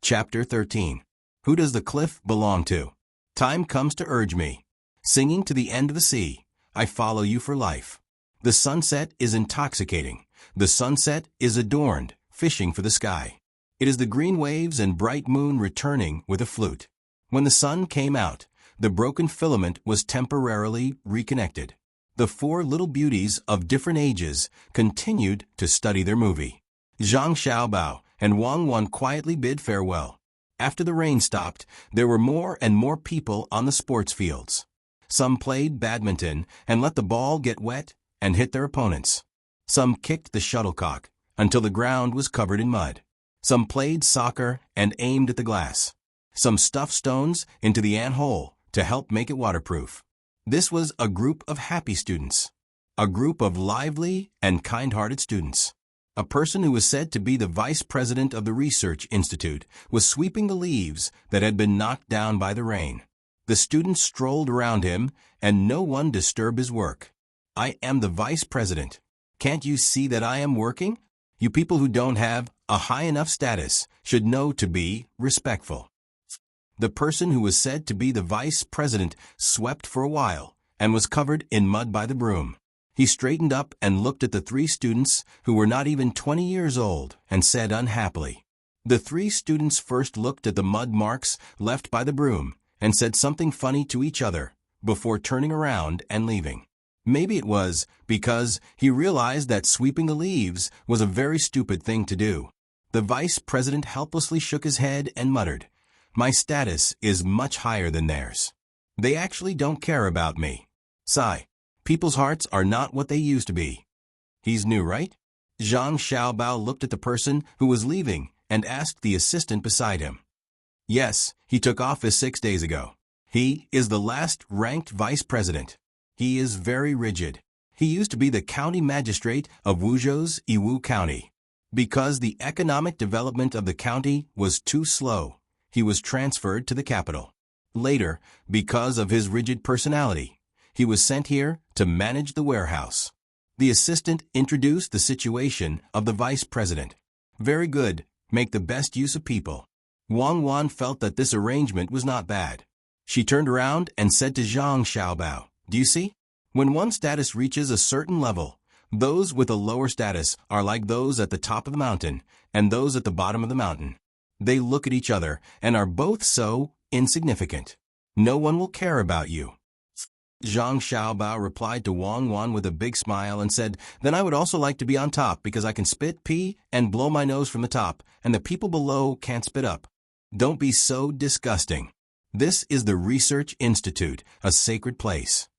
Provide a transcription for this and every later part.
Chapter 13. Who does the cliff belong to? Time comes to urge me. Singing to the end of the sea, I follow you for life. The sunset is intoxicating. The sunset is adorned, fishing for the sky. It is the green waves and bright moon returning with a flute. When the sun came out, the broken filament was temporarily reconnected. The four little beauties of different ages continued to study their movie. Zhang Xiaobao and Wang Wan quietly bid farewell. After the rain stopped, there were more and more people on the sports fields. Some played badminton and let the ball get wet and hit their opponents. Some kicked the shuttlecock until the ground was covered in mud. Some played soccer and aimed at the glass. Some stuffed stones into the ant-hole to help make it waterproof. This was a group of happy students. A group of lively and kind-hearted students. A person who was said to be the vice president of the research institute was sweeping the leaves that had been knocked down by the rain. The students strolled around him, and no one disturbed his work. I am the vice president. Can't you see that I am working? You people who don't have a high enough status should know to be respectful. The person who was said to be the vice president swept for a while and was covered in mud by the broom. He straightened up and looked at the three students who were not even 20 years old and said unhappily. The three students first looked at the mud marks left by the broom and said something funny to each other before turning around and leaving. Maybe it was because he realized that sweeping the leaves was a very stupid thing to do. The vice president helplessly shook his head and muttered, "My status is much higher than theirs. They actually don't care about me." Sigh. People's hearts are not what they used to be. He's new, right? Zhang Xiaobao looked at the person who was leaving and asked the assistant beside him. Yes, he took office 6 days ago. He is the last ranked vice president. He is very rigid. He used to be the county magistrate of Wuzhou's Yiwu County. Because the economic development of the county was too slow, he was transferred to the capital. Later, because of his rigid personality, he was sent here to manage the warehouse. The assistant introduced the situation of the vice president. Very good. Make the best use of people. Wang Wan felt that this arrangement was not bad. She turned around and said to Zhang Xiaobao, "Do you see? When one status reaches a certain level, those with a lower status are like those at the top of the mountain and those at the bottom of the mountain. They look at each other and are both so insignificant. No one will care about you." Zhang Xiaobao replied to Wang Wan with a big smile and said, "Then I would also like to be on top because I can spit, pee, and blow my nose from the top, and the people below can't spit up. Don't be so disgusting. This is the Research Institute, a sacred place."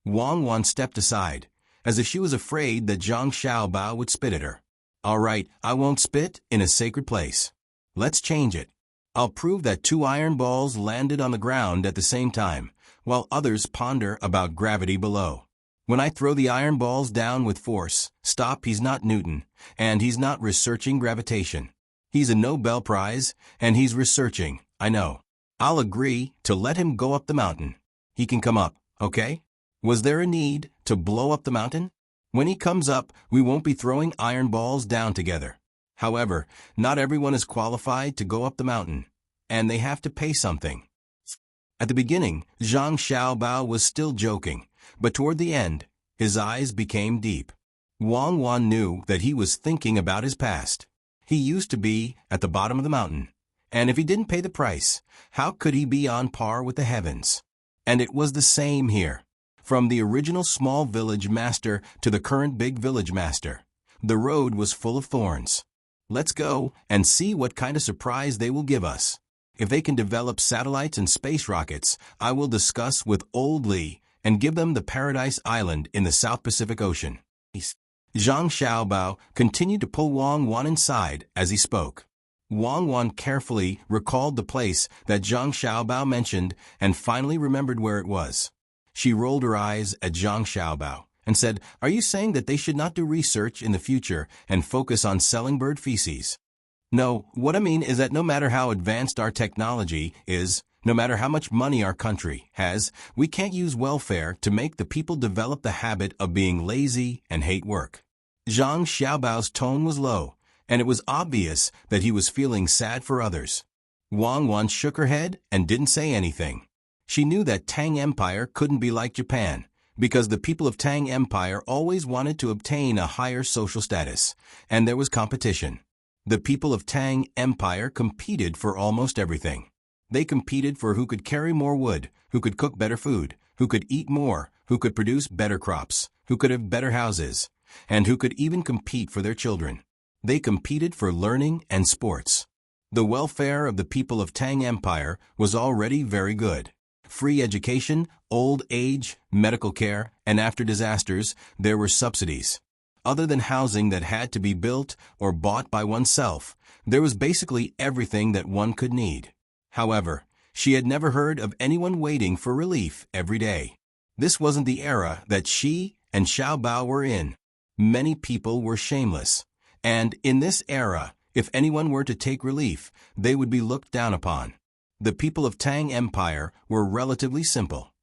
Wang Wan stepped aside, as if she was afraid that Zhang Xiaobao would spit at her. "All right, I won't spit in a sacred place. Let's change it. I'll prove that 2 iron balls landed on the ground at the same time, while others ponder about gravity below. When I throw the iron balls down with force, stop, he's not Newton, and he's not researching gravitation. He's a Nobel Prize, and he's researching, I know. I'll agree to let him go up the mountain. He can come up, okay? Was there a need to blow up the mountain? When he comes up, we won't be throwing iron balls down together. However, not everyone is qualified to go up the mountain, and they have to pay something." At the beginning, Zhang Xiaobao was still joking, but toward the end, his eyes became deep. Wang Wan knew that he was thinking about his past. He used to be at the bottom of the mountain, and if he didn't pay the price, how could he be on par with the heavens? And it was the same here. From the original small village master to the current big village master, the road was full of thorns. Let's go and see what kind of surprise they will give us. If they can develop satellites and space rockets, I will discuss with Old Li and give them the Paradise Island in the South Pacific Ocean. Zhang Xiaobao continued to pull Wang Wan inside as he spoke. Wang Wan carefully recalled the place that Zhang Xiaobao mentioned and finally remembered where it was. She rolled her eyes at Zhang Xiaobao and said, "Are you saying that they should not do research in the future and focus on selling bird feces?" "No, what I mean is that no matter how advanced our technology is, no matter how much money our country has, we can't use welfare to make the people develop the habit of being lazy and hate work." Zhang Xiaobao's tone was low, and it was obvious that he was feeling sad for others. Wang Wan shook her head and didn't say anything. She knew that Tang Empire couldn't be like Japan, because the people of Tang Empire always wanted to obtain a higher social status, and there was competition. The people of Tang Empire competed for almost everything. They competed for who could carry more wood, who could cook better food, who could eat more, who could produce better crops, who could have better houses, and who could even compete for their children. They competed for learning and sports. The welfare of the people of Tang Empire was already very good. Free education, old age, medical care, and after disasters, there were subsidies. Other than housing that had to be built or bought by oneself, there was basically everything that one could need. However, she had never heard of anyone waiting for relief every day. This wasn't the era that she and Xiao Bao were in. Many people were shameless, and in this era, if anyone were to take relief, they would be looked down upon. The people of Tang Empire were relatively simple.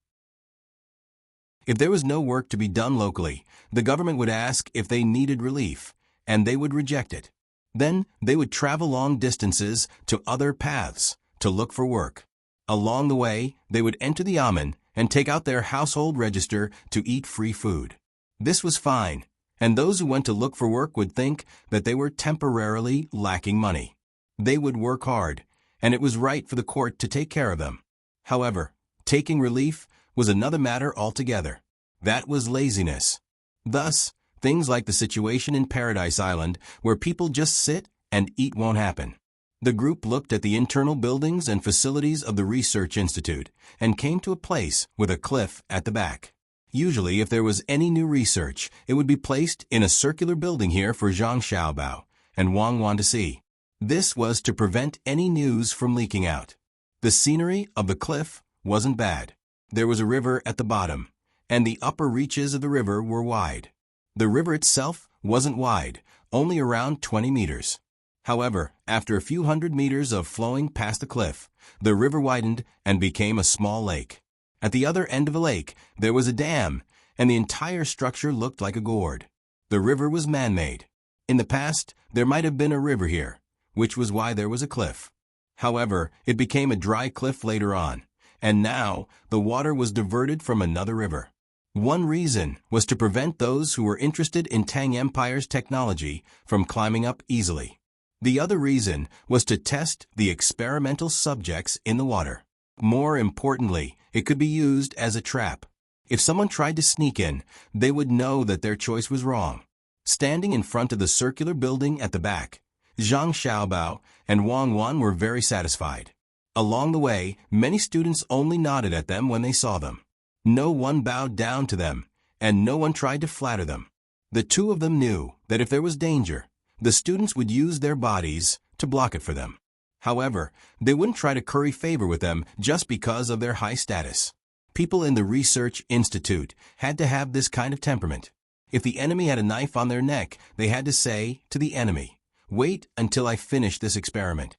If there was no work to be done locally, the government would ask if they needed relief, and they would reject it. Then they would travel long distances to other paths to look for work. Along the way, they would enter the Amen and take out their household register to eat free food. This was fine, and those who went to look for work would think that they were temporarily lacking money. They would work hard, and it was right for the court to take care of them. However, taking relief was another matter altogether. That was laziness. Thus, things like the situation in Paradise Island, where people just sit and eat won't happen. The group looked at the internal buildings and facilities of the research institute and came to a place with a cliff at the back. Usually, if there was any new research, it would be placed in a circular building here for Zhang Xiaobao and Wang Wan to see. This was to prevent any news from leaking out. The scenery of the cliff wasn't bad. There was a river at the bottom, and the upper reaches of the river were wide. The river itself wasn't wide, only around 20 meters. However, after a few hundred meters of flowing past the cliff, the river widened and became a small lake. At the other end of the lake, there was a dam, and the entire structure looked like a gourd. The river was man-made. In the past, there might have been a river here, which was why there was a cliff. However, it became a dry cliff later on, and now the water was diverted from another river. One reason was to prevent those who were interested in Tang Empire's technology from climbing up easily. The other reason was to test the experimental subjects in the water. More importantly, it could be used as a trap. If someone tried to sneak in, they would know that their choice was wrong. Standing in front of the circular building at the back, Zhang Xiaobao and Wang Wan were very satisfied. Along the way, many students only nodded at them when they saw them. No one bowed down to them, and no one tried to flatter them. The two of them knew that if there was danger, the students would use their bodies to block it for them. However, they wouldn't try to curry favor with them just because of their high status. People in the research institute had to have this kind of temperament. If the enemy had a knife on their neck, they had to say to the enemy, "Wait until I finish this experiment."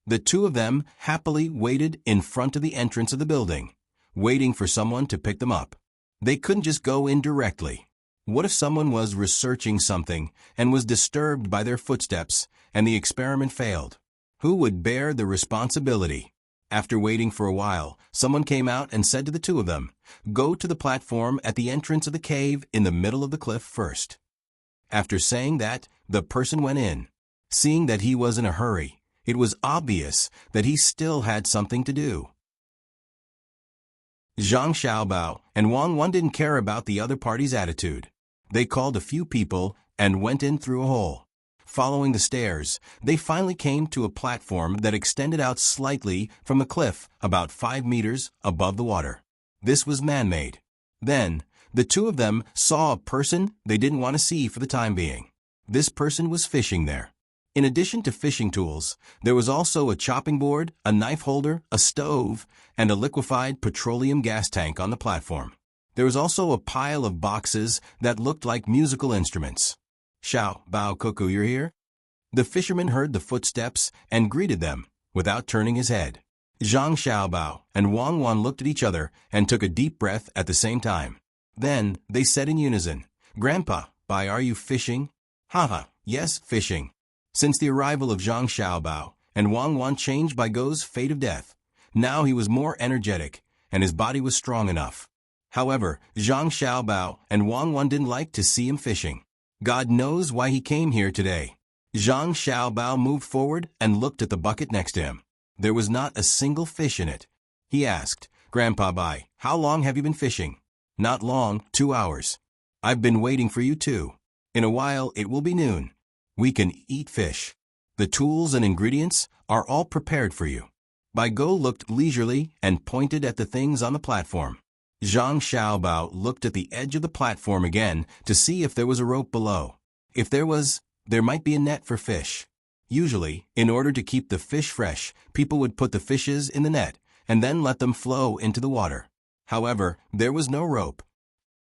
The two of them happily waited in front of the entrance of the building, waiting for someone to pick them up. They couldn't just go in directly. What if someone was researching something and was disturbed by their footsteps and the experiment failed? Who would bear the responsibility? After waiting for a while, someone came out and said to the two of them, "Go to the platform at the entrance of the cave in the middle of the cliff first." After saying that, the person went in. Seeing that he was in a hurry, it was obvious that he still had something to do. Zhang Xiaobao and Wang Wan didn't care about the other party's attitude. They called a few people and went in through a hole. Following the stairs, they finally came to a platform that extended out slightly from the cliff about 5 meters above the water. This was man-made. Then, the two of them saw a person they didn't want to see for the time being. This person was fishing there. In addition to fishing tools, there was also a chopping board, a knife holder, a stove, and a liquefied petroleum gas tank on the platform. There was also a pile of boxes that looked like musical instruments. "Xiao Bao Cuckoo, you're here?" The fisherman heard the footsteps and greeted them without turning his head. Zhang Xiaobao and Wang Wan looked at each other and took a deep breath at the same time. Then they said in unison, "Grandpa, are you fishing?" "Haha, yes, fishing." Since the arrival of Zhang Xiaobao and Wang Wan changed Bai Go's fate of death, now he was more energetic, and his body was strong enough. However, Zhang Xiaobao and Wang Wan didn't like to see him fishing. God knows why he came here today. Zhang Xiaobao moved forward and looked at the bucket next to him. There was not a single fish in it. He asked, "Grandpa Bai, how long have you been fishing?" "Not long, 2 hours." "I've been waiting for you too. In a while it will be noon. We can eat fish. The tools and ingredients are all prepared for you." Bai Go looked leisurely and pointed at the things on the platform. Zhang Xiaobao looked at the edge of the platform again to see if there was a rope below. If there was, there might be a net for fish. Usually, in order to keep the fish fresh, people would put the fishes in the net and then let them flow into the water. However, there was no rope.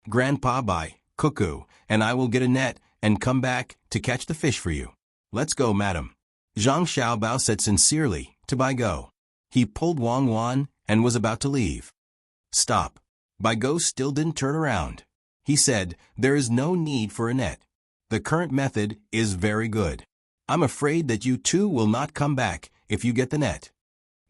"Grandpa Bai, Cuckoo, and I will get a net and come back to catch the fish for you." "Let's go, madam," Zhang Xiaobao said sincerely to Bai Go. He pulled Wang Wan and was about to leave. "Stop." Bai Go still didn't turn around. He said, "There is no need for a net. The current method is very good. I'm afraid that you two will not come back if you get the net."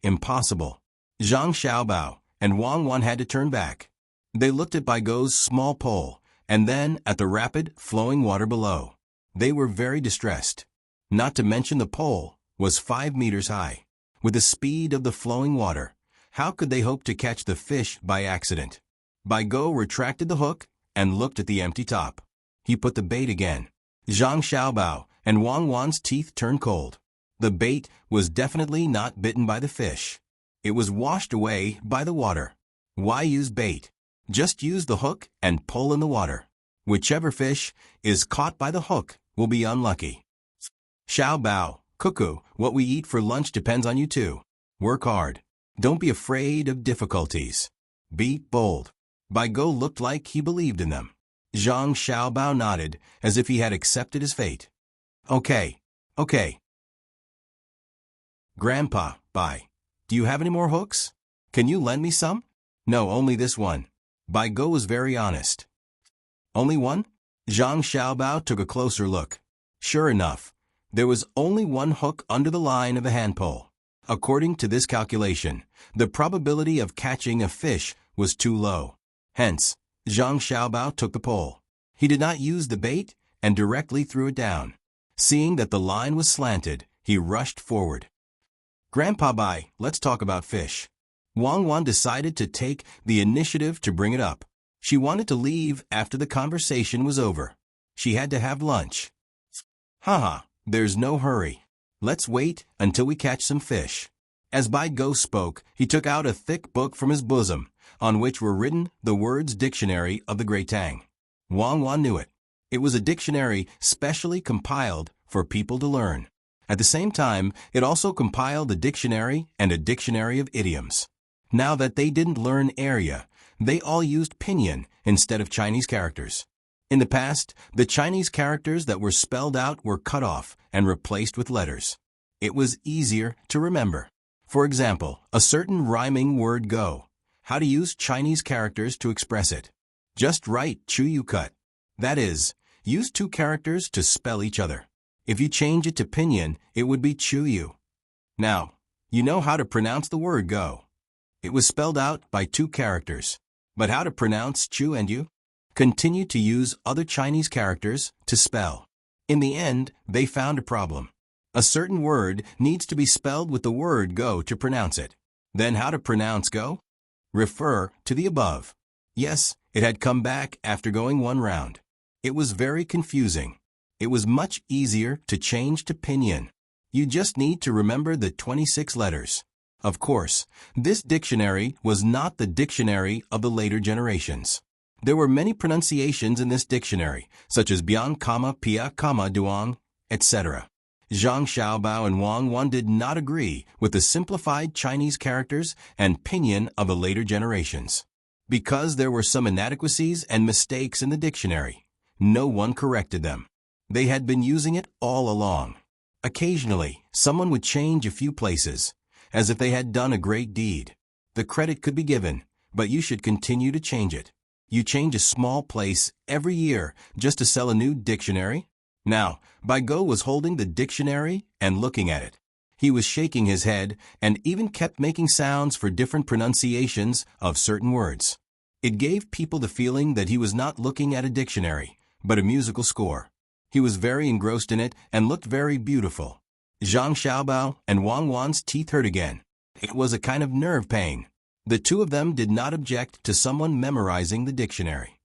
"Impossible." Zhang Xiaobao and Wang Wan had to turn back. They looked at Bai Go's small pole and then at the rapid, flowing water below. They were very distressed. Not to mention the pole was 5 meters high. With the speed of the flowing water, how could they hope to catch the fish by accident? Bai Go retracted the hook and looked at the empty top. He put the bait again. Zhang Xiaobao and Wang Wan's teeth turned cold. The bait was definitely not bitten by the fish. It was washed away by the water. Why use bait? Just use the hook and pull in the water. Whichever fish is caught by the hook will be unlucky. "Xiaobao, Cuckoo, what we eat for lunch depends on you too. Work hard. Don't be afraid of difficulties. Be bold." Bai Go looked like he believed in them. Zhang Xiaobao nodded as if he had accepted his fate. Okay. "Grandpa, Bai, do you have any more hooks? Can you lend me some?" "No, only this one." Bai Go was very honest. "Only one?" Zhang Xiaobao took a closer look. Sure enough, there was only one hook under the line of the hand pole. According to this calculation, the probability of catching a fish was too low. Hence, Zhang Xiaobao took the pole. He did not use the bait and directly threw it down. Seeing that the line was slanted, he rushed forward. "Grandpa Bai, let's talk about fish." Wang Wan decided to take the initiative to bring it up. She wanted to leave after the conversation was over. She had to have lunch. Haha, there's no hurry. Let's wait until we catch some fish." As Bai Go spoke, he took out a thick book from his bosom, on which were written the words Dictionary of the Great Tang. Wang Wan knew it. It was a dictionary specially compiled for people to learn. At the same time, it also compiled a dictionary and a dictionary of idioms. Now that they didn't learn Arya, they all used pinyin instead of Chinese characters. In the past, the Chinese characters that were spelled out were cut off and replaced with letters. It was easier to remember. For example, a certain rhyming word go. How to use Chinese characters to express it. Just write chu cut. That is, use 2 characters to spell each other. If you change it to pinyin, it would be chu. Now, you know how to pronounce the word go. It was spelled out by 2 characters. But how to pronounce chu and yu? Continue to use other Chinese characters to spell. In the end, they found a problem. A certain word needs to be spelled with the word go to pronounce it. Then how to pronounce go? Refer to the above. Yes, it had come back after going 1 round. It was very confusing. It was much easier to change to pinyin. You just need to remember the 26 letters. Of course, this dictionary was not the dictionary of the later generations. There were many pronunciations in this dictionary, such as biang, pia, duang, etc. Zhang Xiaobao and Wang Wan did not agree with the simplified Chinese characters and pinyin of the later generations. Because there were some inadequacies and mistakes in the dictionary, no one corrected them. They had been using it all along. Occasionally, someone would change a few places, as if they had done a great deed. The credit could be given, but you should continue to change it. You change a small place every year just to sell a new dictionary? Now, Baigo was holding the dictionary and looking at it. He was shaking his head and even kept making sounds for different pronunciations of certain words. It gave people the feeling that he was not looking at a dictionary, but a musical score. He was very engrossed in it and looked very beautiful. Zhang Xiaobao and Wang Wan's teeth hurt again. It was a kind of nerve pain. The two of them did not object to someone memorizing the dictionary.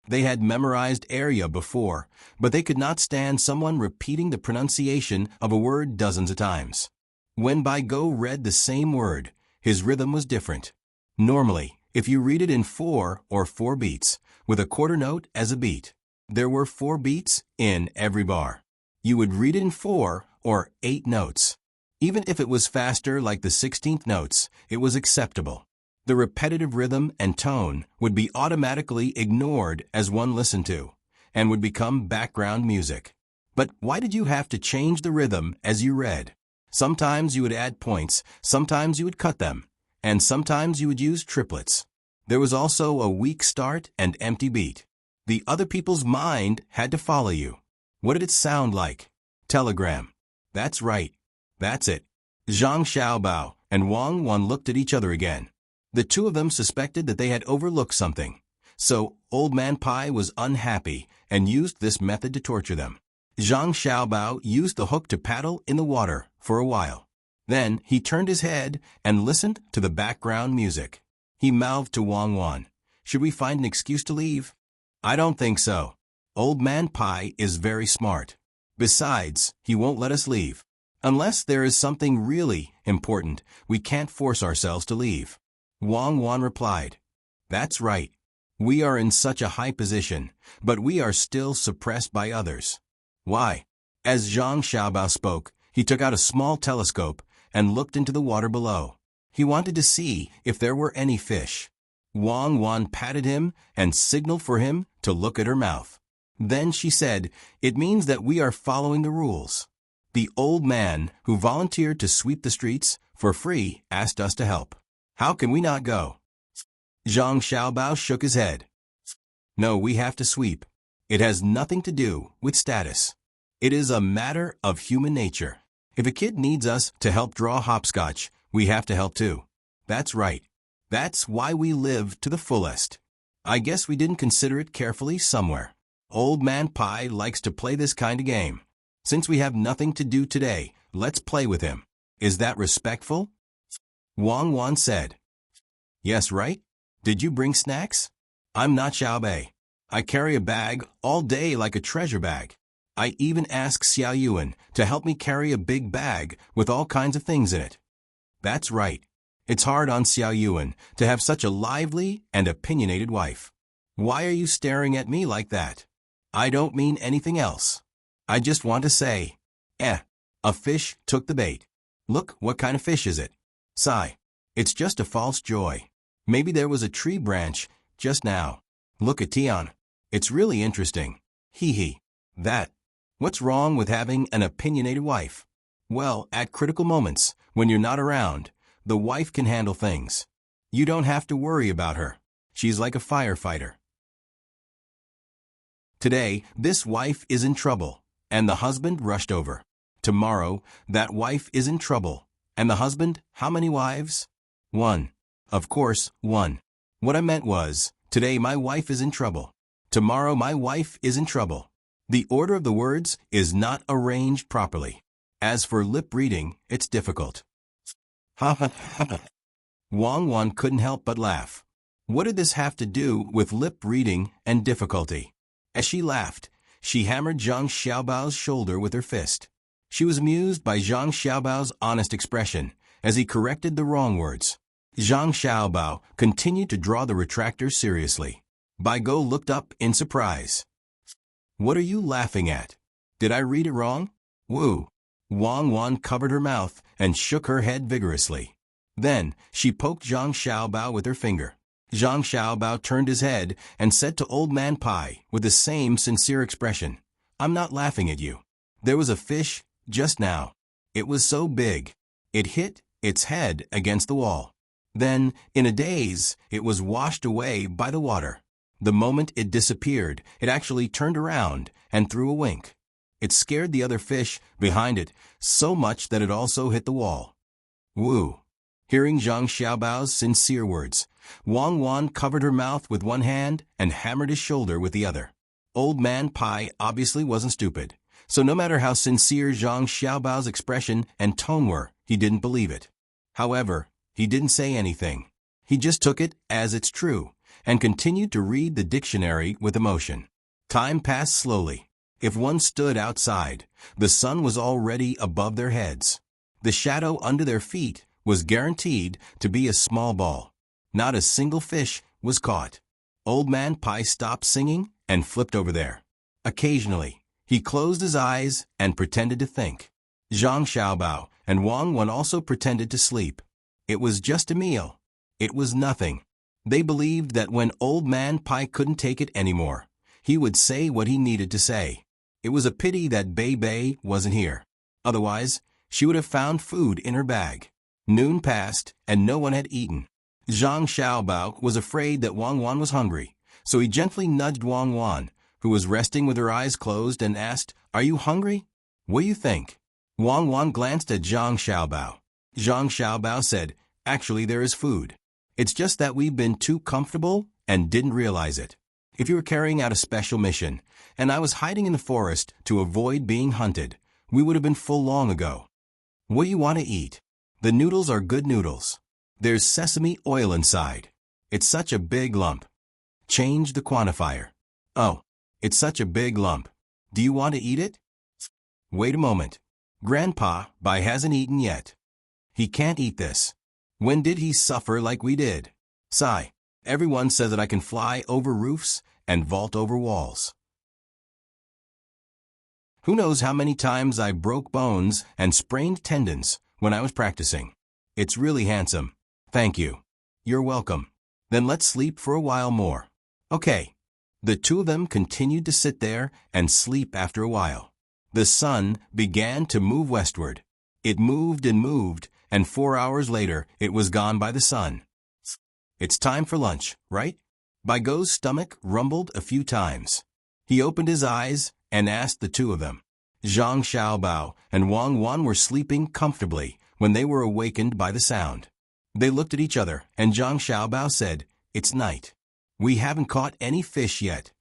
They had memorized area before, but they could not stand someone repeating the pronunciation of a word dozens of times. When Baigo read the same word, his rhythm was different. Normally, if you read it in 4 or 4 beats, with a quarter note as a beat, there were 4 beats in every bar. You would read it in 4 or 8 notes. Even if it was faster like the 16th notes, it was acceptable. The repetitive rhythm and tone would be automatically ignored as one listened to, and would become background music. But why did you have to change the rhythm as you read? Sometimes you would add points, sometimes you would cut them, and sometimes you would use triplets. There was also a weak start and empty beat. The other people's mind had to follow you. What did it sound like? Telegram. That's right. That's it. Zhang Xiaobao and Wang Wan looked at each other again. The two of them suspected that they had overlooked something. So, Old Man Pai was unhappy and used this method to torture them. Zhang Xiaobao used the hook to paddle in the water for a while. Then he turned his head and listened to the background music. He mouthed to Wang Wan, "Should we find an excuse to leave?" "I don't think so. Old Man Pai is very smart. Besides, he won't let us leave. Unless there is something really important, we can't force ourselves to leave." Wang Wan replied, "That's right. We are in such a high position, but we are still suppressed by others." "Why?" As Zhang Xiaobao spoke, he took out a small telescope and looked into the water below. He wanted to see if there were any fish. Wang Wan patted him and signaled for him to look at her mouth. Then she said, "It means that we are following the rules." The old man who volunteered to sweep the streets for free asked us to help. How can we not go? Zhang Xiaobao shook his head. "No, we have to sweep. It has nothing to do with status. It is a matter of human nature. If a kid needs us to help draw hopscotch, we have to help too." "That's right. That's why we live to the fullest. I guess we didn't consider it carefully somewhere. Old Man Pai likes to play this kind of game. Since we have nothing to do today, let's play with him. Is that respectful?" Wang Wan said. "Yes, right? Did you bring snacks? I'm not Xiaobei. I carry a bag all day like a treasure bag. I even asked Xiao Yuan to help me carry a big bag with all kinds of things in it." "That's right. It's hard on Xiao Yuan to have such a lively and opinionated wife. Why are you staring at me like that? I don't mean anything else. I just want to say, a fish took the bait. Look, what kind of fish is it? Sigh. It's just a false joy. Maybe there was a tree branch just now. Look at Tian. It's really interesting. Hee hee. That. What's wrong with having an opinionated wife? Well, at critical moments, when you're not around, the wife can handle things. You don't have to worry about her. She's like a firefighter. Today, this wife is in trouble, and the husband rushed over. Tomorrow, that wife is in trouble, and the husband, how many wives? 1. Of course, 1. What I meant was, today my wife is in trouble. Tomorrow my wife is in trouble. The order of the words is not arranged properly. As for lip reading, it's difficult. Ha ha ha. Wang Wan couldn't help but laugh. What did this have to do with lip reading and difficulty? As she laughed, she hammered Zhang Xiaobao's shoulder with her fist. She was amused by Zhang Xiaobao's honest expression as he corrected the wrong words. Zhang Xiaobao continued to draw the retractor seriously. Baigo looked up in surprise. "What are you laughing at? Did I read it wrong?" "Woo." Wang Wan covered her mouth and shook her head vigorously. Then she poked Zhang Xiaobao with her finger. Zhang Xiaobao turned his head and said to Old Man Pai with the same sincere expression, "I'm not laughing at you. There was a fish just now. It was so big. It hit its head against the wall. Then, in a daze, it was washed away by the water. The moment it disappeared, it actually turned around and threw a wink. It scared the other fish behind it so much that it also hit the wall. Woo! Hearing Zhang Xiaobao's sincere words, Wang Wan covered her mouth with one hand and hammered his shoulder with the other. Old Man Pai obviously wasn't stupid, so no matter how sincere Zhang Xiaobao's expression and tone were, he didn't believe it. However, he didn't say anything. He just took it as it's true and continued to read the dictionary with emotion. Time passed slowly. If one stood outside, the sun was already above their heads. The shadow under their feet was guaranteed to be a small ball. Not a single fish was caught. Old Man Pai stopped singing and flipped over there. Occasionally, he closed his eyes and pretended to think. Zhang Xiaobao and Wang Wan also pretended to sleep. It was just a meal. It was nothing. They believed that when Old Man Pai couldn't take it anymore, he would say what he needed to say. It was a pity that Bei Bei wasn't here. Otherwise, she would have found food in her bag. Noon passed, and no one had eaten. Zhang Xiaobao was afraid that Wang Wan was hungry, so he gently nudged Wang Wan, who was resting with her eyes closed, and asked, "Are you hungry? What do you think?" Wang Wan glanced at Zhang Xiaobao. Zhang Xiaobao said, "Actually, there is food. It's just that we've been too comfortable and didn't realize it. If you were carrying out a special mission, and I was hiding in the forest to avoid being hunted, we would have been full long ago. What do you want to eat? The noodles are good noodles. There's sesame oil inside. It's such a big lump." Change the quantifier. "Oh, it's such a big lump. Do you want to eat it?" "Wait a moment. Grandpa Bai hasn't eaten yet. He can't eat this. When did he suffer like we did? Sigh. Everyone says that I can fly over roofs and vault over walls. Who knows how many times I broke bones and sprained tendons when I was practicing. It's really handsome. Thank you. You're welcome. Then let's sleep for a while more." Okay. The two of them continued to sit there and sleep after a while. The sun began to move westward. It moved and moved, and 4 hours later it was gone by the sun. It's time for lunch, right? Bai Gou's stomach rumbled a few times. He opened his eyes and asked the two of them. Zhang Xiaobao and Wang Wan were sleeping comfortably when they were awakened by the sound. They looked at each other, and Zhang Xiaobao said, "It's night. We haven't caught any fish yet."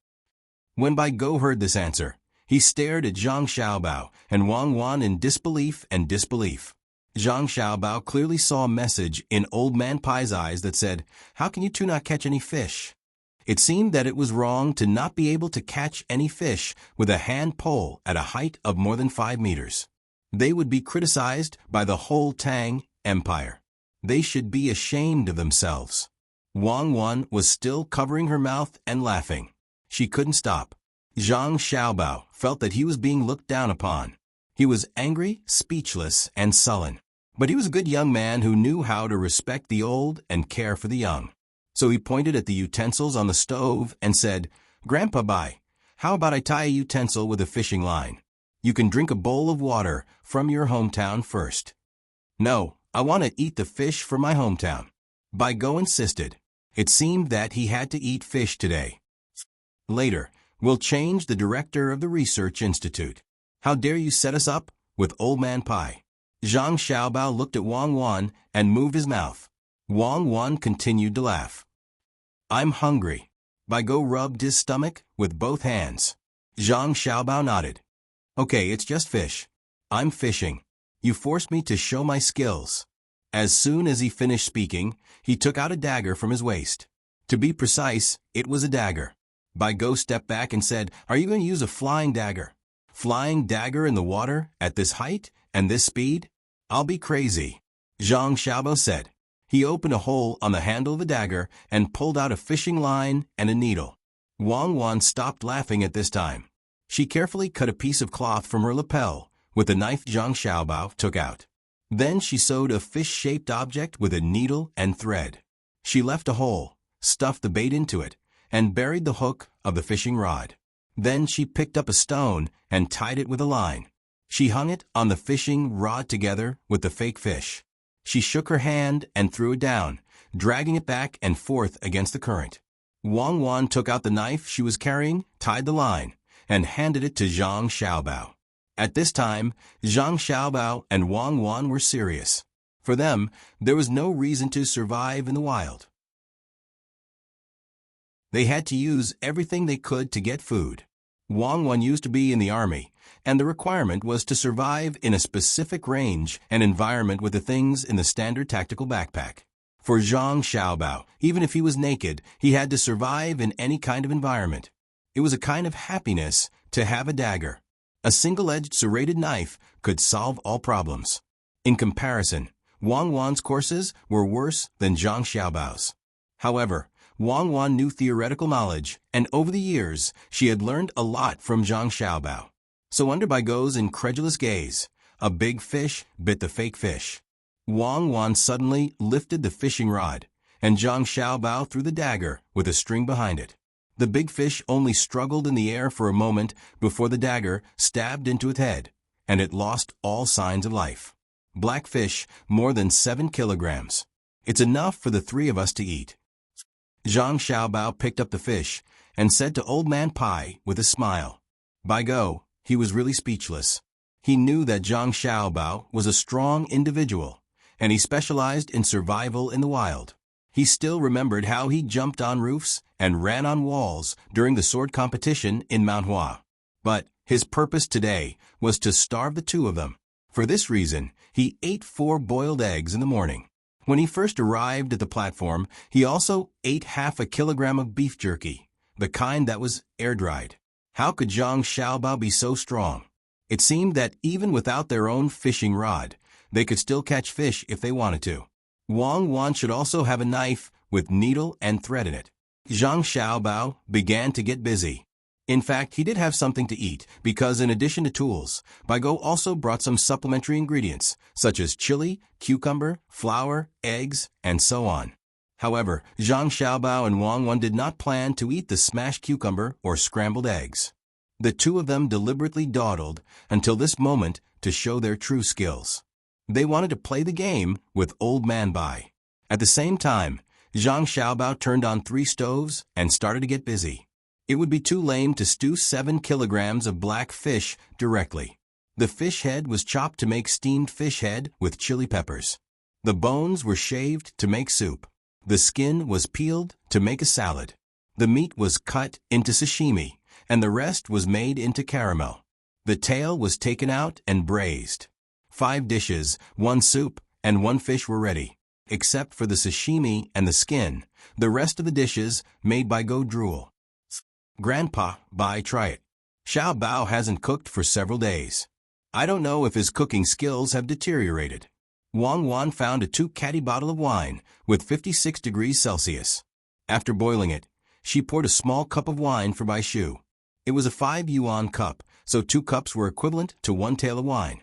When Bai Gou heard this answer, he stared at Zhang Xiaobao and Wang Wan in disbelief and disbelief. Zhang Xiaobao clearly saw a message in Old Man Pai's eyes that said, "How can you two not catch any fish?" It seemed that it was wrong to not be able to catch any fish with a hand pole at a height of more than 5 meters. They would be criticized by the whole Tang Empire. They should be ashamed of themselves. Wang Wan was still covering her mouth and laughing. She couldn't stop. Zhang Xiaobao felt that he was being looked down upon. He was angry, speechless, and sullen. But he was a good young man who knew how to respect the old and care for the young. So he pointed at the utensils on the stove and said, "Grandpa Bai, how about I tie a utensil with a fishing line? You can drink a bowl of water from your hometown first." "No, I want to eat the fish from my hometown." Bai Gou insisted. It seemed that he had to eat fish today. "Later, we'll change the director of the research institute. How dare you set us up with Old Man Pai?" Zhang Xiaobao looked at Wang Wan and moved his mouth. Wang Wan continued to laugh. "I'm hungry." Bai Gou rubbed his stomach with both hands. Zhang Xiaobao nodded. "Okay, it's just fish. I'm fishing. You forced me to show my skills." As soon as he finished speaking, he took out a dagger from his waist. To be precise, it was a dagger. Bai Gou stepped back and said, "Are you going to use a flying dagger? Flying dagger in the water at this height and this speed? I'll be crazy." Zhang Xiaobao said. He opened a hole on the handle of the dagger and pulled out a fishing line and a needle. Wang Wan stopped laughing at this time. She carefully cut a piece of cloth from her lapel with the knife Zhang Xiaobao took out. Then she sewed a fish-shaped object with a needle and thread. She left a hole, stuffed the bait into it, and buried the hook of the fishing rod. Then she picked up a stone and tied it with a line. She hung it on the fishing rod together with the fake fish. She shook her hand and threw it down, dragging it back and forth against the current. Wang Wan took out the knife she was carrying, tied the line, and handed it to Zhang Xiaobao. At this time, Zhang Xiaobao and Wang Wan were serious. For them, there was no reason to survive in the wild. They had to use everything they could to get food. Wang Wan used to be in the army, and the requirement was to survive in a specific range and environment with the things in the standard tactical backpack. For Zhang Xiaobao, even if he was naked, he had to survive in any kind of environment. It was a kind of happiness to have a dagger. A single-edged serrated knife could solve all problems. In comparison, Wang Wan's courses were worse than Zhang Xiaobao's. However, Wang Wan knew theoretical knowledge, and over the years, she had learned a lot from Zhang Xiaobao. So under Bai Gou's incredulous gaze, a big fish bit the fake fish. Wang Wan suddenly lifted the fishing rod, and Zhang Xiaobao threw the dagger with a string behind it. The big fish only struggled in the air for a moment before the dagger stabbed into its head, and it lost all signs of life. Black fish, more than 7 kilograms. It's enough for the 3 of us to eat. Zhang Xiaobao picked up the fish and said to Old Man Pai with a smile. Bai Gou, he was really speechless. He knew that Zhang Xiaobao was a strong individual, and he specialized in survival in the wild. He still remembered how he jumped on roofs and ran on walls during the sword competition in Mount Hua. But his purpose today was to starve the 2 of them. For this reason, he ate 4 boiled eggs in the morning. When he first arrived at the platform, he also ate half a kilogram of beef jerky, the kind that was air-dried. How could Zhang Xiaobao be so strong? It seemed that even without their own fishing rod, they could still catch fish if they wanted to. Wang Wan should also have a knife with needle and thread in it. Zhang Xiaobao began to get busy. In fact, he did have something to eat, because in addition to tools, Bai Gou also brought some supplementary ingredients, such as chili, cucumber, flour, eggs, and so on. However, Zhang Xiaobao and Wang Wan did not plan to eat the smashed cucumber or scrambled eggs. The 2 of them deliberately dawdled until this moment to show their true skills. They wanted to play the game with Old Man Bai. At the same time, Zhang Xiaobao turned on 3 stoves and started to get busy. It would be too lame to stew 7 kilograms of black fish directly. The fish head was chopped to make steamed fish head with chili peppers. The bones were shaved to make soup. The skin was peeled to make a salad. The meat was cut into sashimi, and the rest was made into caramel. The tail was taken out and braised. 5 dishes, 1 soup, and 1 fish were ready. Except for the sashimi and the skin, the rest of the dishes made Bai Gou drool. Grandpa, Bai, try it. Xiao Bao hasn't cooked for several days. I don't know if his cooking skills have deteriorated. Wang Wan found a 2-catty bottle of wine with 56 degrees Celsius. After boiling it, she poured a small cup of wine for Bai Shu. It was a 5 yuan cup, so 2 cups were equivalent to 1 tael of wine.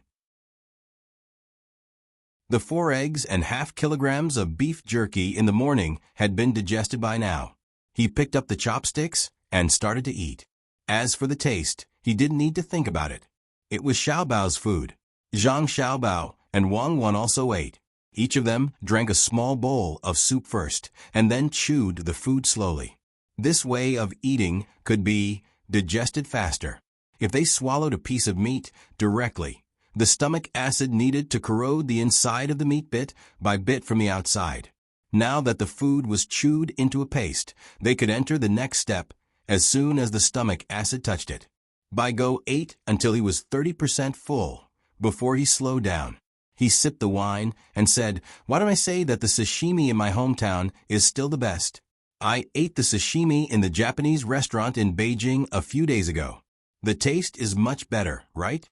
The 4 eggs and half kilograms of beef jerky in the morning had been digested by now. He picked up the chopsticks and started to eat. As for the taste, he didn't need to think about it. It was Xiaobao's food. Zhang Xiaobao and Wang Wan also ate. Each of them drank a small bowl of soup first, and then chewed the food slowly. This way of eating could be digested faster. If they swallowed a piece of meat directly, the stomach acid needed to corrode the inside of the meat bit by bit from the outside. Now that the food was chewed into a paste, they could enter the next step as soon as the stomach acid touched it. Bai Gou ate until he was 30% full, before he slowed down. He sipped the wine and said, "Why don't I say that the sashimi in my hometown is still the best? I ate the sashimi in the Japanese restaurant in Beijing a few days ago. The taste is much better, right?"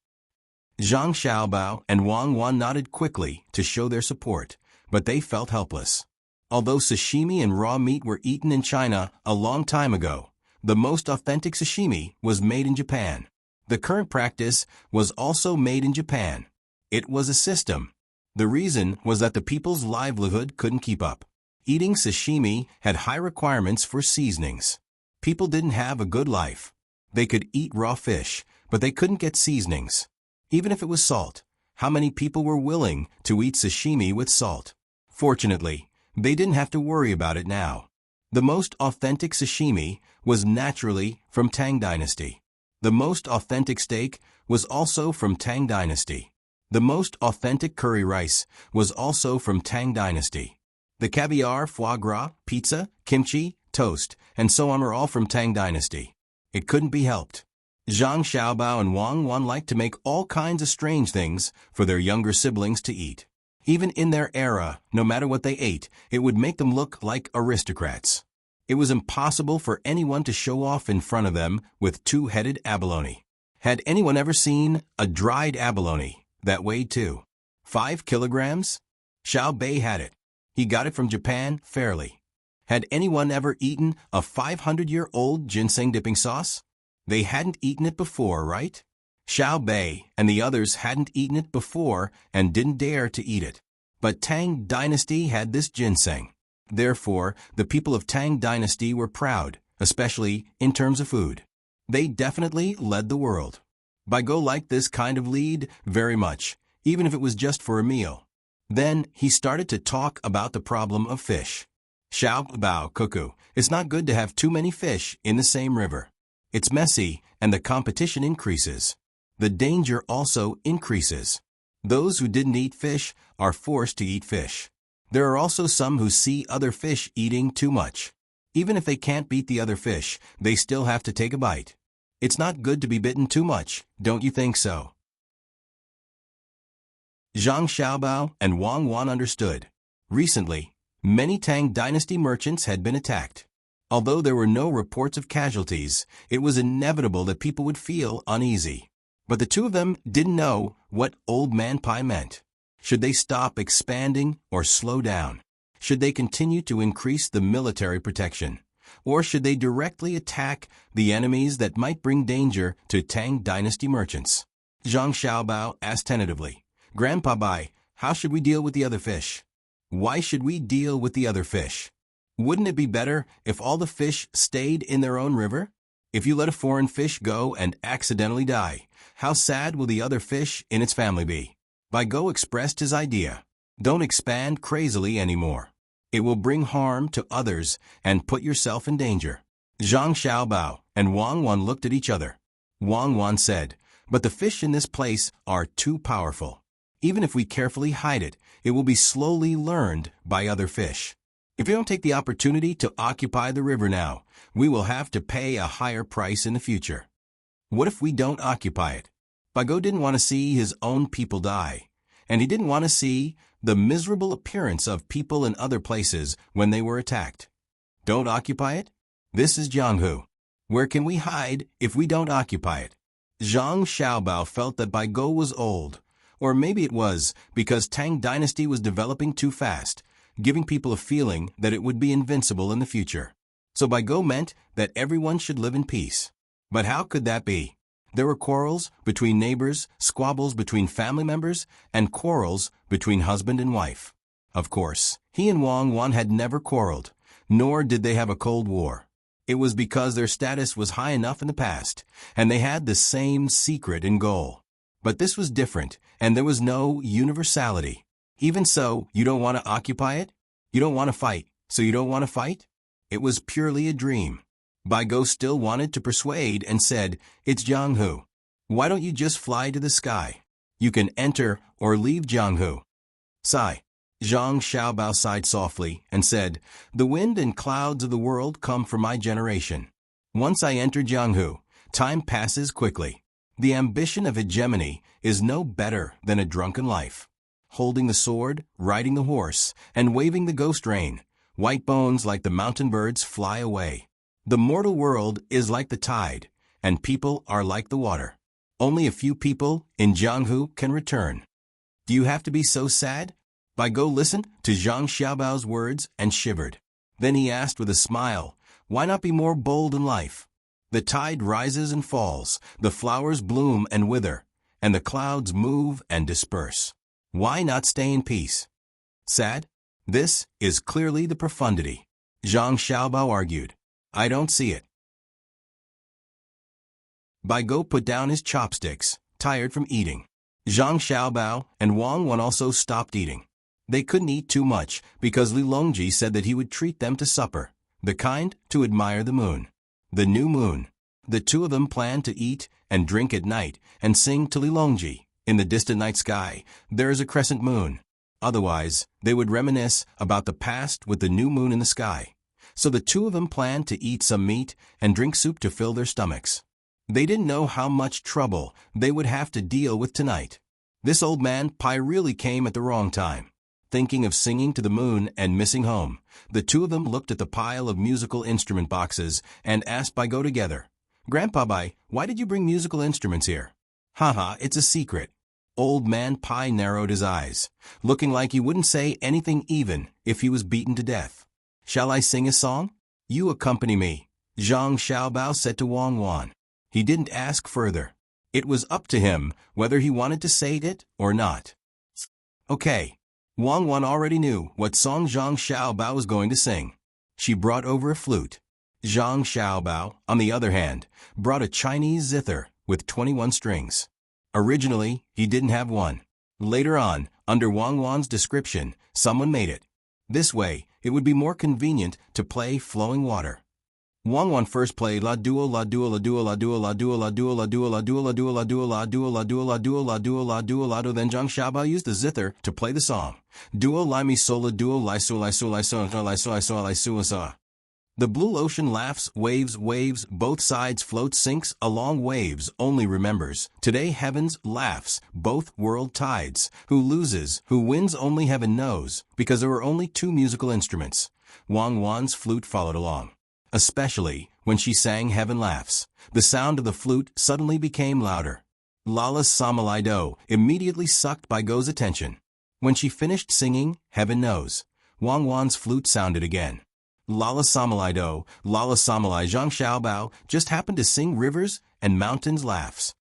Zhang Xiaobao and Wang Wan nodded quickly to show their support, but they felt helpless. Although sashimi and raw meat were eaten in China a long time ago, the most authentic sashimi was made in Japan. The current practice was also made in Japan. It was a system. The reason was that the people's livelihood couldn't keep up. Eating sashimi had high requirements for seasonings. People didn't have a good life. They could eat raw fish, but they couldn't get seasonings. Even if it was salt, how many people were willing to eat sashimi with salt? Fortunately, they didn't have to worry about it now. The most authentic sashimi was naturally from Tang Dynasty. The most authentic steak was also from Tang Dynasty. The most authentic curry rice was also from Tang Dynasty. The caviar, foie gras, pizza, kimchi, toast, and so on are all from Tang Dynasty. It couldn't be helped. Zhang Xiaobao and Wang Wan liked to make all kinds of strange things for their younger siblings to eat. Even in their era, no matter what they ate, it would make them look like aristocrats. It was impossible for anyone to show off in front of them with two-headed abalone. Had anyone ever seen a dried abalone that weighed 5 kilograms? Xiao Bei had it. He got it from Japan fairly. Had anyone ever eaten a 500-year-old ginseng dipping sauce? They hadn't eaten it before, right? Xiao Bei and the others hadn't eaten it before and didn't dare to eat it. But Tang Dynasty had this ginseng. Therefore, the people of Tang Dynasty were proud, especially in terms of food. They definitely led the world. Baigo liked this kind of lead very much, even if it was just for a meal. Then he started to talk about the problem of fish. Xiao Bao Cuckoo, it's not good to have too many fish in the same river. It's messy and the competition increases. The danger also increases. Those who didn't eat fish are forced to eat fish. There are also some who see other fish eating too much. Even if they can't beat the other fish, they still have to take a bite. It's not good to be bitten too much, don't you think so? Zhang Xiaobao and Wang Wan understood. Recently, many Tang Dynasty merchants had been attacked. Although there were no reports of casualties, it was inevitable that people would feel uneasy. But the two of them didn't know what Old Man Pai meant. Should they stop expanding or slow down? Should they continue to increase the military protection? Or should they directly attack the enemies that might bring danger to Tang Dynasty merchants? Zhang Xiaobao asked tentatively, "Grandpa Bai, how should we deal with the other fish?" "Why should we deal with the other fish? Wouldn't it be better if all the fish stayed in their own river? If you let a foreign fish go and accidentally die, how sad will the other fish in its family be?" Baigo expressed his idea. Don't expand crazily anymore. It will bring harm to others and put yourself in danger. Zhang Xiaobao and Wang Wan looked at each other. Wang Wan said, "But the fish in this place are too powerful. Even if we carefully hide it, it will be slowly learned by other fish. If we don't take the opportunity to occupy the river now, we will have to pay a higher price in the future. What if we don't occupy it?" Baigo didn't want to see his own people die, and he didn't want to see the miserable appearance of people in other places when they were attacked. Don't occupy it? This is Jianghu. Where can we hide if we don't occupy it? Zhang Xiaobao felt that Baigo was old, or maybe it was because Tang Dynasty was developing too fast, giving people a feeling that it would be invincible in the future. So Baigo meant that everyone should live in peace. But how could that be? There were quarrels between neighbors, squabbles between family members, and quarrels between husband and wife. Of course, he and Wang Wan had never quarreled, nor did they have a Cold War. It was because their status was high enough in the past, and they had the same secret and goal. But this was different, and there was no universality. Even so, you don't want to occupy it? You don't want to fight, so you don't want to fight? It was purely a dream. Baigo still wanted to persuade and said, "It's Jianghu. Why don't you just fly to the sky? You can enter or leave Jianghu." Sigh. Zhang Xiaobao sighed softly and said, "The wind and clouds of the world come from my generation. Once I enter Jianghu, time passes quickly. The ambition of hegemony is no better than a drunken life. Holding the sword, riding the horse, and waving the ghost rein, white bones like the mountain birds fly away. The mortal world is like the tide, and people are like the water. Only a few people in Jianghu can return. Do you have to be so sad?" Baigo listened to Zhang Xiaobao's words and shivered. Then he asked with a smile, "Why not be more bold in life? The tide rises and falls, the flowers bloom and wither, and the clouds move and disperse. Why not stay in peace?" Sad? This is clearly the profundity. Zhang Xiaobao argued. "I don't see it." Baigo put down his chopsticks, tired from eating. Zhang Xiaobao and Wang Wan also stopped eating. They couldn't eat too much because Li Longji said that he would treat them to supper. the kind to admire the moon. The new moon. The two of them planned to eat and drink at night and sing Tulilongji. In the distant night sky, there is a crescent moon. Otherwise, they would reminisce about the past with the new moon in the sky. So the two of them planned to eat some meat and drink soup to fill their stomachs. They didn't know how much trouble they would have to deal with tonight. This old man Pai really came at the wrong time. Thinking of singing to the moon and missing home, the two of them looked at the pile of musical instrument boxes and asked Bai Go together, "Grandpa Bai, why did you bring musical instruments here?" "Haha, it's a secret." Old man Pai narrowed his eyes, looking like he wouldn't say anything even if he was beaten to death. "Shall I sing a song? You accompany me," Zhang Xiaobao said to Wang Wan. He didn't ask further. It was up to him whether he wanted to say it or not. Okay. Wang Wan already knew what song Zhang Xiaobao was going to sing. She brought over a flute. Zhang Xiaobao, on the other hand, brought a Chinese zither with 21 strings. Originally, he didn't have one. Later on, under Wang Wan's description, someone made it. This way, it would be more convenient to play flowing water. Wang Wan first played la duo la duo la duo la duo la duo la duo la duo la duo la duo la duo la duo la duo la duo la duo la duo la duo. Then Zhang Xiaobao used the zither to play the song. Duo li mi sol la duo li so li so li so li so li so li so sa. The blue ocean laughs, waves, waves, both sides float, sinks along waves, only remembers. Today heavens laughs, both world tides. Who loses, who wins only heaven knows, because there were only two musical instruments. Wang Wan's flute followed along. Especially when she sang Heaven Laughs, the sound of the flute suddenly became louder. Lala Samalai Do immediately sucked Bai Go's attention. When she finished singing Heaven Knows, Wang Wan's flute sounded again. Lala Samalai Do, Lala Samalai. Zhang Xiaobao just happened to sing Rivers and Mountains Laughs.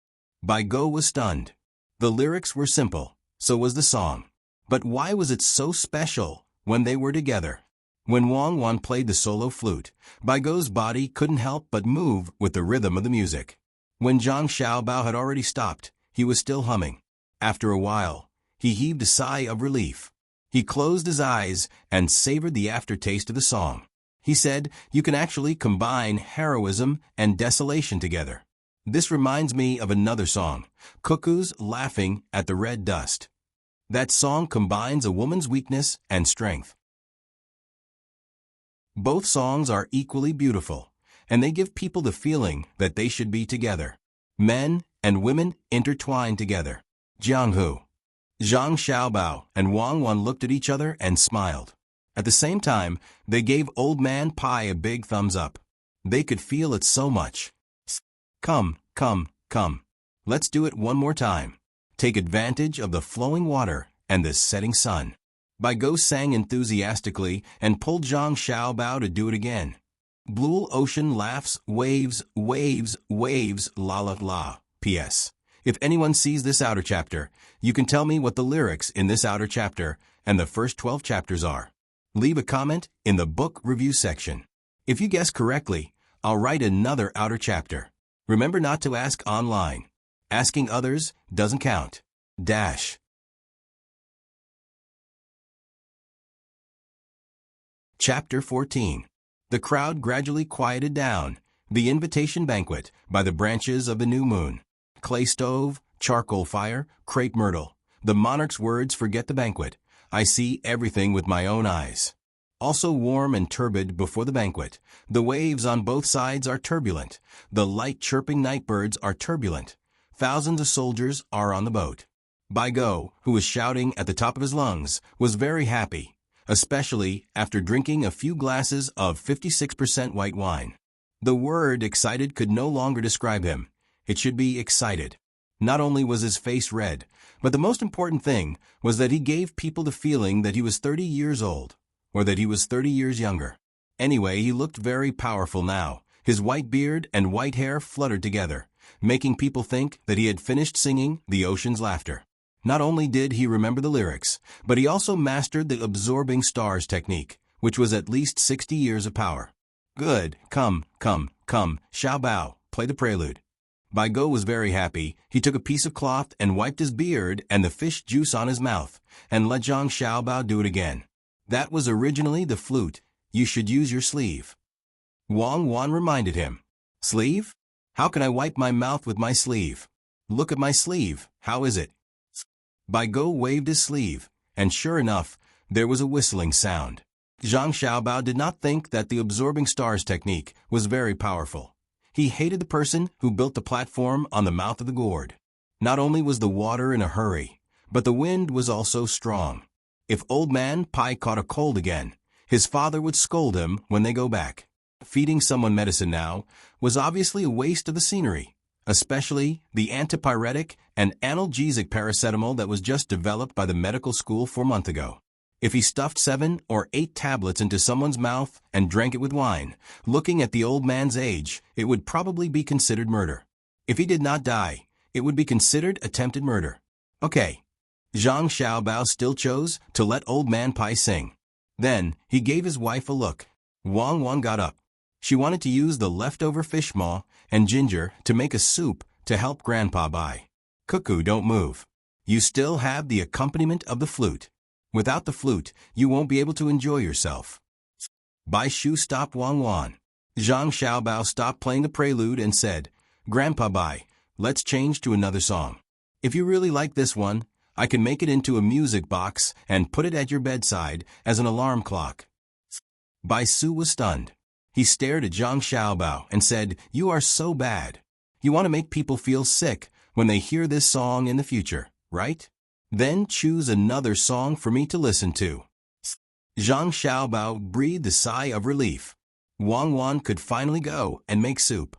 Bai Go was stunned. The lyrics were simple, so was the song. But why was it so special when they were together? When Wang Wan played the solo flute, Bai Go's body couldn't help but move with the rhythm of the music. When Zhang Xiaobao had already stopped, he was still humming. After a while, he heaved a sigh of relief. He closed his eyes and savored the aftertaste of the song. He said, "You can actually combine heroism and desolation together. This reminds me of another song, Cuckoos Laughing at the Red Dust. That song combines a woman's weakness and strength." Both songs are equally beautiful, and they give people the feeling that they should be together. Men and women intertwined together. Jiang Hu. Zhang Xiaobao and Wang Wan looked at each other and smiled. At the same time, they gave Old Man Pai a big thumbs up. They could feel it so much. Come, come, come. Let's do it one more time. Take advantage of the flowing water and the setting sun. Bai Go sang enthusiastically and pulled Zhang Xiaobao to do it again. Blue ocean laughs, waves, waves, waves, la la la. P.S. If anyone sees this outer chapter, you can tell me what the lyrics in this outer chapter and the first 12 chapters are. Leave a comment in the book review section. If you guess correctly, I'll write another outer chapter. Remember not to ask online. Asking others doesn't count. Dash. Chapter 14. The crowd gradually quieted down. The invitation banquet by the branches of the new moon. Clay stove, charcoal fire, crepe myrtle. The monarch's words forget the banquet. I see everything with my own eyes. Also warm and turbid before the banquet. The waves on both sides are turbulent. The light chirping night birds are turbulent. Thousands of soldiers are on the boat. Bai Go, who was shouting at the top of his lungs, was very happy, especially after drinking a few glasses of 56% white wine. The word excited could no longer describe him. It should be excited. Not only was his face red, but the most important thing was that he gave people the feeling that he was 30 years old, or that he was 30 years younger. Anyway, he looked very powerful now. His white beard and white hair fluttered together, making people think that he had finished singing The Ocean's Laughter. Not only did he remember the lyrics, but he also mastered the absorbing stars technique, which was at least 60 years of power. Good, come, come, come, Xiaobao, play the prelude. Bai Go was very happy. He took a piece of cloth and wiped his beard and the fish juice on his mouth, and let Zhang Xiaobao do it again. That was originally the flute. You should use your sleeve. Wang Wan reminded him. Sleeve? How can I wipe my mouth with my sleeve? Look at my sleeve, how is it? Bai Go waved his sleeve, and sure enough, there was a whistling sound. Zhang Xiaobao did not think that the absorbing stars technique was very powerful. He hated the person who built the platform on the mouth of the gourd. Not only was the water in a hurry, but the wind was also strong. If old man Pai caught a cold again, his father would scold him when they go back. Feeding someone medicine now was obviously a waste of the scenery, especially the antipyretic and analgesic paracetamol that was just developed by the medical school 4 months ago. If he stuffed 7 or 8 tablets into someone's mouth and drank it with wine, looking at the old man's age, it would probably be considered murder. If he did not die, it would be considered attempted murder. Okay. Zhang Xiaobao still chose to let old man Pai sing. Then, he gave his wife a look. Wang Wan got up. She wanted to use the leftover fish maw and ginger to make a soup to help Grandpa Bai. Cuckoo, don't move. You still have the accompaniment of the flute. Without the flute, you won't be able to enjoy yourself. Bai Shu stopped Wang Wan. Zhang Xiaobao stopped playing the prelude and said, Grandpa Bai, let's change to another song. If you really like this one, I can make it into a music box and put it at your bedside as an alarm clock. Bai Su was stunned. He stared at Zhang Xiaobao and said, You are so bad. You want to make people feel sick when they hear this song in the future, right? Then choose another song for me to listen to. Zhang Xiaobao breathed a sigh of relief. Wang Wan could finally go and make soup.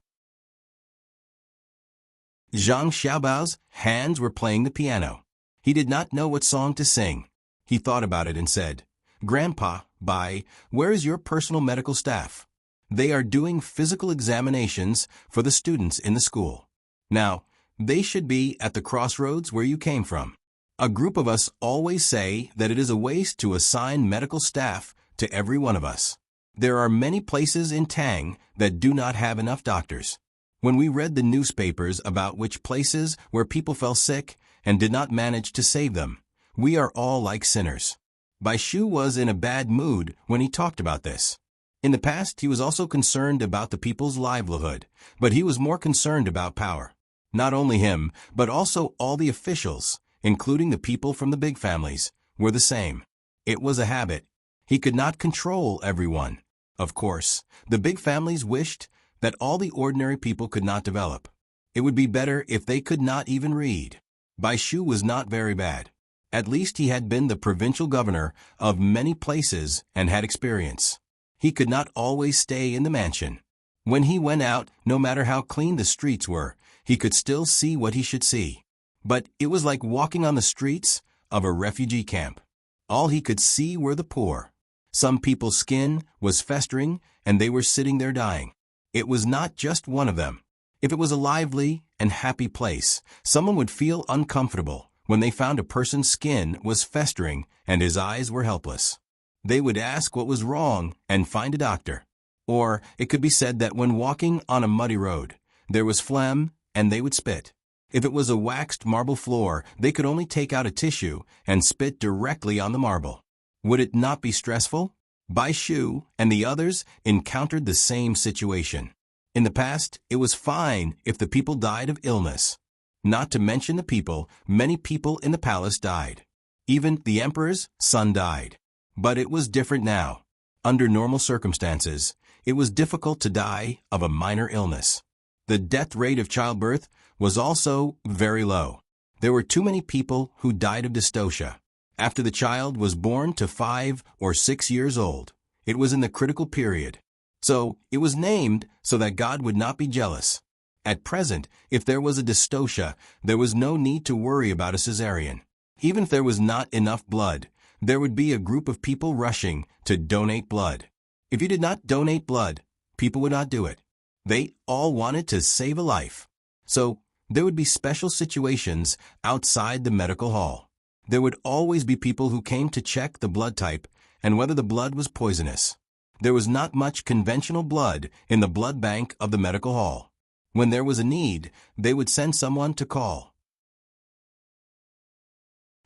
Zhang Xiaobao's hands were playing the piano. He did not know what song to sing. He thought about it and said, Grandpa, Bai, where is your personal medical staff? They are doing physical examinations for the students in the school. Now, they should be at the crossroads where you came from. A group of us always say that it is a waste to assign medical staff to every one of us. There are many places in Tang that do not have enough doctors. When we read the newspapers about which places where people fell sick and did not manage to save them, we are all like sinners. Bai Shu was in a bad mood when he talked about this. In the past, he was also concerned about the people's livelihood, but he was more concerned about power. Not only him, but also all the officials, including the people from the big families, were the same. It was a habit. He could not control everyone. Of course, the big families wished that all the ordinary people could not develop. It would be better if they could not even read. Bai Shu was not very bad. At least he had been the provincial governor of many places and had experience. He could not always stay in the mansion. When he went out, no matter how clean the streets were, he could still see what he should see. But it was like walking on the streets of a refugee camp. All he could see were the poor. Some people's skin was festering and they were sitting there dying. It was not just one of them. If it was a lively and happy place, someone would feel uncomfortable when they found a person's skin was festering and his eyes were helpless. They would ask what was wrong and find a doctor. Or it could be said that when walking on a muddy road, there was phlegm and they would spit. If it was a waxed marble floor, they could only take out a tissue and spit directly on the marble. Would it not be stressful? Bai Shu and the others encountered the same situation. In the past, it was fine if the people died of illness. Not to mention the people, many people in the palace died. Even the emperor's son died. But it was different now. Under normal circumstances, it was difficult to die of a minor illness. The death rate of childbirth was also very low. There were too many people who died of dystocia. After the child was born to 5 or 6 years old, it was in the critical period. So, it was named so that God would not be jealous. At present, if there was a dystocia, there was no need to worry about a cesarean. Even if there was not enough blood, there would be a group of people rushing to donate blood. If you did not donate blood, people would not do it. They all wanted to save a life. So, there would be special situations outside the medical hall. There would always be people who came to check the blood type and whether the blood was poisonous. There was not much conventional blood in the blood bank of the medical hall. When there was a need, they would send someone to call.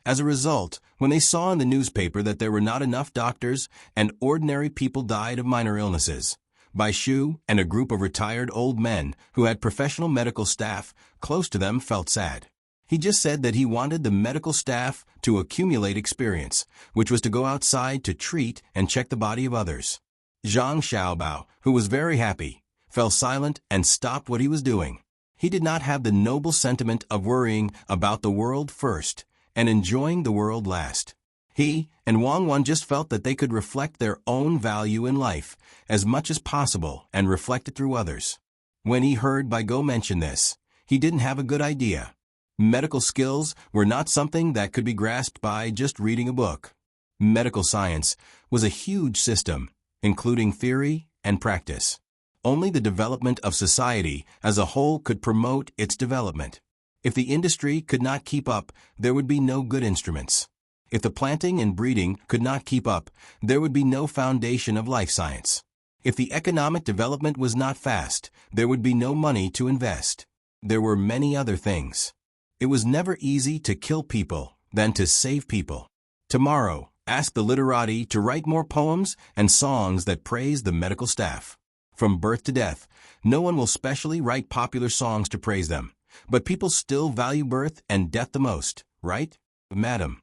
As a result, when they saw in the newspaper that there were not enough doctors and ordinary people died of minor illnesses, Bai Shu and a group of retired old men who had professional medical staff close to them felt sad. He just said that he wanted the medical staff to accumulate experience, which was to go outside to treat and check the body of others. Zhang Xiaobao, who was very happy, fell silent and stopped what he was doing. He did not have the noble sentiment of worrying about the world first and enjoying the world last. He and Wang Wan just felt that they could reflect their own value in life as much as possible and reflect it through others. When he heard Bai Go mention this, he didn't have a good idea. Medical skills were not something that could be grasped by just reading a book. Medical science was a huge system, including theory and practice. Only the development of society as a whole could promote its development. If the industry could not keep up, there would be no good instruments. If the planting and breeding could not keep up, there would be no foundation of life science. If the economic development was not fast, there would be no money to invest. There were many other things. It was never easy to kill people than to save people. Tomorrow, ask the literati to write more poems and songs that praise the medical staff. From birth to death, no one will specially write popular songs to praise them. But people still value birth and death the most, right, madam?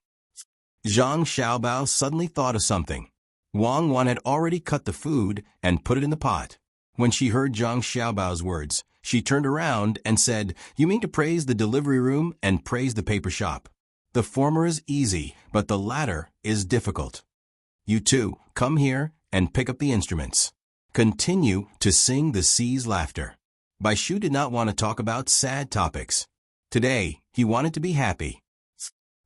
Zhang Xiaobao suddenly thought of something. Wang Wan had already cut the food and put it in the pot. When she heard Zhang Xiaobao's words, she turned around and said, "You mean to praise the delivery room and praise the paper shop? The former is easy, but the latter is difficult. You two, come here and pick up the instruments. Continue to sing the sea's laughter." Bai Shu did not want to talk about sad topics. Today, he wanted to be happy.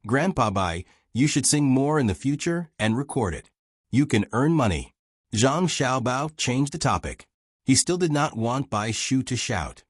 "Grandpa Bai, you should sing more in the future and record it. You can earn money." Zhang Xiaobao changed the topic. He still did not want Bai Shu to shout.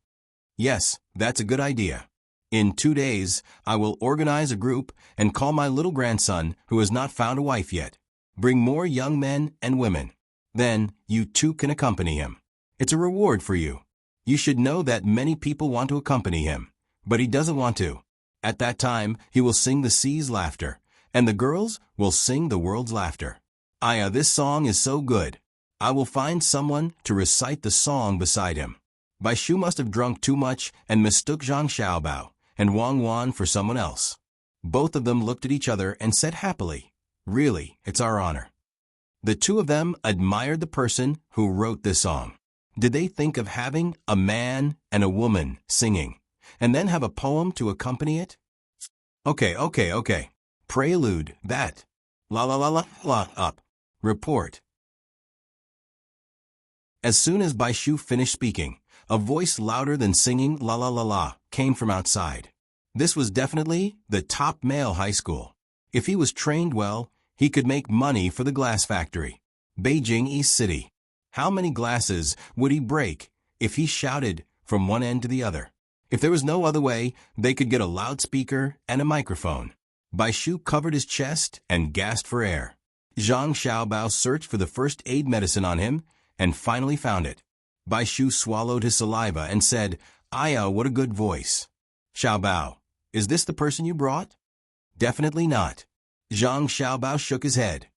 "Yes, that's a good idea. In 2 days, I will organize a group and call my little grandson who has not found a wife yet. Bring more young men and women. Then, you too can accompany him. It's a reward for you. You should know that many people want to accompany him, but he doesn't want to. At that time, he will sing the sea's laughter, and the girls will sing the world's laughter. This song is so good. I will find someone to recite the song beside him." Bai Shu must have drunk too much and mistook Zhang Xiaobao and Wang Wan for someone else. Both of them looked at each other and said happily, "Really, it's our honor." The two of them admired the person who wrote this song. Did they think of having a man and a woman singing, and then have a poem to accompany it? Okay. Prelude, that. La la la la la up. Report. As soon as Bai Shu finished speaking, a voice louder than singing la la la la came from outside. This was definitely the top male high school. If he was trained well, he could make money for the glass factory. Beijing East City. How many glasses would he break if he shouted from one end to the other? If there was no other way, they could get a loudspeaker and a microphone. Bai Shu covered his chest and gasped for air. Zhang Xiaobao searched for the first aid medicine on him and finally found it. Bai Shu swallowed his saliva and said, what a good voice." "Xiaobao, is this the person you brought?" "Definitely not." Zhang Xiaobao shook his head.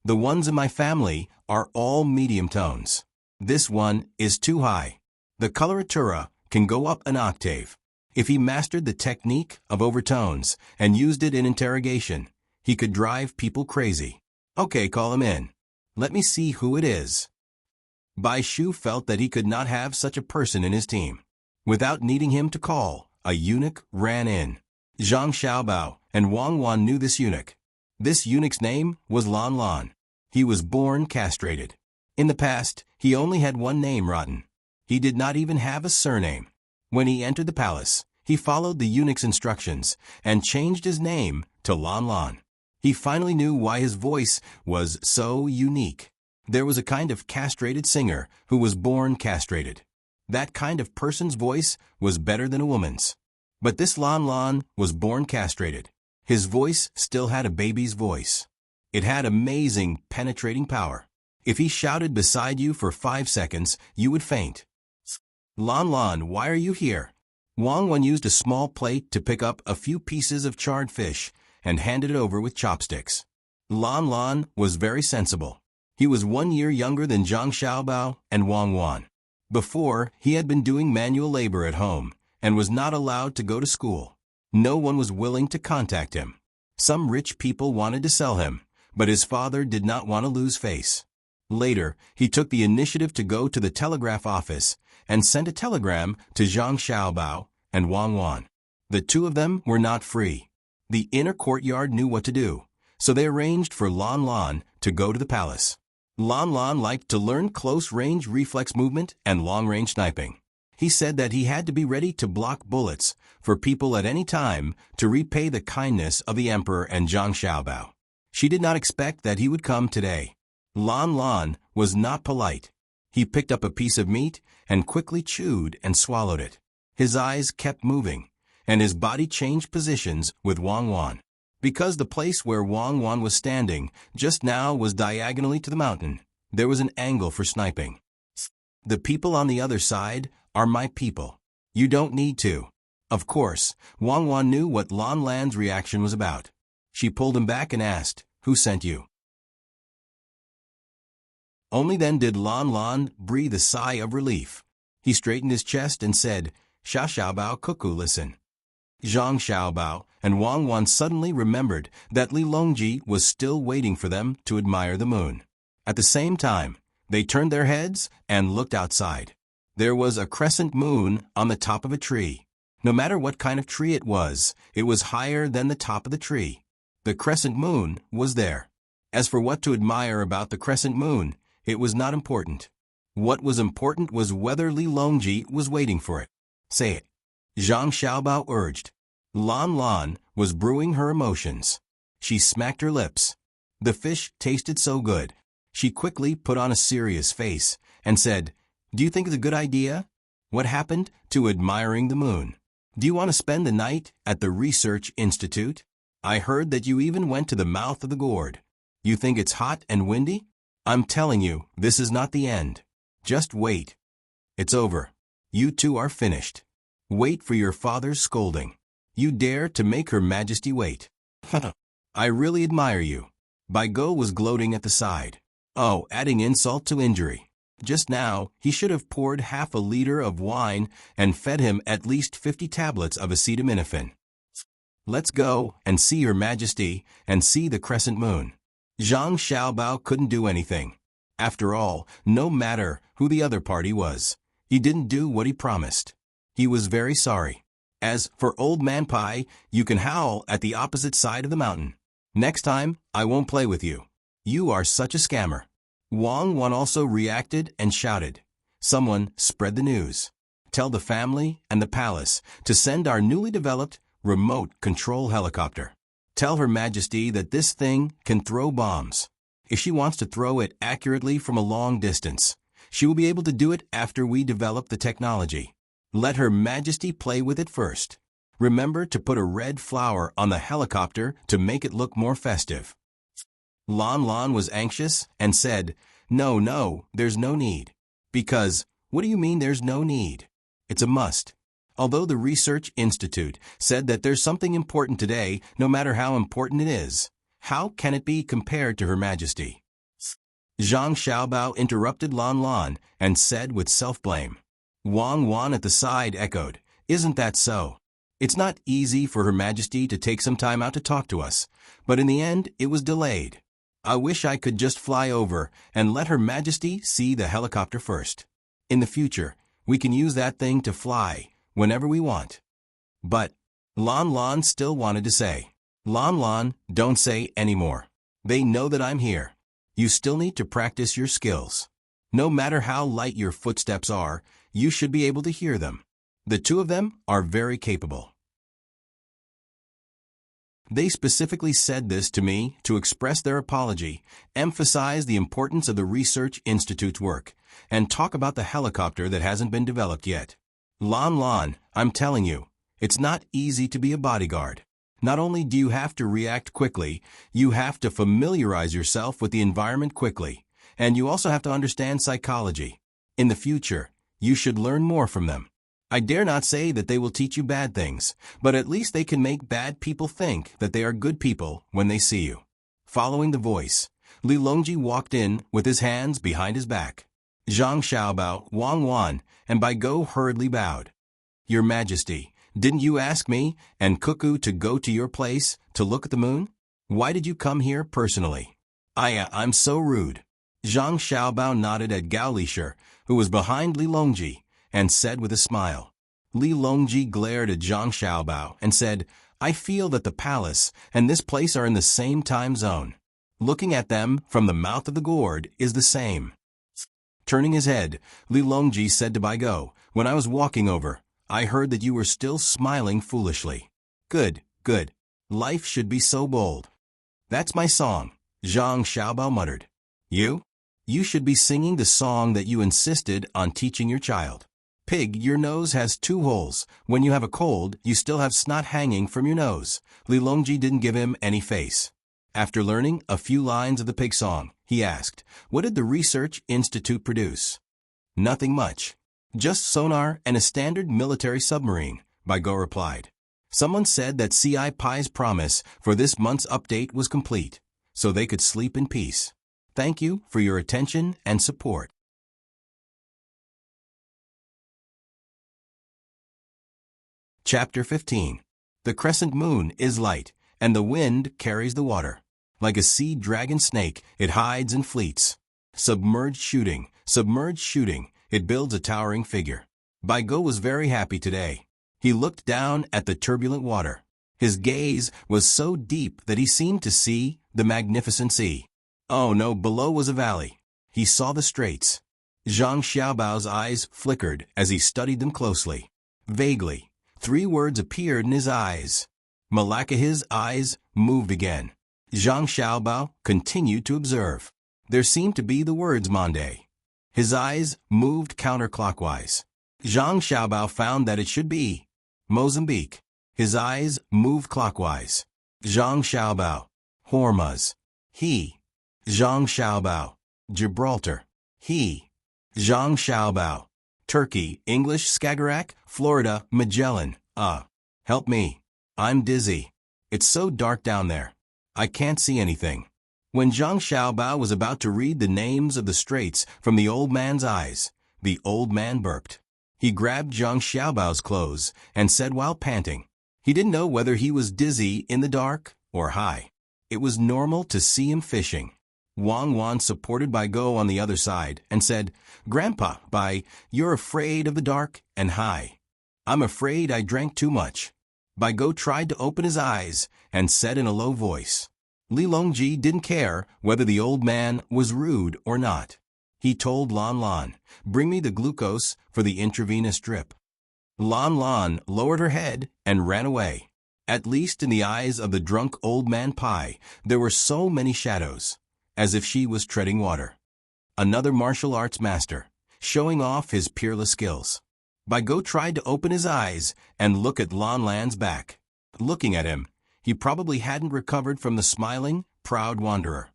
"The ones in my family are all medium tones. This one is too high. The coloratura can go up an octave. If he mastered the technique of overtones and used it in interrogation, he could drive people crazy. Okay, call him in. Let me see who it is." Bai Shu felt that he could not have such a person in his team. Without needing him to call, a eunuch ran in. Zhang Xiaobao and Wang Wan knew this eunuch. This eunuch's name was Lan Lan. He was born castrated. In the past, he only had one name, Rotten. He did not even have a surname. When he entered the palace, he followed the eunuch's instructions and changed his name to Lan Lan. He finally knew why his voice was so unique. There was a kind of castrated singer who was born castrated. That kind of person's voice was better than a woman's. But this Lan Lan was born castrated. His voice still had a baby's voice. It had amazing penetrating power. If he shouted beside you for 5 seconds, you would faint. "Lan Lan, why are you here?" Wang Wan used a small plate to pick up a few pieces of charred fish and handed it over with chopsticks. Lan Lan was very sensible. He was 1 year younger than Zhang Xiaobao and Wang Wan. Before, he had been doing manual labor at home and was not allowed to go to school. No one was willing to contact him. Some rich people wanted to sell him, but his father did not want to lose face. Later, he took the initiative to go to the telegraph office and sent a telegram to Zhang Xiaobao and Wang Wan. The two of them were not free. The inner courtyard knew what to do, so they arranged for Lan Lan to go to the palace. Lan Lan liked to learn close-range reflex movement and long-range sniping. He said that he had to be ready to block bullets for people at any time to repay the kindness of the emperor and Zhang Xiaobao. She did not expect that he would come today. Lan Lan was not polite. He picked up a piece of meat and quickly chewed and swallowed it. His eyes kept moving, and his body changed positions with Wang Wan. Because the place where Wang Wan was standing just now was diagonally to the mountain, there was an angle for sniping. The people on the other side are my people. You don't need to. Of course, Wang Wan knew what Lan Lan's reaction was about. She pulled him back and asked, "Who sent you?" Only then did Lan Lan breathe a sigh of relief. He straightened his chest and said, "Xia Xiaobao Cuckoo, listen." Zhang Xiaobao and Wang Wan suddenly remembered that Li Longji was still waiting for them to admire the moon. At the same time, they turned their heads and looked outside. There was a crescent moon on the top of a tree. No matter what kind of tree it was higher than the top of the tree. The crescent moon was there. As for what to admire about the crescent moon, it was not important. What was important was whether Li Longji was waiting for it. "Say it," Zhang Xiaobao urged. Lan Lan was brewing her emotions. She smacked her lips. The fish tasted so good. She quickly put on a serious face and said, "Do you think it's a good idea? What happened to admiring the moon? Do you want to spend the night at the research institute? I heard that you even went to the mouth of the gourd. You think it's hot and windy? I'm telling you, this is not the end. Just wait. It's over. You two are finished. Wait for your father's scolding. You dare to make Her Majesty wait. I really admire you." Bai Go was gloating at the side. Oh, adding insult to injury. Just now, he should have poured half a liter of wine and fed him at least 50 tablets of acetaminophen. "Let's go and see Her Majesty and see the crescent moon." Zhang Xiaobao couldn't do anything. After all, no matter who the other party was, he didn't do what he promised. He was very sorry. As for Old Man Pai, you can howl at the opposite side of the mountain. Next time, I won't play with you. You are such a scammer. Wang Wan also reacted and shouted, "Someone spread the news. Tell the family and the palace to send our newly developed remote control helicopter. Tell Her Majesty that this thing can throw bombs. If she wants to throw it accurately from a long distance, she will be able to do it after we develop the technology. Let Her Majesty play with it first. Remember to put a red flower on the helicopter to make it look more festive." Lan Lan was anxious and said, No, there's no need." Because, what do you mean there's no need? It's a must. Although the Research Institute said that there's something important today, no matter how important it is, how can it be compared to Her Majesty? Zhang Xiaobao interrupted Lan Lan and said with self-blame. Wang Wan at the side echoed, "Isn't that so? It's not easy for Her Majesty to take some time out to talk to us, but in the end it was delayed. I wish I could just fly over and let Her Majesty see the helicopter first. In the future, we can use that thing to fly whenever we want." But Lan Lan still wanted to say, "Lan Lan, don't say any more. They know that I'm here. You still need to practice your skills. No matter how light your footsteps are, you should be able to hear them. The two of them are very capable." They specifically said this to me to express their apology, emphasize the importance of the Research Institute's work, and talk about the helicopter that hasn't been developed yet. Lan Lan, I'm telling you, it's not easy to be a bodyguard. Not only do you have to react quickly, you have to familiarize yourself with the environment quickly, and you also have to understand psychology. In the future, you should learn more from them. I dare not say that they will teach you bad things, but at least they can make bad people think that they are good people when they see you. Following the voice, Li Longji walked in with his hands behind his back. Zhang Xiaobao, Wang Wan, and Bai Go hurriedly bowed. Your Majesty, didn't you ask me and Cuckoo to go to your place to look at the moon? Why did you come here personally? I'm so rude. Zhang Xiaobao nodded at Gao Lishir, who was behind Li Longji, and said with a smile. Li Longji glared at Zhang Xiaobao and said, I feel that the palace and this place are in the same time zone. Looking at them from the mouth of the gourd is the same. Turning his head, Li Longji said to Bai Go, when I was walking over, I heard that you were still smiling foolishly. Good, good. Life should be so bold. That's my song, Zhang Xiaobao muttered. You? You should be singing the song that you insisted on teaching your child. Pig, your nose has 2 holes. When you have a cold, you still have snot hanging from your nose. Li Longji didn't give him any face. After learning a few lines of the pig song, he asked, what did the research institute produce? Nothing much. Just sonar and a standard military submarine, Bai Go replied. Someone said that CI Pai's promise for this month's update was complete, so they could sleep in peace. Thank you for your attention and support. Chapter 15. The crescent moon is light, and the wind carries the water. Like a sea dragon snake, it hides and fleets. Submerged shooting, it builds a towering figure. Bai Go was very happy today. He looked down at the turbulent water. His gaze was so deep that he seemed to see the magnificent sea. Oh no, below was a valley. He saw the straits. Zhang Xiaobao's eyes flickered as he studied them closely. Vaguely, 3 words appeared in his eyes. Malaka's eyes moved again. Zhang Xiaobao continued to observe. There seemed to be the words Monday. His eyes moved counterclockwise. Zhang Xiaobao found that it should be Mozambique. His eyes moved clockwise. Zhang Xiaobao. Hormuz. He. Zhang Xiaobao. Gibraltar. He. Zhang Xiaobao. Turkey, English, Skagerrak, Florida, Magellan. Help me. I'm dizzy. It's so dark down there. I can't see anything. When Zhang Xiaobao was about to read the names of the straits from the old man's eyes, the old man burped. He grabbed Zhang Xiaobao's clothes and said while panting. He didn't know whether he was dizzy in the dark or high. It was normal to see him fishing. Wang Wan supported Bai Go on the other side and said, Grandpa, you're afraid of the dark and high. I'm afraid I drank too much. Bai Go tried to open his eyes and said in a low voice. Li Longji didn't care whether the old man was rude or not. He told Lan Lan, bring me the glucose for the intravenous drip. Lan Lan lowered her head and ran away. At least in the eyes of the drunk old man Pai, there were so many shadows, as if she was treading water. Another martial arts master, showing off his peerless skills. Bai Go tried to open his eyes and look at Lan Lan's back. Looking at him, he probably hadn't recovered from the smiling, proud wanderer.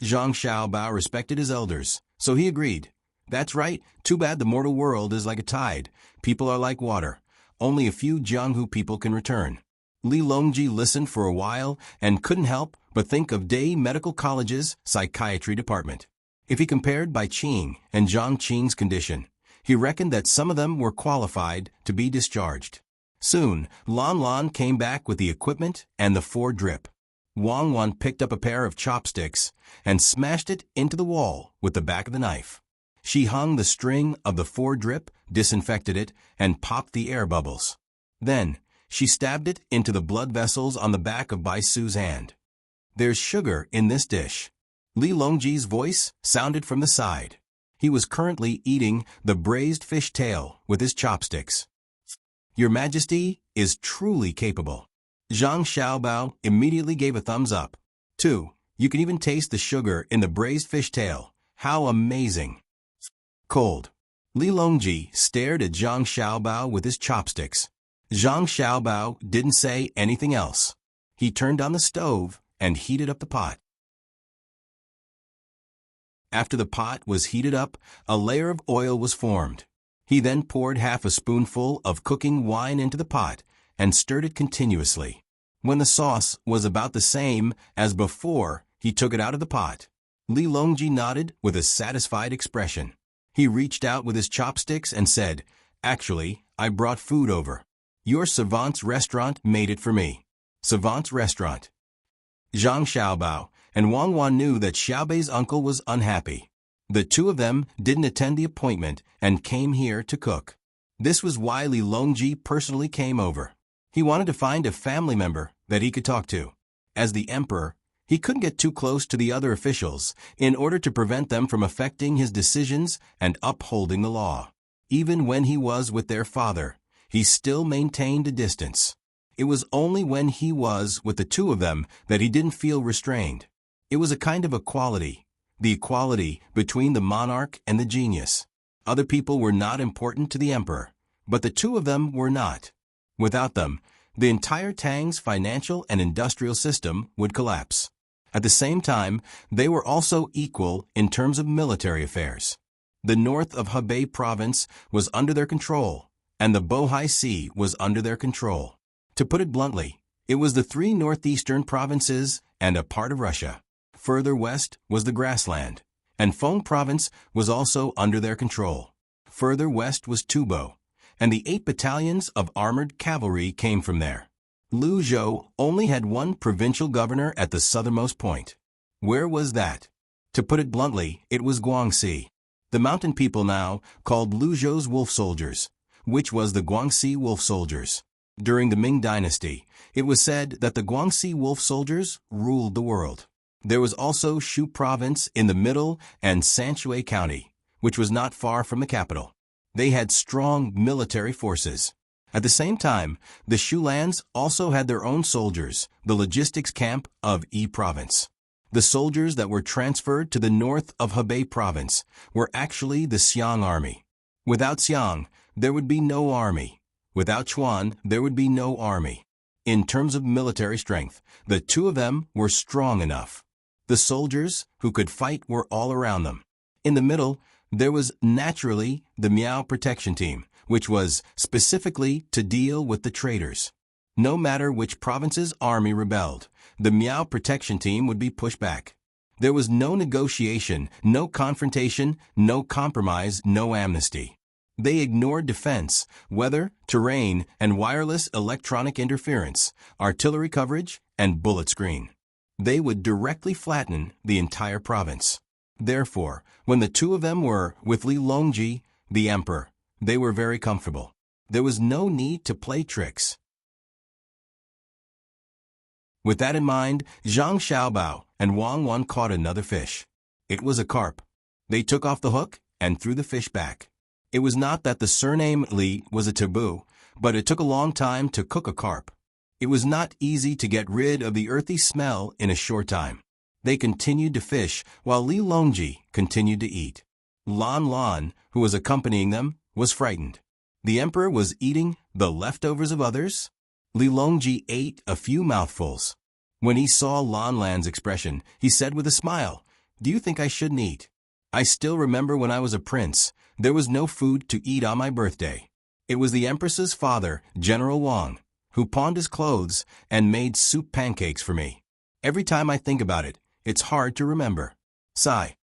Zhang Xiaobao respected his elders, so he agreed. That's right, too bad the mortal world is like a tide. People are like water. Only a few Jianghu people can return. Li Longji listened for a while and couldn't help but think of Day Medical College's psychiatry department. If he compared Bai Qing and Zhang Qing's condition, he reckoned that some of them were qualified to be discharged. Soon, Lan Lan came back with the equipment and the 4-drip. Wang Wan picked up a pair of chopsticks and smashed it into the wall with the back of the knife. She hung the string of the 4-drip, disinfected it, and popped the air bubbles. Then, she stabbed it into the blood vessels on the back of Bai Su's hand. There's sugar in this dish. Li Longji's voice sounded from the side. He was currently eating the braised fish tail with his chopsticks. Your Majesty is truly capable. Zhang Xiaobao immediately gave a thumbs up. 2. You can even taste the sugar in the braised fish tail. How amazing. Cold. Li Longji stared at Zhang Xiaobao with his chopsticks. Zhang Xiaobao didn't say anything else. He turned on the stove and heated up the pot. After the pot was heated up, a layer of oil was formed. He then poured half a spoonful of cooking wine into the pot and stirred it continuously. When the sauce was about the same as before, he took it out of the pot. Li Longji nodded with a satisfied expression. He reached out with his chopsticks and said, "Actually, I brought food over. Your savant's restaurant made it for me." Savant's restaurant. Zhang Xiaobao and Wang Wan knew that Xiaobei's uncle was unhappy. The two of them didn't attend the appointment and came here to cook. This was why Li Longji personally came over. He wanted to find a family member that he could talk to. As the emperor, he couldn't get too close to the other officials in order to prevent them from affecting his decisions and upholding the law. Even when he was with their father, he still maintained a distance. It was only when he was with the two of them that he didn't feel restrained. It was a kind of equality, the equality between the monarch and the genius. Other people were not important to the emperor, but the two of them were not. Without them, the entire Tang's financial and industrial system would collapse. At the same time, they were also equal in terms of military affairs. The north of Hebei province was under their control, and the Bohai Sea was under their control. To put it bluntly, it was the three northeastern provinces and a part of Russia. Further west was the grassland, and Feng province was also under their control. Further west was Tubo, and the 8 battalions of armored cavalry came from there. Liu Zhou only had one provincial governor at the southernmost point. Where was that? To put it bluntly, it was Guangxi. The mountain people now called Liu Zhou's wolf soldiers, which was the Guangxi wolf soldiers. During the Ming Dynasty, it was said that the Guangxi wolf soldiers ruled the world. There was also Shu province in the middle and Sanshui County, which was not far from the capital. They had strong military forces. At the same time, the Shu lands also had their own soldiers, the logistics camp of Yi province. The soldiers that were transferred to the north of Hebei province were actually the Xiang army. Without Xiang, there would be no army. Without Chuan, there would be no army. In terms of military strength, the two of them were strong enough. The soldiers who could fight were all around them. In the middle, there was naturally the Miao protection team, which was specifically to deal with the traitors. No matter which province's army rebelled, the Miao protection team would be pushed back. There was no negotiation, no confrontation, no compromise, no amnesty. They ignored defense, weather, terrain, and wireless electronic interference, artillery coverage, and bullet screen. They would directly flatten the entire province. Therefore, when the two of them were with Li Longji, the emperor, they were very comfortable. There was no need to play tricks. With that in mind, Zhang Xiaobao and Wang Wan caught another fish. It was a carp. They took off the hook and threw the fish back. It was not that the surname Li was a taboo, but it took a long time to cook a carp. It was not easy to get rid of the earthy smell in a short time. They continued to fish while Li Longji continued to eat. Lan Lan, who was accompanying them, was frightened. The emperor was eating the leftovers of others? Li Longji ate a few mouthfuls. When he saw Lan Lan's expression, he said with a smile, "Do you think I shouldn't eat? I still remember when I was a prince, there was no food to eat on my birthday. It was the empress's father, General Wang, who pawned his clothes and made soup pancakes for me. Every time I think about it, it's hard to remember." Sigh.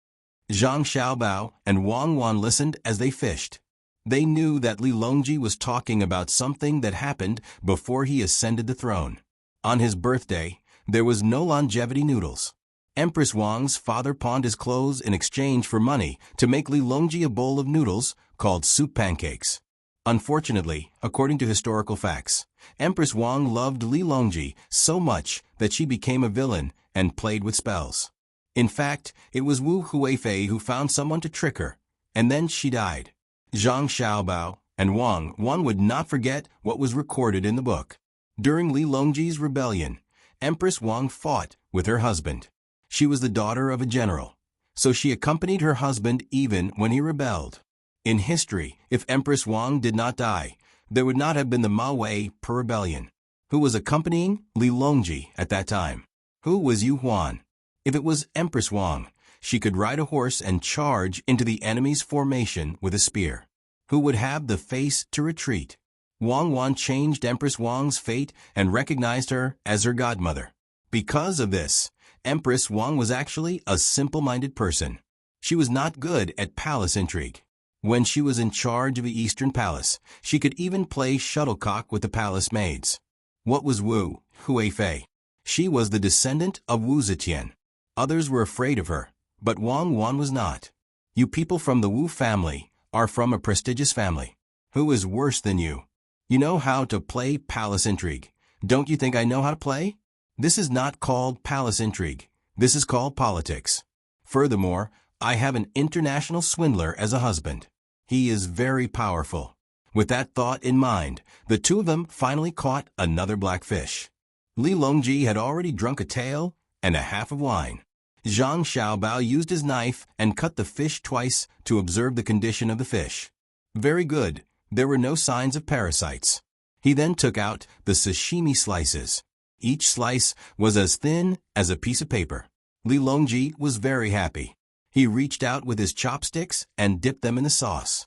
Zhang Xiaobao and Wang Wan listened as they fished. They knew that Li Longji was talking about something that happened before he ascended the throne. On his birthday, there was no longevity noodles. Empress Wang's father pawned his clothes in exchange for money to make Li Longji a bowl of noodles called soup pancakes. Unfortunately, according to historical facts, Empress Wang loved Li Longji so much that she became a villain and played with spells. In fact, it was Wu Huifei who found someone to trick her, and then she died. Zhang Xiaobao and Wang Wan would not forget what was recorded in the book. During Li Longji's rebellion, Empress Wang fought with her husband. She was the daughter of a general, so she accompanied her husband even when he rebelled. In history, if Empress Wang did not die, there would not have been the Mao Wei per rebellion. Who was accompanying Li Longji at that time? Who was Yu Huan? If it was Empress Wang, she could ride a horse and charge into the enemy's formation with a spear. Who would have the face to retreat? Wang Wan changed Empress Wang's fate and recognized her as her godmother. Because of this, Empress Wang was actually a simple-minded person. She was not good at palace intrigue. When she was in charge of the Eastern Palace, she could even play shuttlecock with the palace maids. What was Wu Huifei? She was the descendant of Wu Zetian. Others were afraid of her, but Wang Wan was not. You people from the Wu family are from a prestigious family. Who is worse than you? You know how to play palace intrigue. Don't you think I know how to play? This is not called palace intrigue. This is called politics. Furthermore, I have an international swindler as a husband. He is very powerful. With that thought in mind, the two of them finally caught another blackfish. Li Longji had already drunk a tael and a half of wine. Zhang Xiaobao used his knife and cut the fish twice to observe the condition of the fish. Very good. There were no signs of parasites. He then took out the sashimi slices. Each slice was as thin as a piece of paper. Li Longji was very happy. He reached out with his chopsticks and dipped them in the sauce.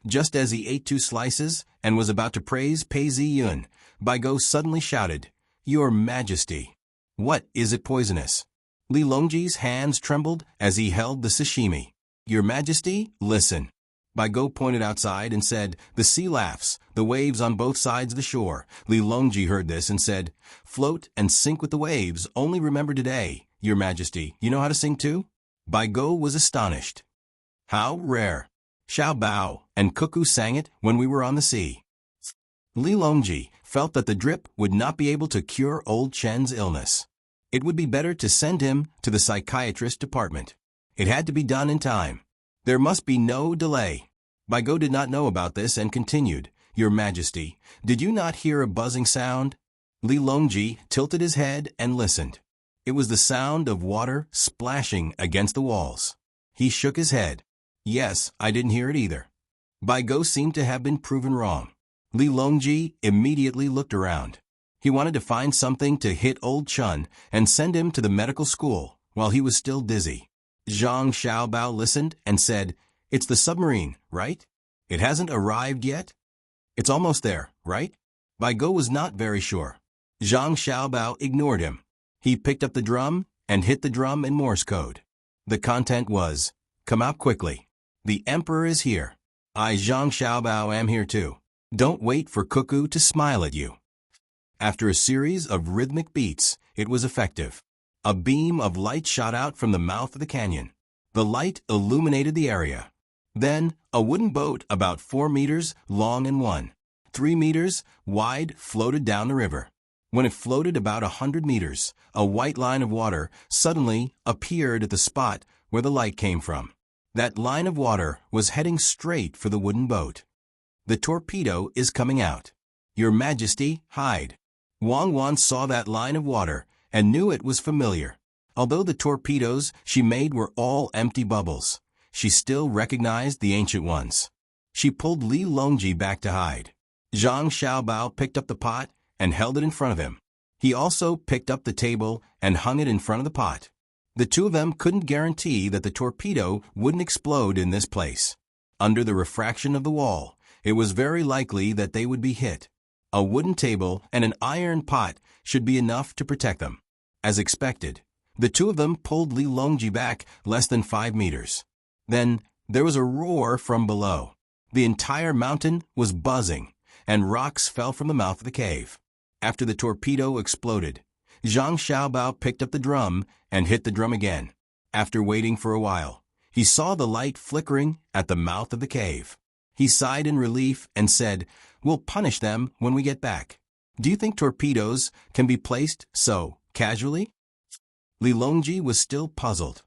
Just as he ate 2 slices and was about to praise Pei Ziyun, Bai Go suddenly shouted, "Your Majesty! What, is it poisonous?" Li Longji's hands trembled as he held the sashimi. "Your Majesty, listen." Bai Go pointed outside and said, "The sea laughs, the waves on both sides of the shore." Li Longji heard this and said, "Float and sink with the waves, only remember today, Your Majesty. You know how to sing too?" Bai Go was astonished. "How rare. Xiao Bao and Cuckoo sang it when we were on the sea." Li Longji felt that the drip would not be able to cure old Chen's illness. It would be better to send him to the psychiatrist department. It had to be done in time. There must be no delay. Bai Go did not know about this and continued, "Your Majesty, did you not hear a buzzing sound?" Li Longji tilted his head and listened. It was the sound of water splashing against the walls. He shook his head. "Yes, I didn't hear it either." Bai Go seemed to have been proven wrong. Li Longji immediately looked around. He wanted to find something to hit old Chun and send him to the medical school while he was still dizzy. Zhang Xiaobao listened and said, "It's the submarine, right? It hasn't arrived yet? It's almost there, right?" Bai Go was not very sure. Zhang Xiaobao ignored him. He picked up the drum and hit the drum in Morse code. The content was, "Come out quickly. The Emperor is here. I, Zhang Xiaobao, am here too. Don't wait for Cuckoo to smile at you." After a series of rhythmic beats, it was effective. A beam of light shot out from the mouth of the canyon. The light illuminated the area. Then, a wooden boat about 4 meters long and 3 meters wide floated down the river. When it floated about 100 meters, a white line of water suddenly appeared at the spot where the light came from. That line of water was heading straight for the wooden boat. "The torpedo is coming out. Your Majesty, hide." Wang Wan saw that line of water and knew it was familiar. Although the torpedoes she made were all empty bubbles, she still recognized the ancient ones. She pulled Li Longji back to hide. Zhang Xiaobao picked up the pot and held it in front of him. He also picked up the table and hung it in front of the pot. The two of them couldn't guarantee that the torpedo wouldn't explode in this place. Under the refraction of the wall, it was very likely that they would be hit. A wooden table and an iron pot should be enough to protect them. As expected, the two of them pulled Li Longji back less than 5 meters. Then, there was a roar from below. The entire mountain was buzzing, and rocks fell from the mouth of the cave. After the torpedo exploded, Zhang Xiaobao picked up the drum and hit the drum again. After waiting for a while, he saw the light flickering at the mouth of the cave. He sighed in relief and said, "We'll punish them when we get back." "Do you think torpedoes can be placed so casually?" Li Longji was still puzzled.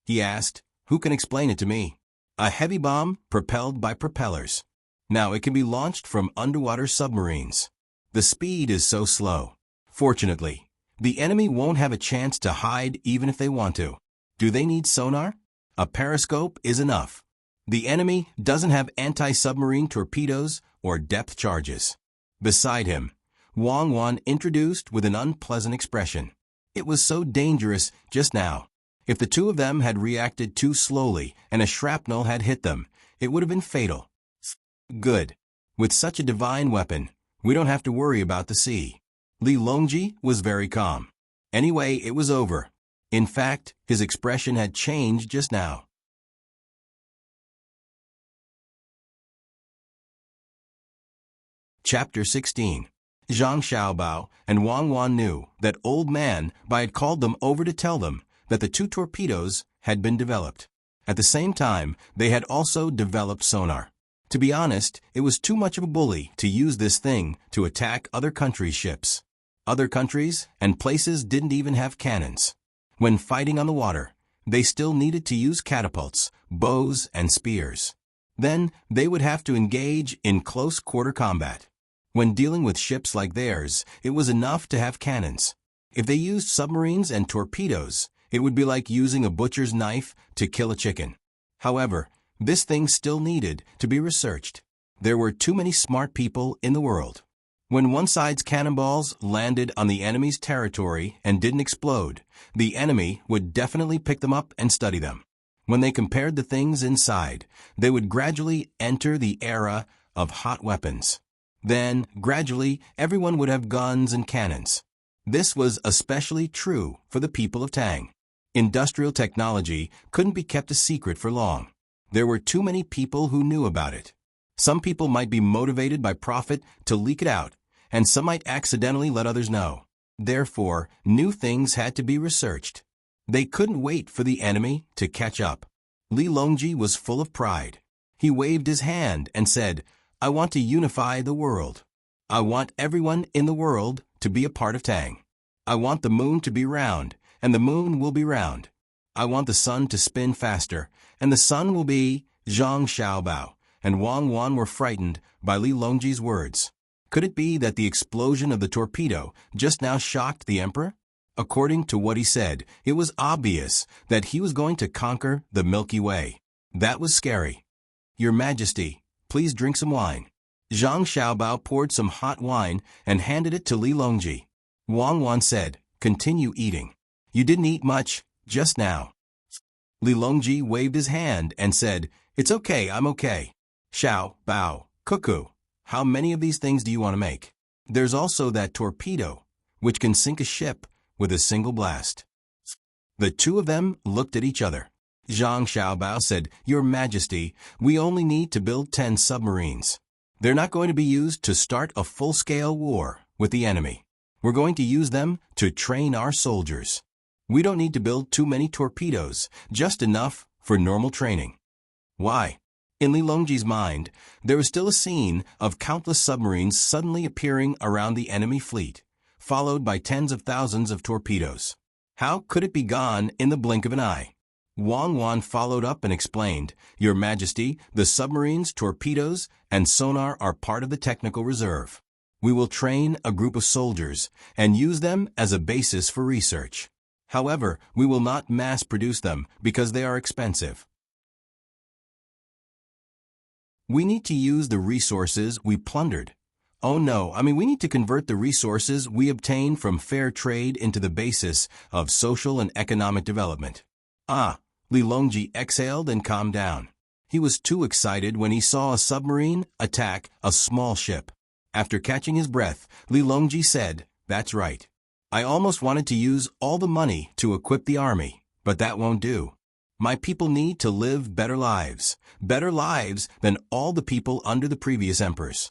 He asked, "Who can explain it to me?" "A heavy bomb propelled by propellers. Now it can be launched from underwater submarines. The speed is so slow. Fortunately, the enemy won't have a chance to hide even if they want to. Do they need sonar? A periscope is enough. The enemy doesn't have anti-submarine torpedoes or depth charges." Beside him, Wang Wan introduced with an unpleasant expression. "It was so dangerous just now. If the two of them had reacted too slowly and a shrapnel had hit them, it would have been fatal." "Good. With such a divine weapon, We don't have to worry about the sea. Li Longji was very calm. Anyway, it was over. In fact, his expression had changed just now. Chapter 16. Zhang Xiaobao and Wang Wan knew that Old Man Bai had called them over to tell them that the 2 torpedoes had been developed. At the same time, they had also developed sonar. To be honest, it was too much of a bully to use this thing to attack other countries' ships. Other countries and places didn't even have cannons. When fighting on the water, they still needed to use catapults, bows, and spears. Then they would have to engage in close-quarter combat. When dealing with ships like theirs, it was enough to have cannons. If they used submarines and torpedoes, it would be like using a butcher's knife to kill a chicken. However, this thing still needed to be researched. There were too many smart people in the world. When one side's cannonballs landed on the enemy's territory and didn't explode, the enemy would definitely pick them up and study them. When they compared the things inside, they would gradually enter the era of hot weapons. Then, gradually, everyone would have guns and cannons. This was especially true for the people of Tang. Industrial technology couldn't be kept a secret for long. There were too many people who knew about it. Some people might be motivated by profit to leak it out, and some might accidentally let others know. Therefore, new things had to be researched. They couldn't wait for the enemy to catch up. Li Longji was full of pride. He waved his hand and said, "I want to unify the world. I want everyone in the world to be a part of Tang. I want the moon to be round, and the moon will be round. I want the sun to spin faster, and the sun will be..." Zhang Xiaobao and Wang Wan were frightened by Li Longji's words. Could it be that the explosion of the torpedo just now shocked the emperor? According to what he said, it was obvious that he was going to conquer the Milky Way. That was scary. "Your Majesty, please drink some wine." Zhang Xiaobao poured some hot wine and handed it to Li Longji. Wang Wan said, "Continue eating. You didn't eat much just now." Li Longji waved his hand and said, "It's okay, I'm okay." "Xiao, Bao, Cuckoo, how many of these things do you want to make? There's also that torpedo, which can sink a ship with a single blast." The two of them looked at each other. Zhang Xiaobao said, "Your Majesty, we only need to build 10 submarines. They're not going to be used to start a full-scale war with the enemy. We're going to use them to train our soldiers. We don't need to build too many torpedoes, just enough for normal training." Why? In Li Longji's mind, there was still a scene of countless submarines suddenly appearing around the enemy fleet, followed by tens of thousands of torpedoes. How could it be gone in the blink of an eye? Wang Wan followed up and explained, "Your Majesty, the submarines, torpedoes, and sonar are part of the technical reserve. We will train a group of soldiers and use them as a basis for research. However, we will not mass-produce them because they are expensive. We need to use the resources we plundered. We need to convert the resources we obtain from fair trade into the basis of social and economic development." Li Longji exhaled and calmed down. He was too excited when he saw a submarine attack a small ship. After catching his breath, Li Longji said, "That's right. I almost wanted to use all the money to equip the army, but that won't do. My people need to live better lives than all the people under the previous emperors."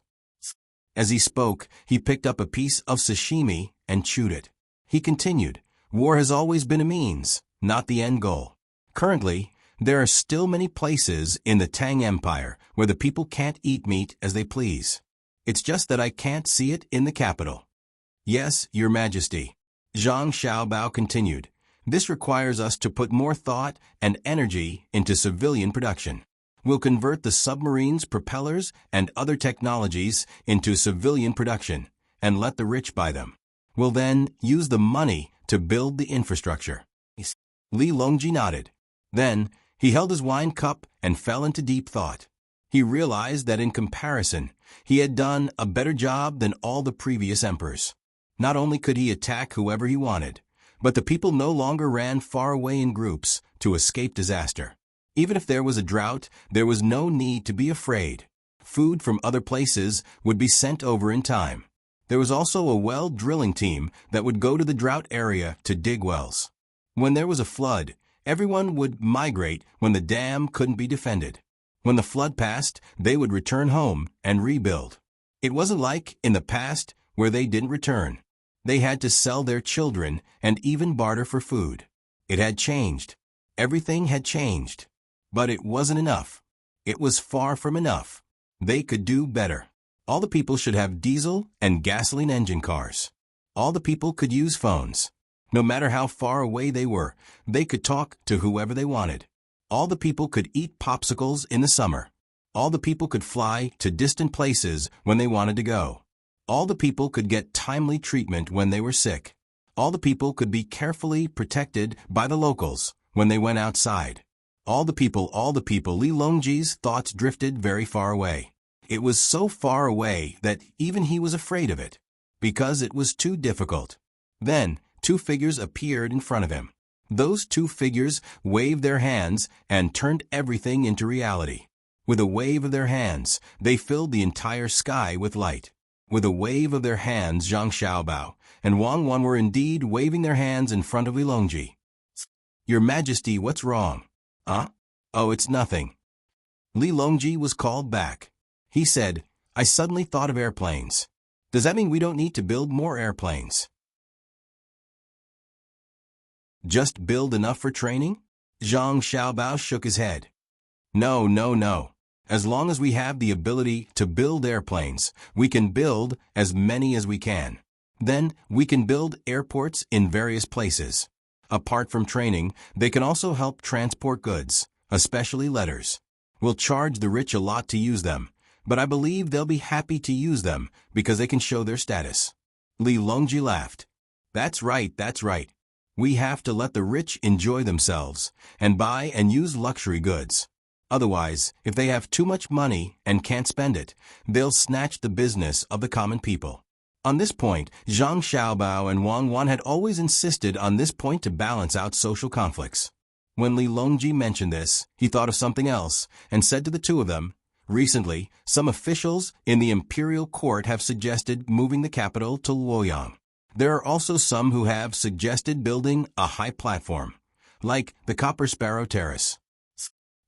As he spoke, he picked up a piece of sashimi and chewed it. He continued, "War has always been a means, not the end goal. Currently, there are still many places in the Tang Empire where the people can't eat meat as they please. It's just that I can't see it in the capital." "Yes, Your Majesty," Zhang Xiaobao continued, "this requires us to put more thought and energy into civilian production. We'll convert the submarines, propellers, and other technologies into civilian production and let the rich buy them. We'll then use the money to build the infrastructure." Li Longji nodded. Then, he held his wine cup and fell into deep thought. He realized that in comparison, he had done a better job than all the previous emperors. Not only could he attack whoever he wanted, but the people no longer ran far away in groups to escape disaster. Even if there was a drought, there was no need to be afraid. food from other places would be sent over in time. There was also a well drilling team that would go to the drought area to dig wells. When there was a flood, everyone would migrate when the dam couldn't be defended. When the flood passed, they would return home and rebuild. It wasn't like in the past where they didn't return. They had to sell their children and even barter for food. It had changed. Everything had changed. But it wasn't enough. It was far from enough. They could do better. All the people should have diesel and gasoline engine cars. All the people could use phones. No matter how far away they were, they could talk to whoever they wanted. All the people could eat popsicles in the summer. All the people could fly to distant places when they wanted to go. All the people could get timely treatment when they were sick. All the people could be carefully protected by the locals when they went outside. All the people, Li Longji's thoughts drifted very far away. It was so far away that even he was afraid of it, because it was too difficult. Then, two figures appeared in front of him. Those two figures waved their hands and turned everything into reality. With a wave of their hands, they filled the entire sky with light. With a wave of their hands, Zhang Xiaobao and Wang Wan were indeed waving their hands in front of Li Longji. "Your Majesty, what's wrong?" "Huh? Oh, it's nothing." Li Longji was called back. He said, "I suddenly thought of airplanes. Does that mean we don't need to build more airplanes? Just build enough for training?" Zhang Xiaobao shook his head. No. As long as we have the ability to build airplanes, we can build as many as we can. Then we can build airports in various places. Apart from training, they can also help transport goods, especially letters. We'll charge the rich a lot to use them, but I believe they'll be happy to use them because they can show their status. Li Longji laughed. That's right. We have to let the rich enjoy themselves and buy and use luxury goods. Otherwise, if they have too much money and can't spend it, they'll snatch the business of the common people. On this point, Zhang Xiaobao and Wang Wan had always insisted on this point to balance out social conflicts. When Li Longji mentioned this, he thought of something else and said to the two of them, "Recently, some officials in the imperial court have suggested moving the capital to Luoyang. There are also some who have suggested building a high platform, like the Copper Sparrow Terrace."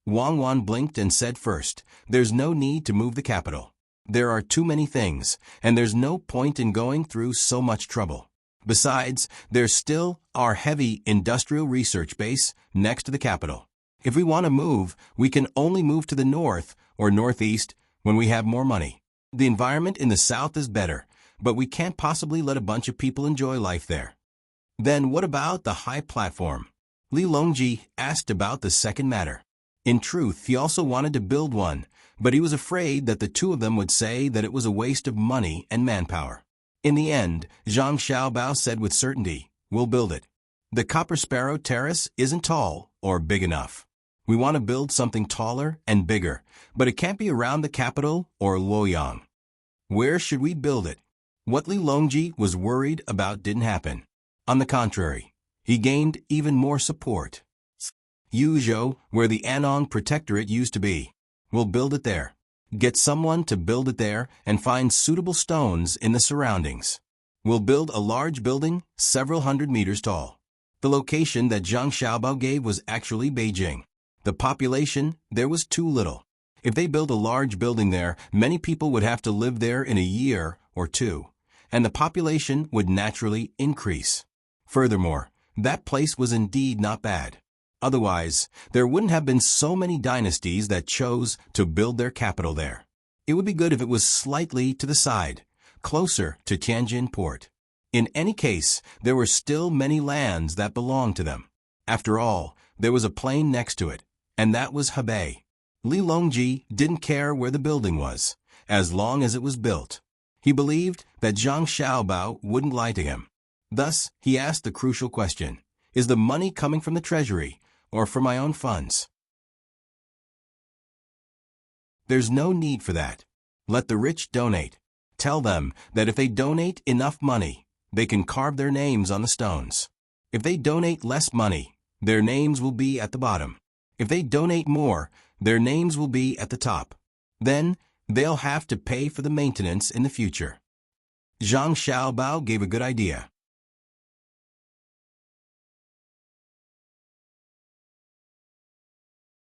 Wang Wan blinked and said first, "There's no need to move the capital. There are too many things, and there's no point in going through so much trouble. Besides, there's still our heavy industrial research base next to the capital. If we want to move, we can only move to the north or northeast when we have more money. The environment in the south is better, but we can't possibly let a bunch of people enjoy life there." "Then what about the high platform?" Li Longji asked about the second matter. In truth, he also wanted to build one, but he was afraid that the two of them would say that it was a waste of money and manpower. In the end, Zhang Xiaobao said with certainty, "We'll build it. The Copper Sparrow Terrace isn't tall or big enough. We want to build something taller and bigger, but it can't be around the capital or Luoyang." Where should we build it? What Li Longji was worried about didn't happen. On the contrary, he gained even more support. "Yuzhou, where the Anong Protectorate used to be. We'll build it there. Get someone to build it there and find suitable stones in the surroundings. We'll build a large building several hundred meters tall." The location that Zhang Xiaobao gave was actually Beijing. The population there was too little. If they built a large building there, many people would have to live there in a year or two, and the population would naturally increase. Furthermore, that place was indeed not bad. Otherwise, there wouldn't have been so many dynasties that chose to build their capital there. It would be good if it was slightly to the side, closer to Tianjin port. In any case, there were still many lands that belonged to them. After all, there was a plain next to it, and that was Hebei. Li Longji didn't care where the building was, as long as it was built. He believed that Zhang Xiaobao wouldn't lie to him. Thus, he asked the crucial question, "Is the money coming from the treasury or from my own funds?" "There's no need for that. Let the rich donate. Tell them that if they donate enough money, they can carve their names on the stones. If they donate less money, their names will be at the bottom. If they donate more, their names will be at the top. Then They'll have to pay for the maintenance in the future. Zhang Xiaobao gave a good idea.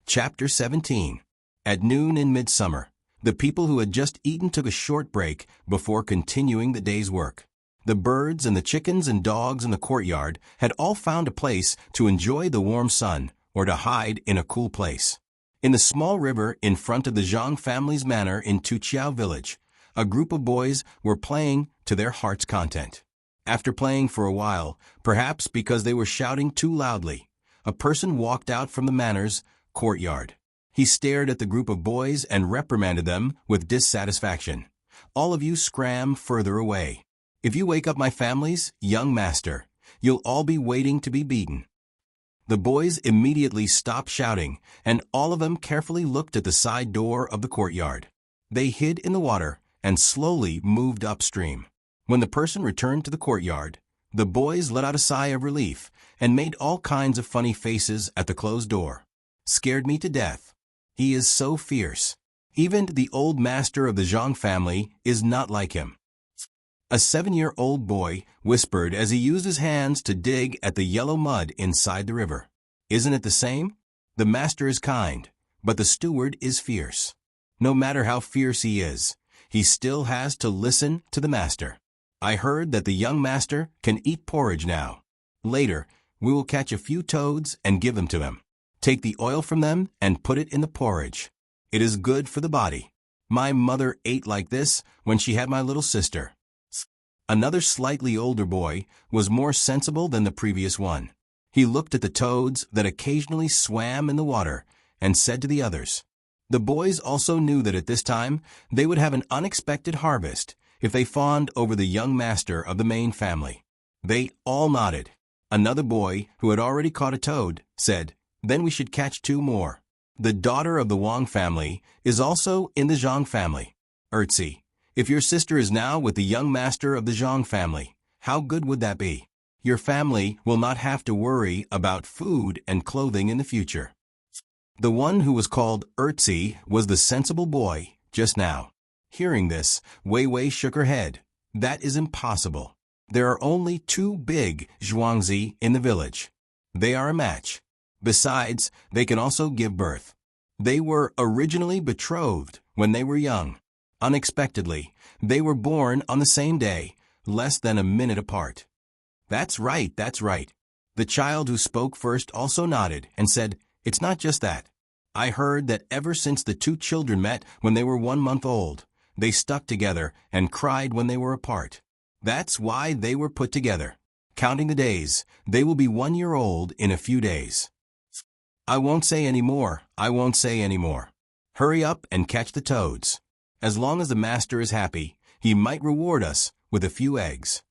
Chapter 17. At noon in midsummer, the people who had just eaten took a short break before continuing the day's work. The birds and the chickens and dogs in the courtyard had all found a place to enjoy the warm sun or to hide in a cool place. In the small river in front of the Zhang family's manor in Tuqiao village, a group of boys were playing to their heart's content. After playing for a while, perhaps because they were shouting too loudly, a person walked out from the manor's courtyard. He stared at the group of boys and reprimanded them with dissatisfaction. "All of you scram further away. If you wake up my family's young master, you'll all be waiting to be beaten." The boys immediately stopped shouting, and all of them carefully looked at the side door of the courtyard. They hid in the water and slowly moved upstream. When the person returned to the courtyard, the boys let out a sigh of relief and made all kinds of funny faces at the closed door. "Scared me to death. He is so fierce. Even the old master of the Zhang family is not like him." A 7-year-old boy whispered as he used his hands to dig at the yellow mud inside the river. "Isn't it the same? The master is kind, but the steward is fierce. No matter how fierce he is, he still has to listen to the master. I heard that the young master can eat porridge now. Later, we will catch a few toads and give them to him. Take the oil from them and put it in the porridge. It is good for the body. My mother ate like this when she had my little sister." Another slightly older boy was more sensible than the previous one. He looked at the toads that occasionally swam in the water and said to the others. The boys also knew that at this time they would have an unexpected harvest if they fawned over the young master of the main family. They all nodded. Another boy, who had already caught a toad, said, "Then we should catch 2 more. The daughter of the Wang family is also in the Zhang family. Erzi, if your sister is now with the young master of the Zhang family, how good would that be? Your family will not have to worry about food and clothing in the future." The one who was called Erzi was the sensible boy just now. Hearing this, Wei Wei shook her head. "That is impossible. There are only 2 big Zhuangzi in the village. They are a match. Besides, they can also give birth. They were originally betrothed when they were young. Unexpectedly, they were born on the same day, less than a minute apart." That's right. The child who spoke first also nodded and said, "It's not just that. I heard that ever since the 2 children met when they were 1 month old, they stuck together and cried when they were apart. That's why they were put together. Counting the days, they will be 1 year old in a few days." I won't say any more. Hurry up and catch the toads. As long as the master is happy, he might reward us with a few eggs.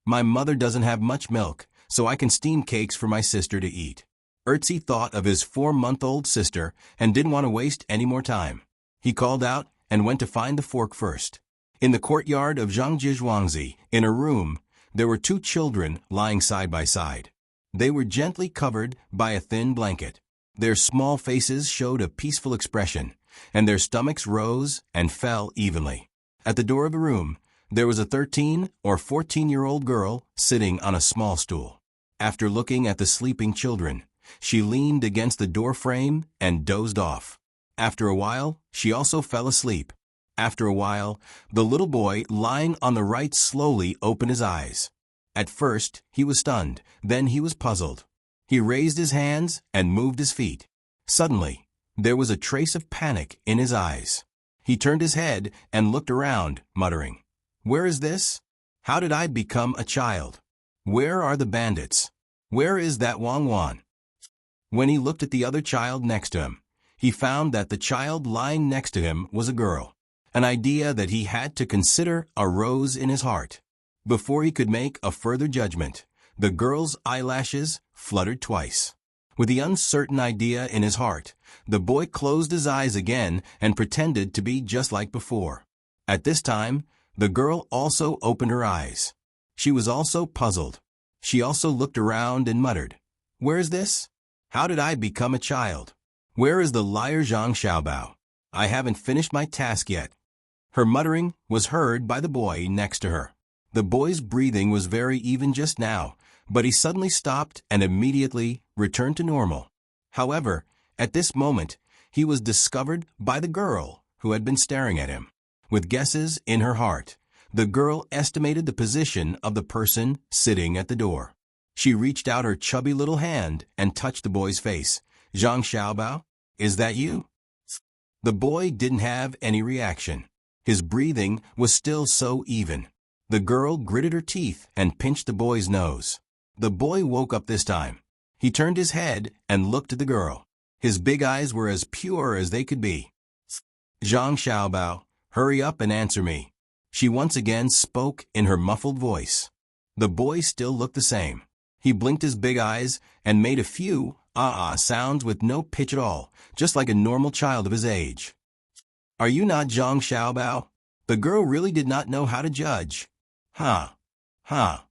My mother doesn't have much milk, so I can steam cakes for my sister to eat. Erzi thought of his 4-month-old sister and didn't want to waste any more time. He called out and went to find the fork first. In the courtyard of Zhangji, in a room, there were 2 children lying side by side. They were gently covered by a thin blanket. Their small faces showed a peaceful expression, and their stomachs rose and fell evenly. At the door of the room, there was a 13 or 14-year-old girl sitting on a small stool. After looking at the sleeping children, she leaned against the door frame and dozed off. After a while, she also fell asleep. After a while, the little boy lying on the right slowly opened his eyes. At first, he was stunned, then he was puzzled. He raised his hands and moved his feet. Suddenly, there was a trace of panic in his eyes. He turned his head and looked around, muttering, "Where is this? How did I become a child? Where are the bandits? Where is that Wang Wan?" When he looked at the other child next to him, he found that the child lying next to him was a girl. An idea that he had to consider arose in his heart. Before he could make a further judgment, the girl's eyelashes fluttered twice. With the uncertain idea in his heart, the boy closed his eyes again and pretended to be just like before. At this time, the girl also opened her eyes. She was also puzzled. She also looked around and muttered, "Where is this? How did I become a child? Where is the liar Zhang Xiaobao? I haven't finished my task yet. Her muttering was heard by the boy next to her. The boy's breathing was very even just now, but he suddenly stopped and immediately returned to normal. However, at this moment, he was discovered by the girl who had been staring at him. With guesses in her heart, the girl estimated the position of the person sitting at the door. She reached out her chubby little hand and touched the boy's face. Zhang Xiaobao, is that you? The boy didn't have any reaction. His breathing was still so even. The girl gritted her teeth and pinched the boy's nose. The boy woke up this time. He turned his head and looked at the girl. His big eyes were as pure as they could be. Zhang Xiaobao, hurry up and answer me. She once again spoke in her muffled voice. The boy still looked the same. He blinked his big eyes and made a few sounds with no pitch at all, just like a normal child of his age. Are you not Zhang Xiaobao? The girl really did not know how to judge. Ha, ha,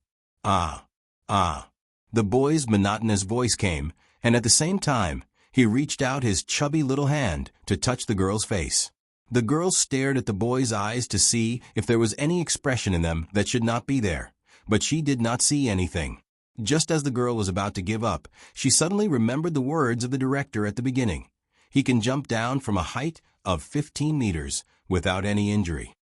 ah. The boy's monotonous voice came, and at the same time, he reached out his chubby little hand to touch the girl's face. The girl stared at the boy's eyes to see if there was any expression in them that should not be there, but she did not see anything. Just as the girl was about to give up, she suddenly remembered the words of the director at the beginning. He can jump down from a height of 15 meters without any injury.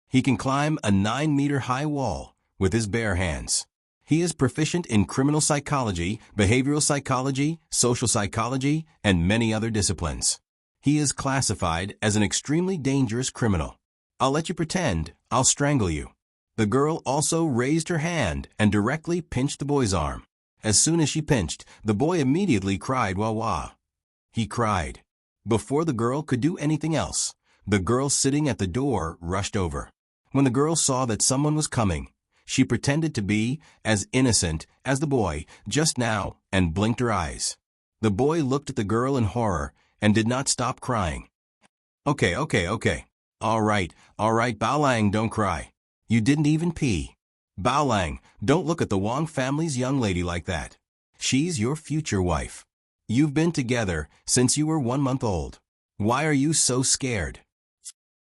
He can climb a 9-meter-high wall with his bare hands. He is proficient in criminal psychology, behavioral psychology, social psychology, and many other disciplines. He is classified as an extremely dangerous criminal. I'll let you pretend I'll strangle you. The girl also raised her hand and directly pinched the boy's arm. As soon as she pinched, the boy immediately cried wah wah. He cried. Before the girl could do anything else, the girl sitting at the door rushed over. When the girl saw that someone was coming, she pretended to be as innocent as the boy just now and blinked her eyes. The boy looked at the girl in horror and did not stop crying. Okay. All right, Baolang, don't cry. You didn't even pee. Baolang, don't look at the Wang family's young lady like that. She's your future wife. You've been together since you were 1 month old. Why are you so scared?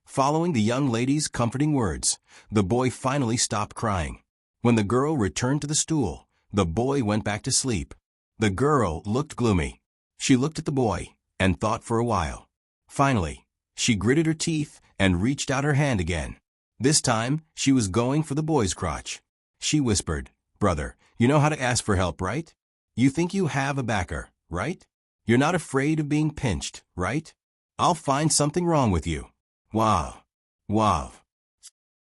Following the young lady's comforting words, the boy finally stopped crying. When the girl returned to the stool, the boy went back to sleep. The girl looked gloomy. She looked at the boy and thought for a while. Finally, she gritted her teeth and reached out her hand again. This time, she was going for the boy's crotch. She whispered, "Brother, you know how to ask for help, right? You think you have a backer, right? You're not afraid of being pinched, right? I'll find something wrong with you." Wow.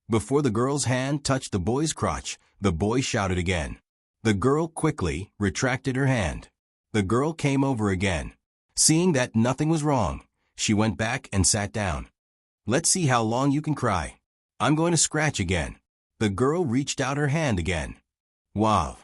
Before the girl's hand touched the boy's crotch, the boy shouted again. The girl quickly retracted her hand. The girl came over again. Seeing that nothing was wrong, she went back and sat down. Let's see how long you can cry. I'm going to scratch again. The girl reached out her hand again. Wow.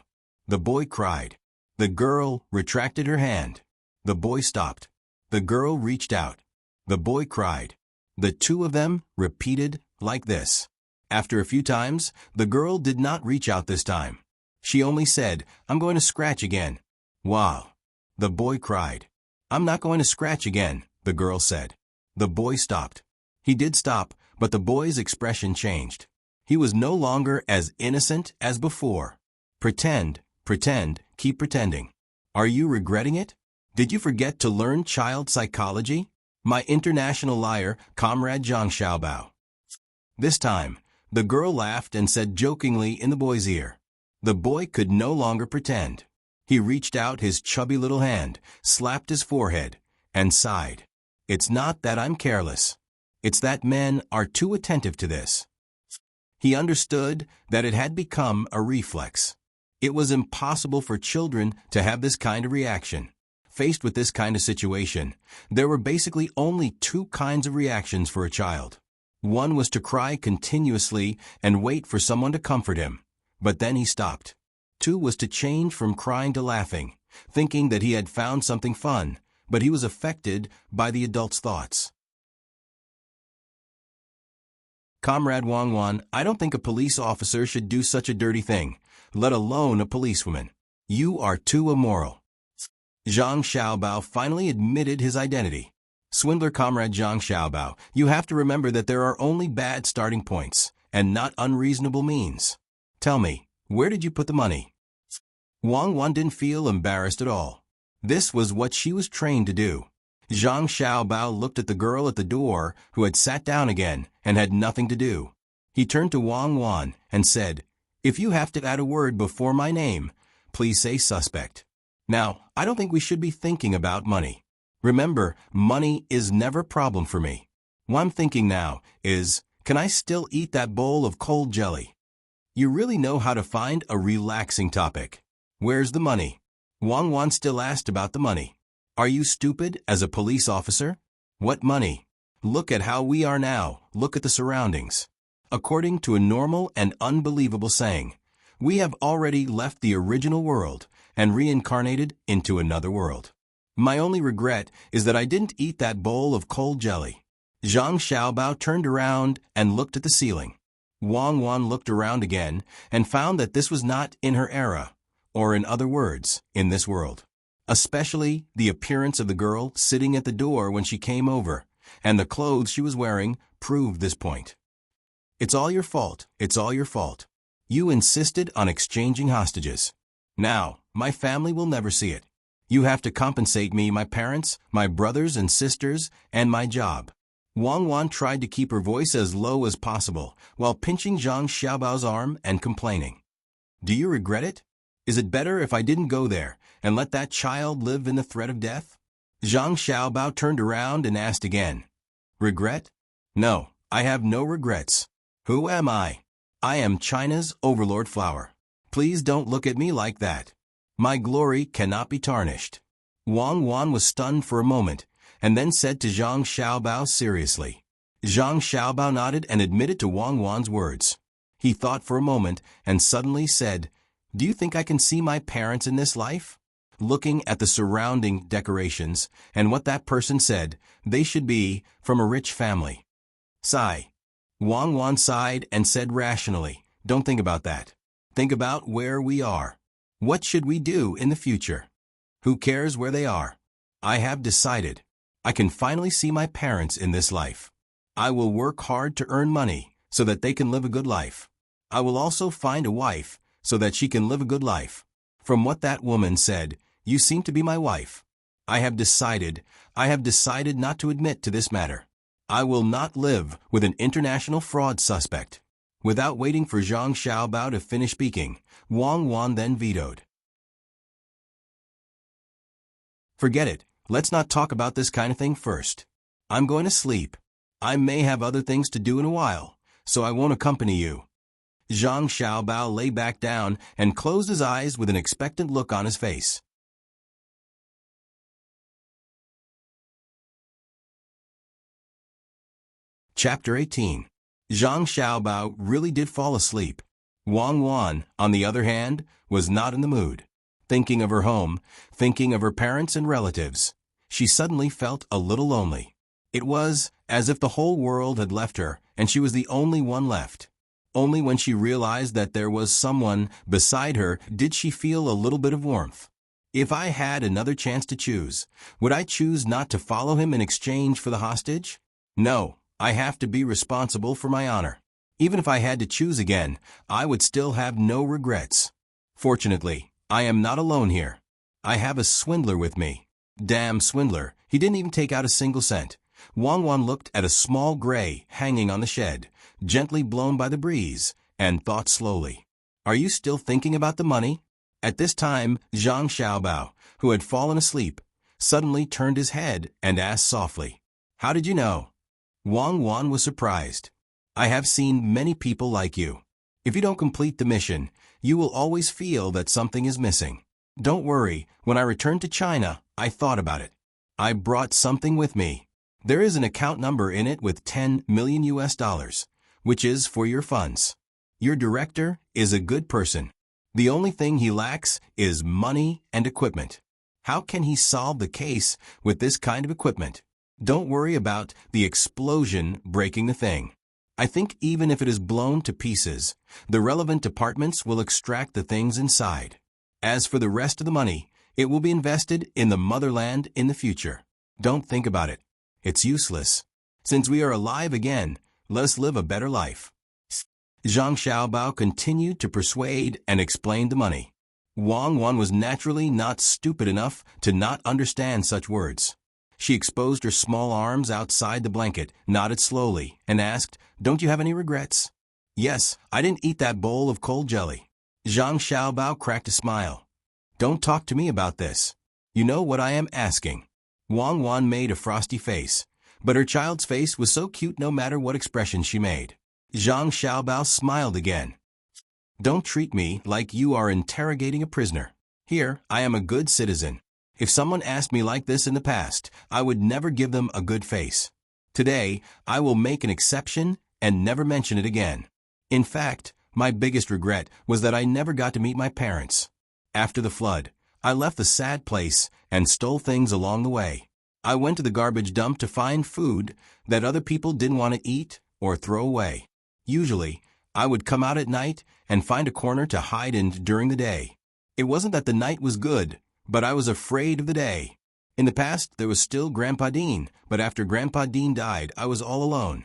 The boy cried. The girl retracted her hand. The boy stopped. The girl reached out. The boy cried. The two of them repeated like this. After a few times, the girl did not reach out this time. She only said, "I'm going to scratch again." Wow. The boy cried. "I'm not going to scratch again," the girl said. The boy stopped. He did stop, but the boy's expression changed. He was no longer as innocent as before. Pretend, keep pretending. Are you regretting it? Did you forget to learn child psychology? My international liar, Comrade Zhang Xiaobao. This time, the girl laughed and said jokingly in the boy's ear. The boy could no longer pretend. He reached out his chubby little hand, slapped his forehead, and sighed. It's not that I'm careless. It's that men are too attentive to this. He understood that it had become a reflex. It was impossible for children to have this kind of reaction. Faced with this kind of situation, there were basically only two kinds of reactions for a child. One was to cry continuously and wait for someone to comfort him, but then he stopped. Two was to change from crying to laughing, thinking that he had found something fun, but he was affected by the adult's thoughts. Comrade Wang, I don't think a police officer should do such a dirty thing, let alone a policewoman. You are too immoral. Zhang Xiaobao finally admitted his identity. Swindler Comrade Zhang Xiaobao, you have to remember that there are only bad starting points, and not unreasonable means. Tell me, where did you put the money? Wang Wan didn't feel embarrassed at all. This was what she was trained to do. Zhang Xiaobao looked at the girl at the door who had sat down again and had nothing to do. He turned to Wang Wan and said, "If you have to add a word before my name, please say suspect. Now, I don't think we should be thinking about money. Remember, money is never a problem for me. What I'm thinking now is, can I still eat that bowl of cold jelly?" You really know how to find a relaxing topic. Where's the money? Wang Wan still asked about the money. Are you stupid as a police officer? What money? Look at how we are now. Look at the surroundings. According to a normal and unbelievable saying, we have already left the original world and reincarnated into another world. My only regret is that I didn't eat that bowl of cold jelly. Zhang Xiaobao turned around and looked at the ceiling. Wang Wan looked around again and found that this was not in her era, or in other words, in this world. Especially the appearance of the girl sitting at the door when she came over, and the clothes she was wearing proved this point. It's all your fault. It's all your fault. You insisted on exchanging hostages. Now, my family will never see it. You have to compensate me, my parents, my brothers and sisters, and my job. Wang Wan tried to keep her voice as low as possible while pinching Zhang Xiaobao's arm and complaining. Do you regret it? Is it better if I didn't go there and let that child live in the threat of death? Zhang Xiaobao turned around and asked again. Regret? No, I have no regrets. Who am I? I am China's overlord flower. Please don't look at me like that. My glory cannot be tarnished. Wang Wan was stunned for a moment, and then said to Zhang Xiaobao seriously. Zhang Xiaobao nodded and admitted to Wang Wan's words. He thought for a moment and suddenly said, Do you think I can see my parents in this life? Looking at the surrounding decorations and what that person said, they should be from a rich family. Sigh. Wang Wan sighed and said rationally, Don't think about that. Think about where we are. What should we do in the future? Who cares where they are? I have decided. I can finally see my parents in this life. I will work hard to earn money so that they can live a good life. I will also find a wife so that she can live a good life. From what that woman said, you seem to be my wife. I have decided not to admit to this matter. I will not live with an international fraud suspect. Without waiting for Zhang Xiaobao to finish speaking, Wang Wan then vetoed. Forget it. Let's not talk about this kind of thing first. I'm going to sleep. I may have other things to do in a while, so I won't accompany you. Zhang Xiaobao lay back down and closed his eyes with an expectant look on his face. Chapter 18. Zhang Xiaobao really did fall asleep. Wang Wan, on the other hand, was not in the mood. Thinking of her home, thinking of her parents and relatives, she suddenly felt a little lonely. It was as if the whole world had left her and she was the only one left. Only when she realized that there was someone beside her did she feel a little bit of warmth. If I had another chance to choose, would I choose not to follow him in exchange for the hostage? No. I have to be responsible for my honor. Even if I had to choose again, I would still have no regrets. Fortunately, I am not alone here. I have a swindler with me. Damn swindler, he didn't even take out a single cent. Wang Wan looked at a small gray hanging on the shed, gently blown by the breeze, and thought slowly. Are you still thinking about the money? At this time, Zhang Xiaobao, who had fallen asleep, suddenly turned his head and asked softly, How did you know? Wang Wan was surprised. I have seen many people like you. If you don't complete the mission, you will always feel that something is missing. Don't worry, when I returned to China, I thought about it. I brought something with me. There is an account number in it with $10 million, which is for your funds. Your director is a good person. The only thing he lacks is money and equipment. How can he solve the case with this kind of equipment? Don't worry about the explosion breaking the thing. I think even if it is blown to pieces, the relevant departments will extract the things inside. As for the rest of the money, It will be invested in the motherland in the future. Don't think about it. It's useless. Since we are alive again, let us live a better life. Zhang Xiaobao continued to persuade and explain the money. Wang Wan was naturally not stupid enough to not understand such words. She exposed her small arms outside the blanket, nodded slowly, and asked, "Don't you have any regrets?" "Yes, I didn't eat that bowl of cold jelly." Zhang Xiaobao cracked a smile. "Don't talk to me about this. You know what I am asking." Wang Wan made a frosty face, but her child's face was so cute no matter what expression she made. Zhang Xiaobao smiled again. "Don't treat me like you are interrogating a prisoner. Here, I am a good citizen. If someone asked me like this in the past, I would never give them a good face. Today, I will make an exception and never mention it again. In fact, my biggest regret was that I never got to meet my parents. After the flood, I left the sad place and stole things along the way. I went to the garbage dump to find food that other people didn't want to eat or throw away. Usually, I would come out at night and find a corner to hide in during the day. It wasn't that the night was good, but I was afraid of the day. In the past, there was still Grandpa Dean, but after Grandpa Dean died, I was all alone.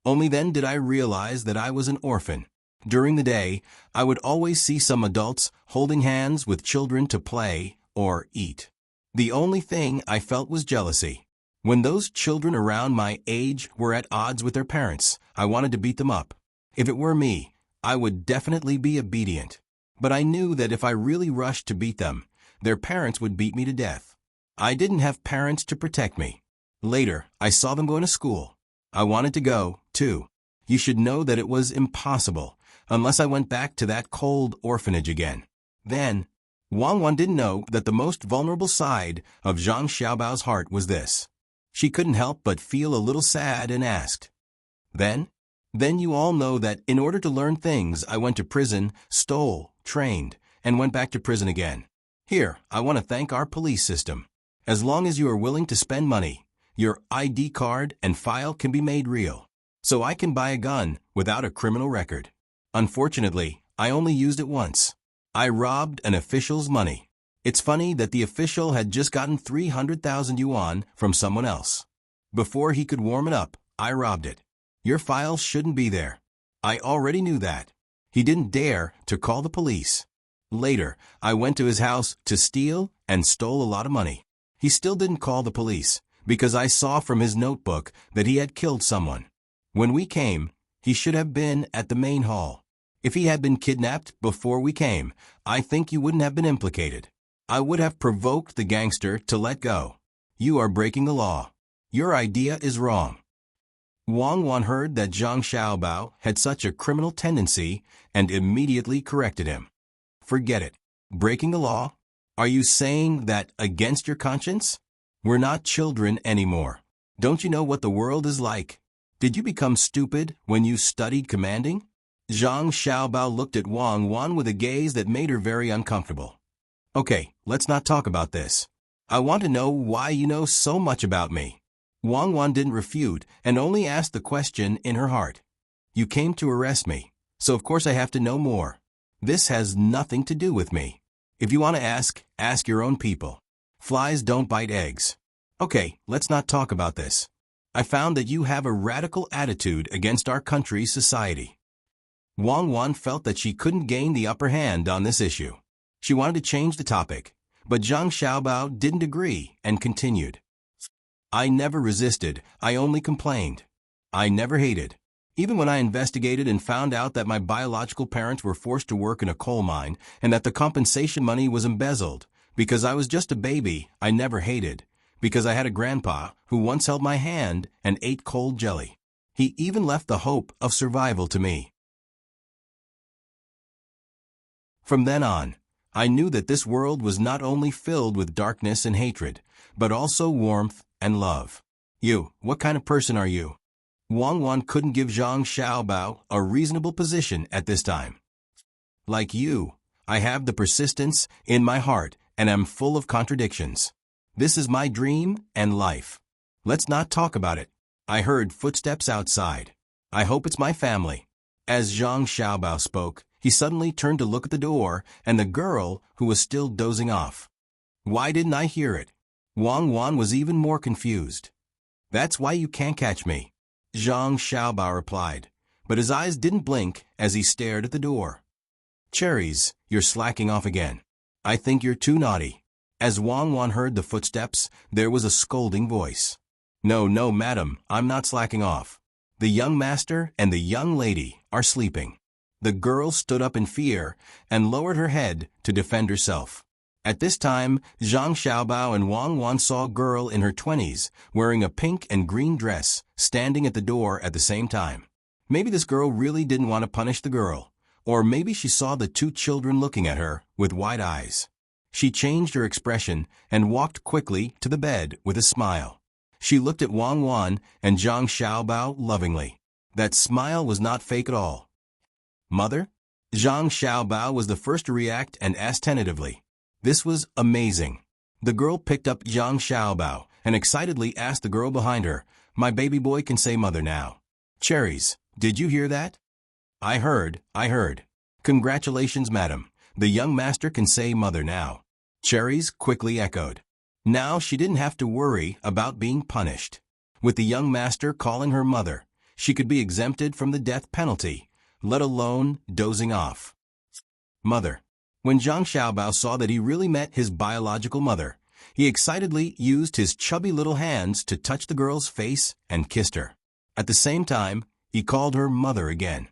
Only then did I realize that I was an orphan. During the day, I would always see some adults holding hands with children to play or eat. The only thing I felt was jealousy. When those children around my age were at odds with their parents, I wanted to beat them up. If it were me, I would definitely be obedient. But I knew that if I really rushed to beat them, their parents would beat me to death. I didn't have parents to protect me. Later, I saw them going to school. I wanted to go, too. You should know that it was impossible, unless I went back to that cold orphanage again. Then, Wang Wan didn't know that the most vulnerable side of Zhang Xiaobao's heart was this. She couldn't help but feel a little sad and asked, Then you all know that in order to learn things, I went to prison, stole, trained, and went back to prison again. Here, I want to thank our police system. As long as you are willing to spend money, your ID card and file can be made real. So I can buy a gun without a criminal record. Unfortunately, I only used it once. I robbed an official's money. It's funny that the official had just gotten 300,000 yuan from someone else. Before he could warm it up, I robbed it. Your file shouldn't be there. I already knew that. He didn't dare to call the police. Later, I went to his house to steal and stole a lot of money. He still didn't call the police because I saw from his notebook that he had killed someone. When we came, he should have been at the main hall. If he had been kidnapped before we came, I think you wouldn't have been implicated. I would have provoked the gangster to let go. You are breaking the law. Your idea is wrong. Wang Wan heard that Zhang Xiaobao had such a criminal tendency and immediately corrected him. Forget it. Breaking the law? Are you saying that against your conscience? We're not children anymore. Don't you know what the world is like? Did you become stupid when you studied commanding? Zhang Xiaobao looked at Wang Wan with a gaze that made her very uncomfortable. Okay, let's not talk about this. I want to know why you know so much about me. Wang Wan didn't refute and only asked the question in her heart. You came to arrest me, so of course I have to know more. This has nothing to do with me. If you want to ask your own people. Flies don't bite eggs. Okay, let's not talk about this. I found that you have a radical attitude against our country's society. Wang Wan felt that she couldn't gain the upper hand on this issue. She wanted to change the topic, but Zhang Xiaobao didn't agree and continued. I never resisted, I only complained. I never hated. Even when I investigated and found out that my biological parents were forced to work in a coal mine and that the compensation money was embezzled, because I was just a baby, I never hated, because I had a grandpa who once held my hand and ate cold jelly. He even left the hope of survival to me. From then on, I knew that this world was not only filled with darkness and hatred, but also warmth and love. You, what kind of person are you? Wang Wan couldn't give Zhang Xiaobao a reasonable position at this time. Like you, I have the persistence in my heart and am full of contradictions. This is my dream and life. Let's not talk about it. I heard footsteps outside. I hope it's my family. As Zhang Xiaobao spoke, He suddenly turned to look at the door and the girl who was still dozing off. Why didn't I hear it? Wang Wan was even more confused. That's why you can't catch me, Zhang Xiaobao replied, but his eyes didn't blink as he stared at the door. Cherries, you're slacking off again. I think you're too naughty. As Wang Wan heard the footsteps, there was a scolding voice. No, madam, I'm not slacking off. The young master and the young lady are sleeping. The girl stood up in fear and lowered her head to defend herself. At this time, Zhang Xiaobao and Wang Wan saw a girl in her 20s wearing a pink and green dress standing at the door at the same time. Maybe this girl really didn't want to punish the girl, or maybe she saw the two children looking at her with wide eyes. She changed her expression and walked quickly to the bed with a smile. She looked at Wang Wan and Zhang Xiaobao lovingly. That smile was not fake at all. Mother? Zhang Xiaobao was the first to react and asked tentatively. This was amazing. The girl picked up Zhang Xiaobao and excitedly asked the girl behind her, My baby boy can say mother now. Cherries, did you hear that? I heard. Congratulations, madam. The young master can say mother now. Cherries quickly echoed. Now she didn't have to worry about being punished. With the young master calling her mother, she could be exempted from the death penalty, let alone dozing off. Mother. When Zhang Xiaobao saw that he really met his biological mother, he excitedly used his chubby little hands to touch the girl's face and kissed her. At the same time, he called her mother again.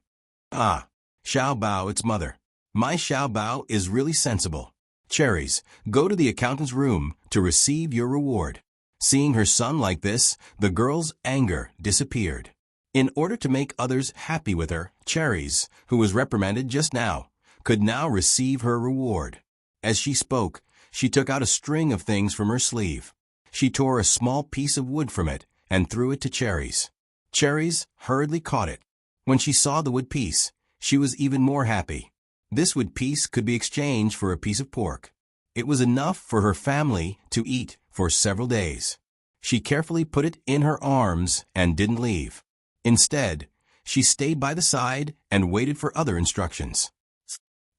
Ah, Xiaobao, it's mother. My Xiaobao is really sensible. Cherries, go to the accountant's room to receive your reward. Seeing her son like this, the girl's anger disappeared. In order to make others happy with her, Cherries, who was reprimanded just now, could now receive her reward. As she spoke, she took out a string of things from her sleeve. She tore a small piece of wood from it and threw it to Cherries. Cherries hurriedly caught it. When she saw the wood piece, she was even more happy. This wood piece could be exchanged for a piece of pork. It was enough for her family to eat for several days. She carefully put it in her arms and didn't leave. Instead, she stayed by the side and waited for other instructions.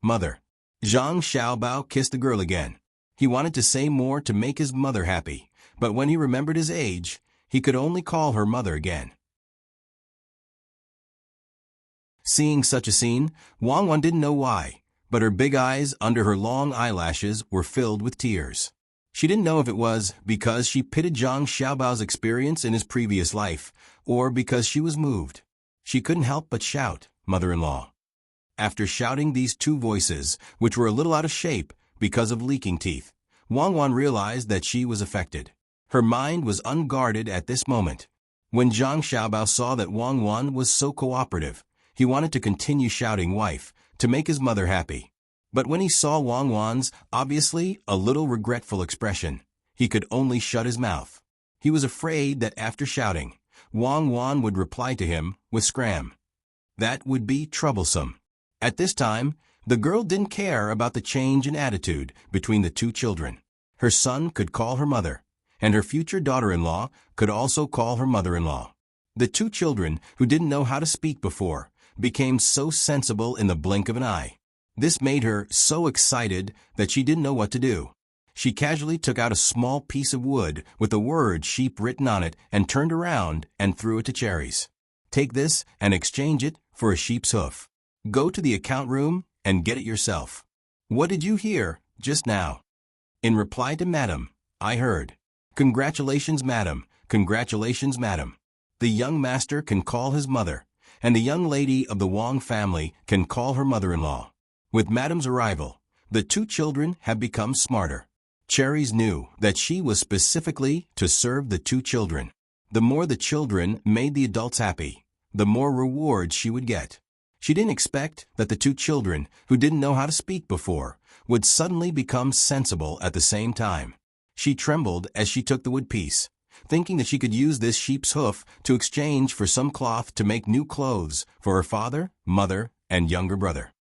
Mother. Zhang Xiaobao kissed the girl again. He wanted to say more to make his mother happy, but when he remembered his age, he could only call her mother again. Seeing such a scene, Wang Wan didn't know why, but her big eyes under her long eyelashes were filled with tears. She didn't know if it was because she pitied Zhang Xiaobao's experience in his previous life, or because she was moved. She couldn't help but shout, Mother-in-law. After shouting these two voices, which were a little out of shape because of leaking teeth, Wang Wan realized that she was affected. Her mind was unguarded at this moment. When Zhang Xiaobao saw that Wang Wan was so cooperative, he wanted to continue shouting wife to make his mother happy. But when he saw Wang Wan's obviously a little regretful expression, he could only shut his mouth. He was afraid that after shouting, Wang Wan would reply to him with scram. That would be troublesome. At this time, the girl didn't care about the change in attitude between the two children. Her son could call her mother, and her future daughter-in-law could also call her mother-in-law. The two children, who didn't know how to speak before, became so sensible in the blink of an eye. This made her so excited that she didn't know what to do. She casually took out a small piece of wood with the word sheep written on it and turned around and threw it to Cherries. Take this and exchange it for a sheep's hoof. Go to the account room and get it yourself. What did you hear just now? In reply to Madam, I heard. Congratulations, Madam. Congratulations, Madam. The young master can call his mother, and the young lady of the Wang family can call her mother-in-law. With Madam's arrival, the two children have become smarter. Cherries knew that she was specifically to serve the two children. The more the children made the adults happy, the more rewards she would get. She didn't expect that the two children, who didn't know how to speak before, would suddenly become sensible at the same time. She trembled as she took the wood piece, thinking that she could use this sheep's hoof to exchange for some cloth to make new clothes for her father, mother, and younger brother.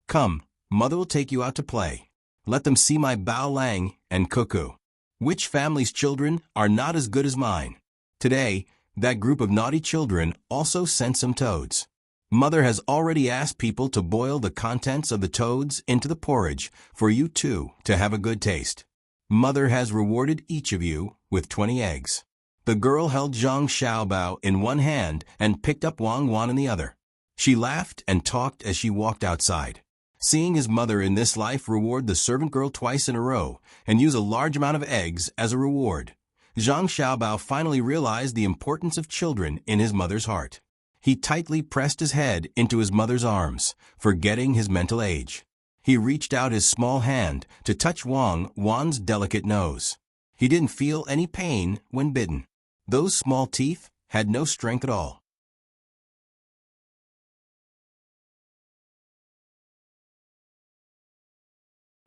Come, mother will take you out to play. Let them see my Bao Lang and Cuckoo. Which family's children are not as good as mine? Today, that group of naughty children also sent some toads. Mother has already asked people to boil the contents of the toads into the porridge for you too to have a good taste. Mother has rewarded each of you with 20 eggs. The girl held Zhang Xiaobao in one hand and picked up Wang Wan in the other. She laughed and talked as she walked outside. Seeing his mother in this life reward the servant girl twice in a row and use a large amount of eggs as a reward, Zhang Xiaobao finally realized the importance of children in his mother's heart. He tightly pressed his head into his mother's arms, forgetting his mental age. He reached out his small hand to touch Wang Wan's delicate nose. He didn't feel any pain when bitten. Those small teeth had no strength at all.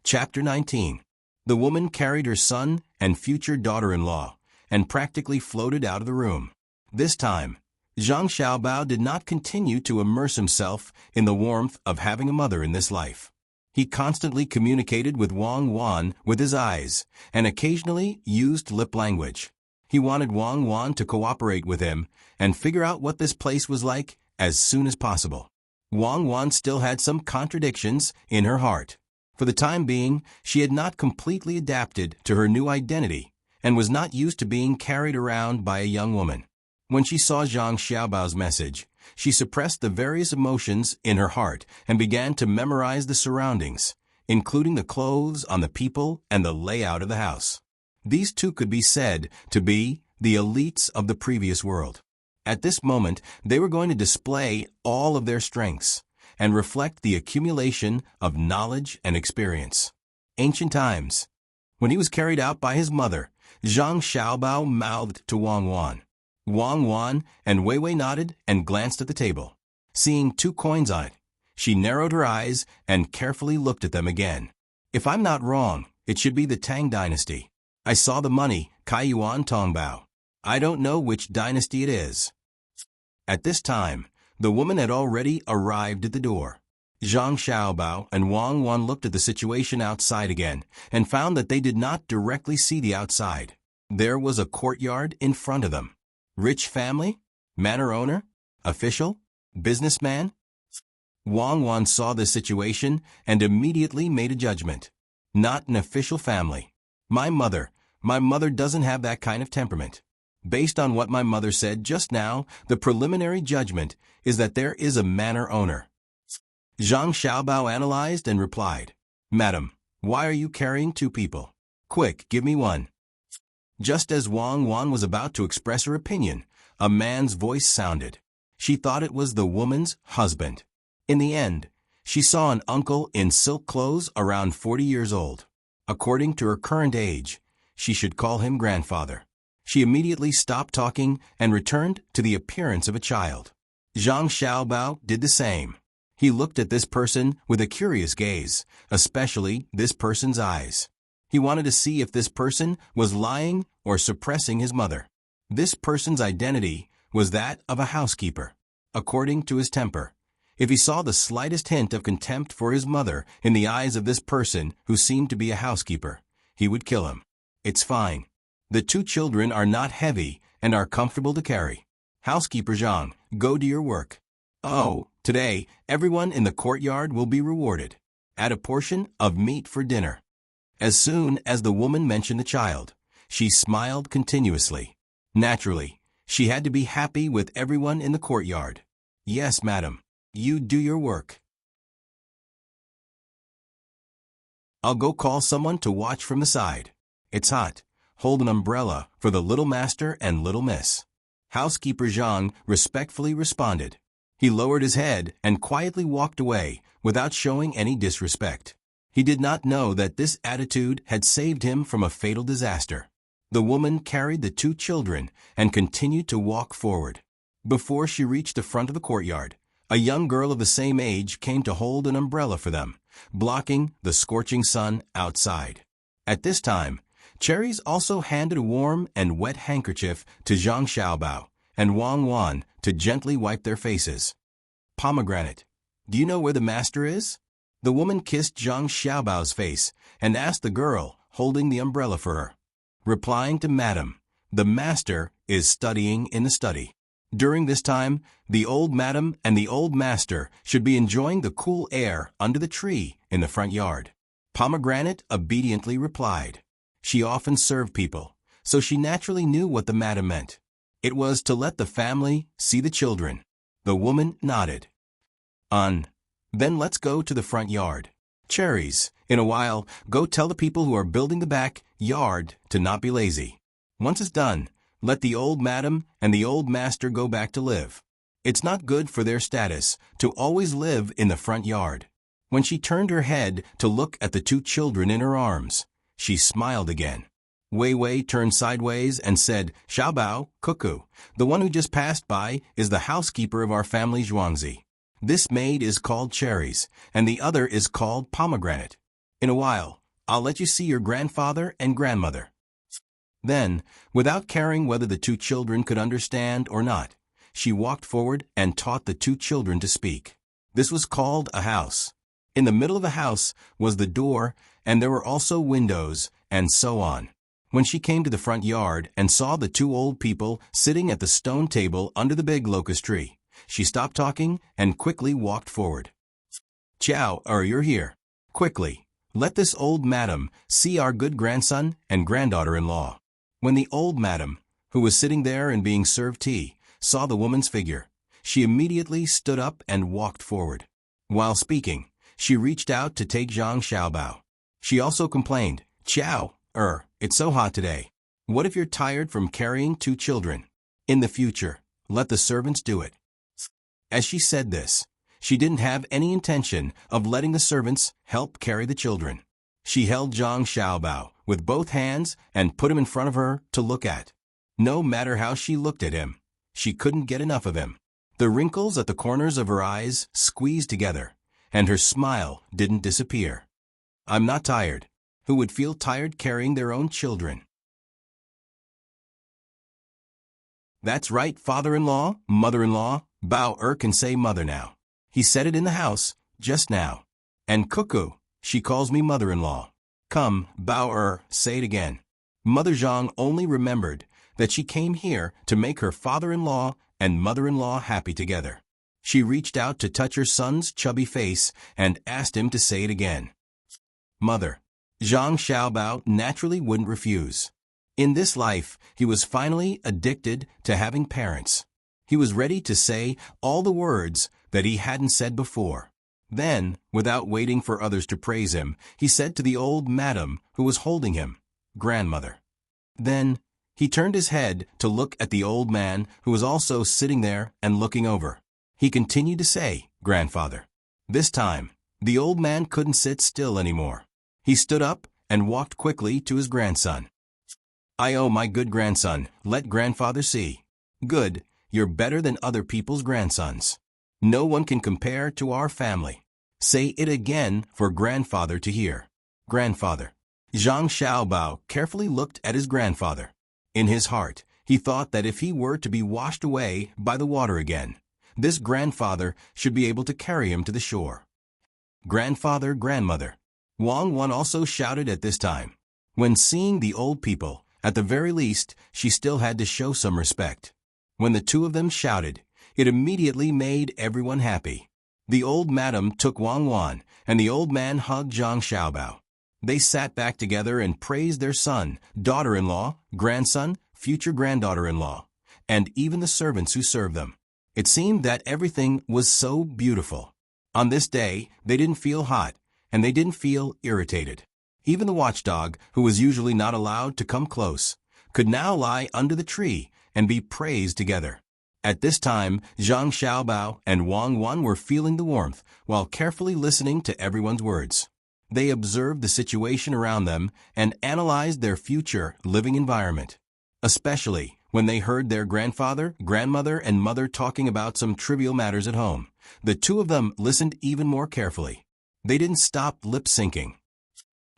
Chapter 19. The woman carried her son and future daughter-in-law and practically floated out of the room. This time, Zhang Xiaobao did not continue to immerse himself in the warmth of having a mother in this life. He constantly communicated with Wang Wan with his eyes and occasionally used lip language. He wanted Wang Wan to cooperate with him and figure out what this place was like as soon as possible. Wang Wan still had some contradictions in her heart. For the time being, she had not completely adapted to her new identity and was not used to being carried around by a young woman. When she saw Zhang Xiaobao's message, she suppressed the various emotions in her heart and began to memorize the surroundings, including the clothes on the people and the layout of the house. These two could be said to be the elites of the previous world. At this moment, they were going to display all of their strengths and reflect the accumulation of knowledge and experience. Ancient times. When he was carried out by his mother, Zhang Xiaobao mouthed to Wang Wan. Wang Wan and Wei Wei nodded and glanced at the table. Seeing 2 coins on it, she narrowed her eyes and carefully looked at them again. If I'm not wrong, it should be the Tang Dynasty. I saw the money, Kai Yuan Tongbao. I don't know which dynasty it is. At this time, the woman had already arrived at the door. Zhang Xiaobao and Wang Wan looked at the situation outside again and found that they did not directly see the outside. There was a courtyard in front of them. Rich family? Manor owner? Official? Businessman? Wang Wan saw this situation and immediately made a judgment. Not an official family. My mother doesn't have that kind of temperament. Based on what my mother said just now, the preliminary judgment is that there is a manor owner. Zhang Xiaobao analyzed and replied, Madam, why are you carrying 2 people? Quick, give me one. Just as Wang Wan was about to express her opinion, a man's voice sounded. She thought it was the woman's husband. In the end, she saw an uncle in silk clothes around 40 years old. According to her current age, she should call him grandfather. She immediately stopped talking and returned to the appearance of a child. Zhang Xiaobao did the same. He looked at this person with a curious gaze, especially this person's eyes. He wanted to see if this person was lying or suppressing his mother. This person's identity was that of a housekeeper, according to his temper. If he saw the slightest hint of contempt for his mother in the eyes of this person who seemed to be a housekeeper, he would kill him. It's fine. The 2 children are not heavy and are comfortable to carry. Housekeeper Zhang, go do your work. Oh, today, everyone in the courtyard will be rewarded. Add a portion of meat for dinner. As soon as the woman mentioned the child, she smiled continuously. Naturally, she had to be happy with everyone in the courtyard. Yes, madam. You do your work. I'll go call someone to watch from the side. It's hot. Hold an umbrella for the little master and little miss. Housekeeper Zhang respectfully responded. He lowered his head and quietly walked away without showing any disrespect. He did not know that this attitude had saved him from a fatal disaster. The woman carried the 2 children and continued to walk forward. Before she reached the front of the courtyard, a young girl of the same age came to hold an umbrella for them, blocking the scorching sun outside. At this time, Cherries also handed a warm and wet handkerchief to Zhang Xiaobao and Wang Wan to gently wipe their faces. Pomegranate, do you know where the master is? The woman kissed Zhang Xiaobao's face and asked the girl holding the umbrella for her. Replying to Madam, the master is studying in the study. During this time, the old madam and the old master should be enjoying the cool air under the tree in the front yard. Pomegranate obediently replied. She often served people, so she naturally knew what the madam meant. It was to let the family see the children. The woman nodded. Then let's go to the front yard. Cherries, in a while, go tell the people who are building the back yard to not be lazy. Once it's done, let the old madam and the old master go back to live. It's not good for their status to always live in the front yard. When she turned her head to look at the two children in her arms, she smiled again. Wei Wei turned sideways and said, Xiaobao, cuckoo, the one who just passed by is the housekeeper of our family Zhuangzi. This maid is called Cherries, and the other is called Pomegranate. In a while, I'll let you see your grandfather and grandmother. Then, without caring whether the two children could understand or not, she walked forward and taught the two children to speak. This was called a house. In the middle of the house was the door, and there were also windows, and so on. When she came to the front yard and saw the two old people sitting at the stone table under the big locust tree, she stopped talking and quickly walked forward. Ciao, you're here. Quickly, let this old madam see our good grandson and granddaughter-in-law. When the old madam, who was sitting there and being served tea, saw the woman's figure, she immediately stood up and walked forward. While speaking, she reached out to take Zhang Xiaobao. She also complained, Ciao, it's so hot today. What if you're tired from carrying two children? In the future, let the servants do it. As she said this, she didn't have any intention of letting the servants help carry the children. She held Zhang Xiaobao with both hands and put him in front of her to look at. No matter how she looked at him, she couldn't get enough of him. The wrinkles at the corners of her eyes squeezed together, and her smile didn't disappear. I'm not tired. Who would feel tired carrying their own children? That's right, father-in-law, mother-in-law, Bao can say mother now. He said it in the house, just now. And cuckoo, she calls me mother-in-law. Come, Bao say it again. Mother Zhang only remembered that she came here to make her father-in-law and mother-in-law happy together. She reached out to touch her son's chubby face and asked him to say it again. Mother. Zhang Xiaobao naturally wouldn't refuse. In this life, he was finally addicted to having parents. He was ready to say all the words that he hadn't said before. Then, without waiting for others to praise him, he said to the old madam who was holding him, Grandmother. Then, he turned his head to look at the old man who was also sitting there and looking over. He continued to say, Grandfather. This time, the old man couldn't sit still anymore. He stood up and walked quickly to his grandson. My good grandson, let grandfather see. Good, you're better than other people's grandsons. No one can compare to our family. Say it again for grandfather to hear. Grandfather. Zhang Xiaobao carefully looked at his grandfather. In his heart, he thought that if he were to be washed away by the water again, this grandfather should be able to carry him to the shore. Grandfather, grandmother. Wang Wan also shouted at this time. When seeing the old people, at the very least, she still had to show some respect. When the two of them shouted, it immediately made everyone happy. The old madam took Wang Wan, and the old man hugged Zhang Xiaobao. They sat back together and praised their son, daughter-in-law, grandson, future granddaughter-in-law, and even the servants who served them. It seemed that everything was so beautiful. On this day, they didn't feel hot, and they didn't feel irritated. Even the watchdog, who was usually not allowed to come close, could now lie under the tree and be praised together. At this time, Zhang Xiaobao and Wang Wan were feeling the warmth while carefully listening to everyone's words. They observed the situation around them and analyzed their future living environment, especially when they heard their grandfather, grandmother, and mother talking about some trivial matters at home. The two of them listened even more carefully. They didn't stop lip-syncing.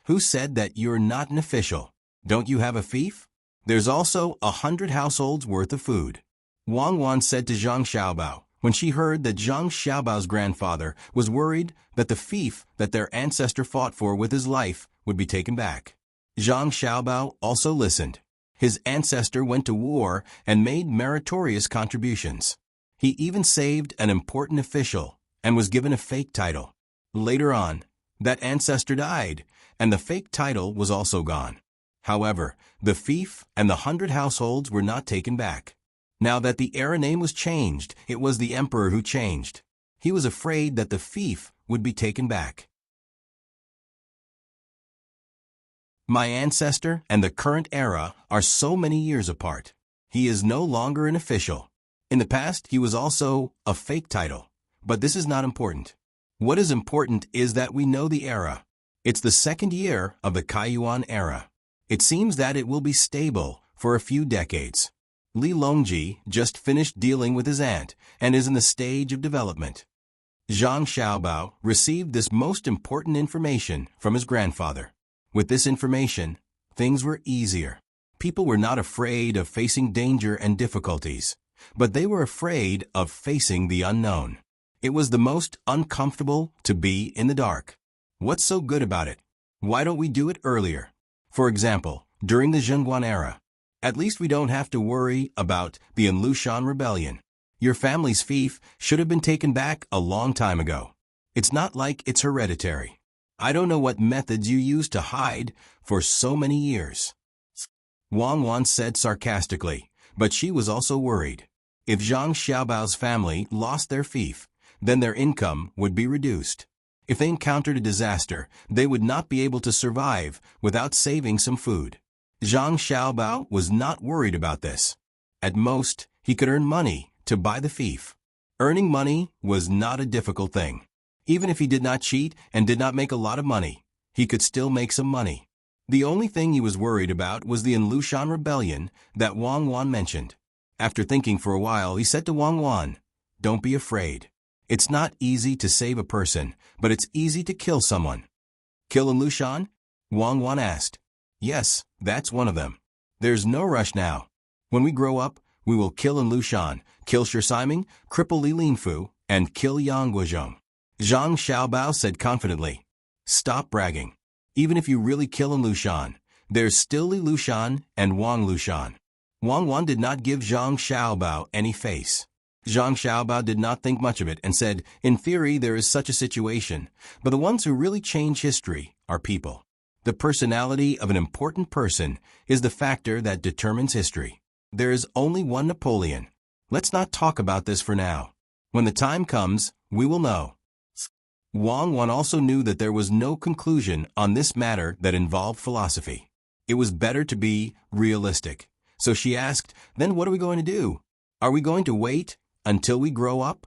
Who said that you're not an official? Don't you have a fief? There's also 100 households worth of food. Wang Wan said to Zhang Xiaobao when she heard that Zhang Xiaobao's grandfather was worried that the fief that their ancestor fought for with his life would be taken back. Zhang Xiaobao also listened. His ancestor went to war and made meritorious contributions. He even saved an important official and was given a fake title. Later on, that ancestor died, and the fake title was also gone. However, the fief and the 100 households were not taken back. Now that the era name was changed, it was the emperor who changed. He was afraid that the fief would be taken back. My ancestor and the current era are so many years apart. He is no longer an official. In the past, he was also a fake title. But this is not important. What is important is that we know the era. It's the second year of the Kaiyuan era. It seems that it will be stable for a few decades. Li Longji just finished dealing with his aunt and is in the stage of development. Zhang Xiaobao received this most important information from his grandfather. With this information, things were easier. People were not afraid of facing danger and difficulties, but they were afraid of facing the unknown. It was the most uncomfortable to be in the dark. What's so good about it? Why don't we do it earlier? For example, during the Zhenguan era. At least we don't have to worry about the Enlushan rebellion. Your family's fief should have been taken back a long time ago. It's not like it's hereditary. I don't know what methods you used to hide for so many years. Wang Wan said sarcastically, but she was also worried. If Zhang Xiaobao's family lost their fief, then their income would be reduced. If they encountered a disaster, they would not be able to survive without saving some food. Zhang Xiaobao was not worried about this. At most, he could earn money to buy the fief. Earning money was not a difficult thing. Even if he did not cheat and did not make a lot of money, he could still make some money. The only thing he was worried about was the Enlushan rebellion that Wang Wan mentioned. After thinking for a while, he said to Wang Wan, "Don't be afraid. It's not easy to save a person, but it's easy to kill someone." "Kill Enlushan?" Wang Wan asked. "Yes, that's one of them. There's no rush now. When we grow up, we will kill Enlushan, kill Shi Siming, cripple Li Linfu, and kill Yang Guozhong." Zhang Xiaobao said confidently, "Stop bragging. Even if you really kill Enlushan, there's still Li Lushan and Wang Lushan." Wang Wan did not give Zhang Xiaobao any face. Zhang Xiaobao did not think much of it and said, "In theory, there is such a situation, but the ones who really change history are people. The personality of an important person is the factor that determines history. There is only one Napoleon. Let's not talk about this for now. When the time comes, we will know." Wang Wan also knew that there was no conclusion on this matter that involved philosophy. It was better to be realistic. So she asked, "Then what are we going to do? Are we going to wait until we grow up?"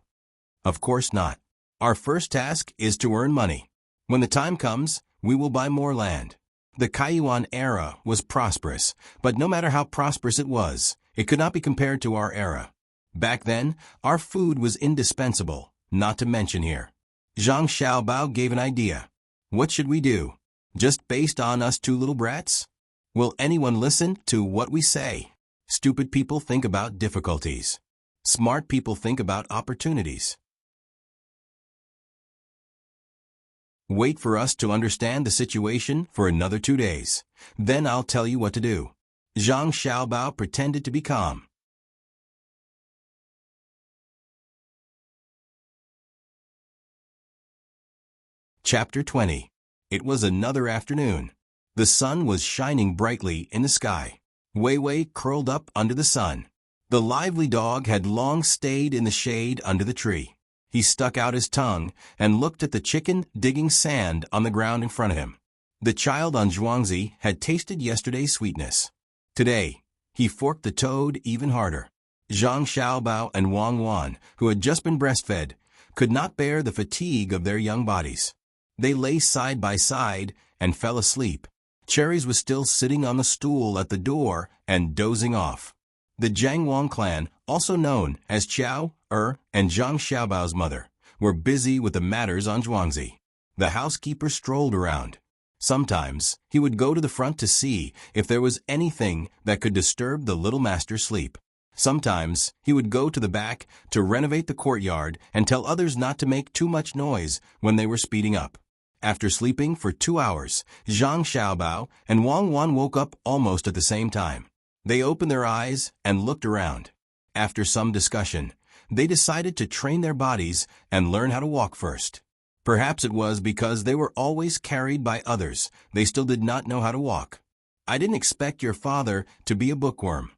Of course not. Our first task is to earn money. When the time comes, we will buy more land. The Kaiyuan era was prosperous, but no matter how prosperous it was, it could not be compared to our era. Back then, our food was indispensable, not to mention here. Zhang Xiaobao gave an idea. What should we do? Just based on us two little brats? Will anyone listen to what we say? Stupid people think about difficulties. Smart people think about opportunities. Wait for us to understand the situation for another 2 days. Then I'll tell you what to do. Zhang Xiaobao pretended to be calm. Chapter 20. It was another afternoon. The sun was shining brightly in the sky. Wei Wei curled up under the sun. The lively dog had long stayed in the shade under the tree. He stuck out his tongue and looked at the chicken digging sand on the ground in front of him. The child on Zhuangzi had tasted yesterday's sweetness. Today, he forked the toad even harder. Zhang Xiaobao and Wang Wan, who had just been breastfed, could not bear the fatigue of their young bodies. They lay side by side and fell asleep. Cherries was still sitting on the stool at the door and dozing off. The Jiangwang clan, also known as Qiao, and Zhang Xiaobao's mother, were busy with the matters on Zhuangzi. The housekeeper strolled around. Sometimes he would go to the front to see if there was anything that could disturb the little master's sleep. Sometimes he would go to the back to renovate the courtyard and tell others not to make too much noise when they were speeding up. After sleeping for 2 hours, Zhang Xiaobao and Wang Wan woke up almost at the same time. They opened their eyes and looked around. After some discussion, they decided to train their bodies and learn how to walk first. Perhaps it was because they were always carried by others, they still did not know how to walk. I didn't expect your father to be a bookworm.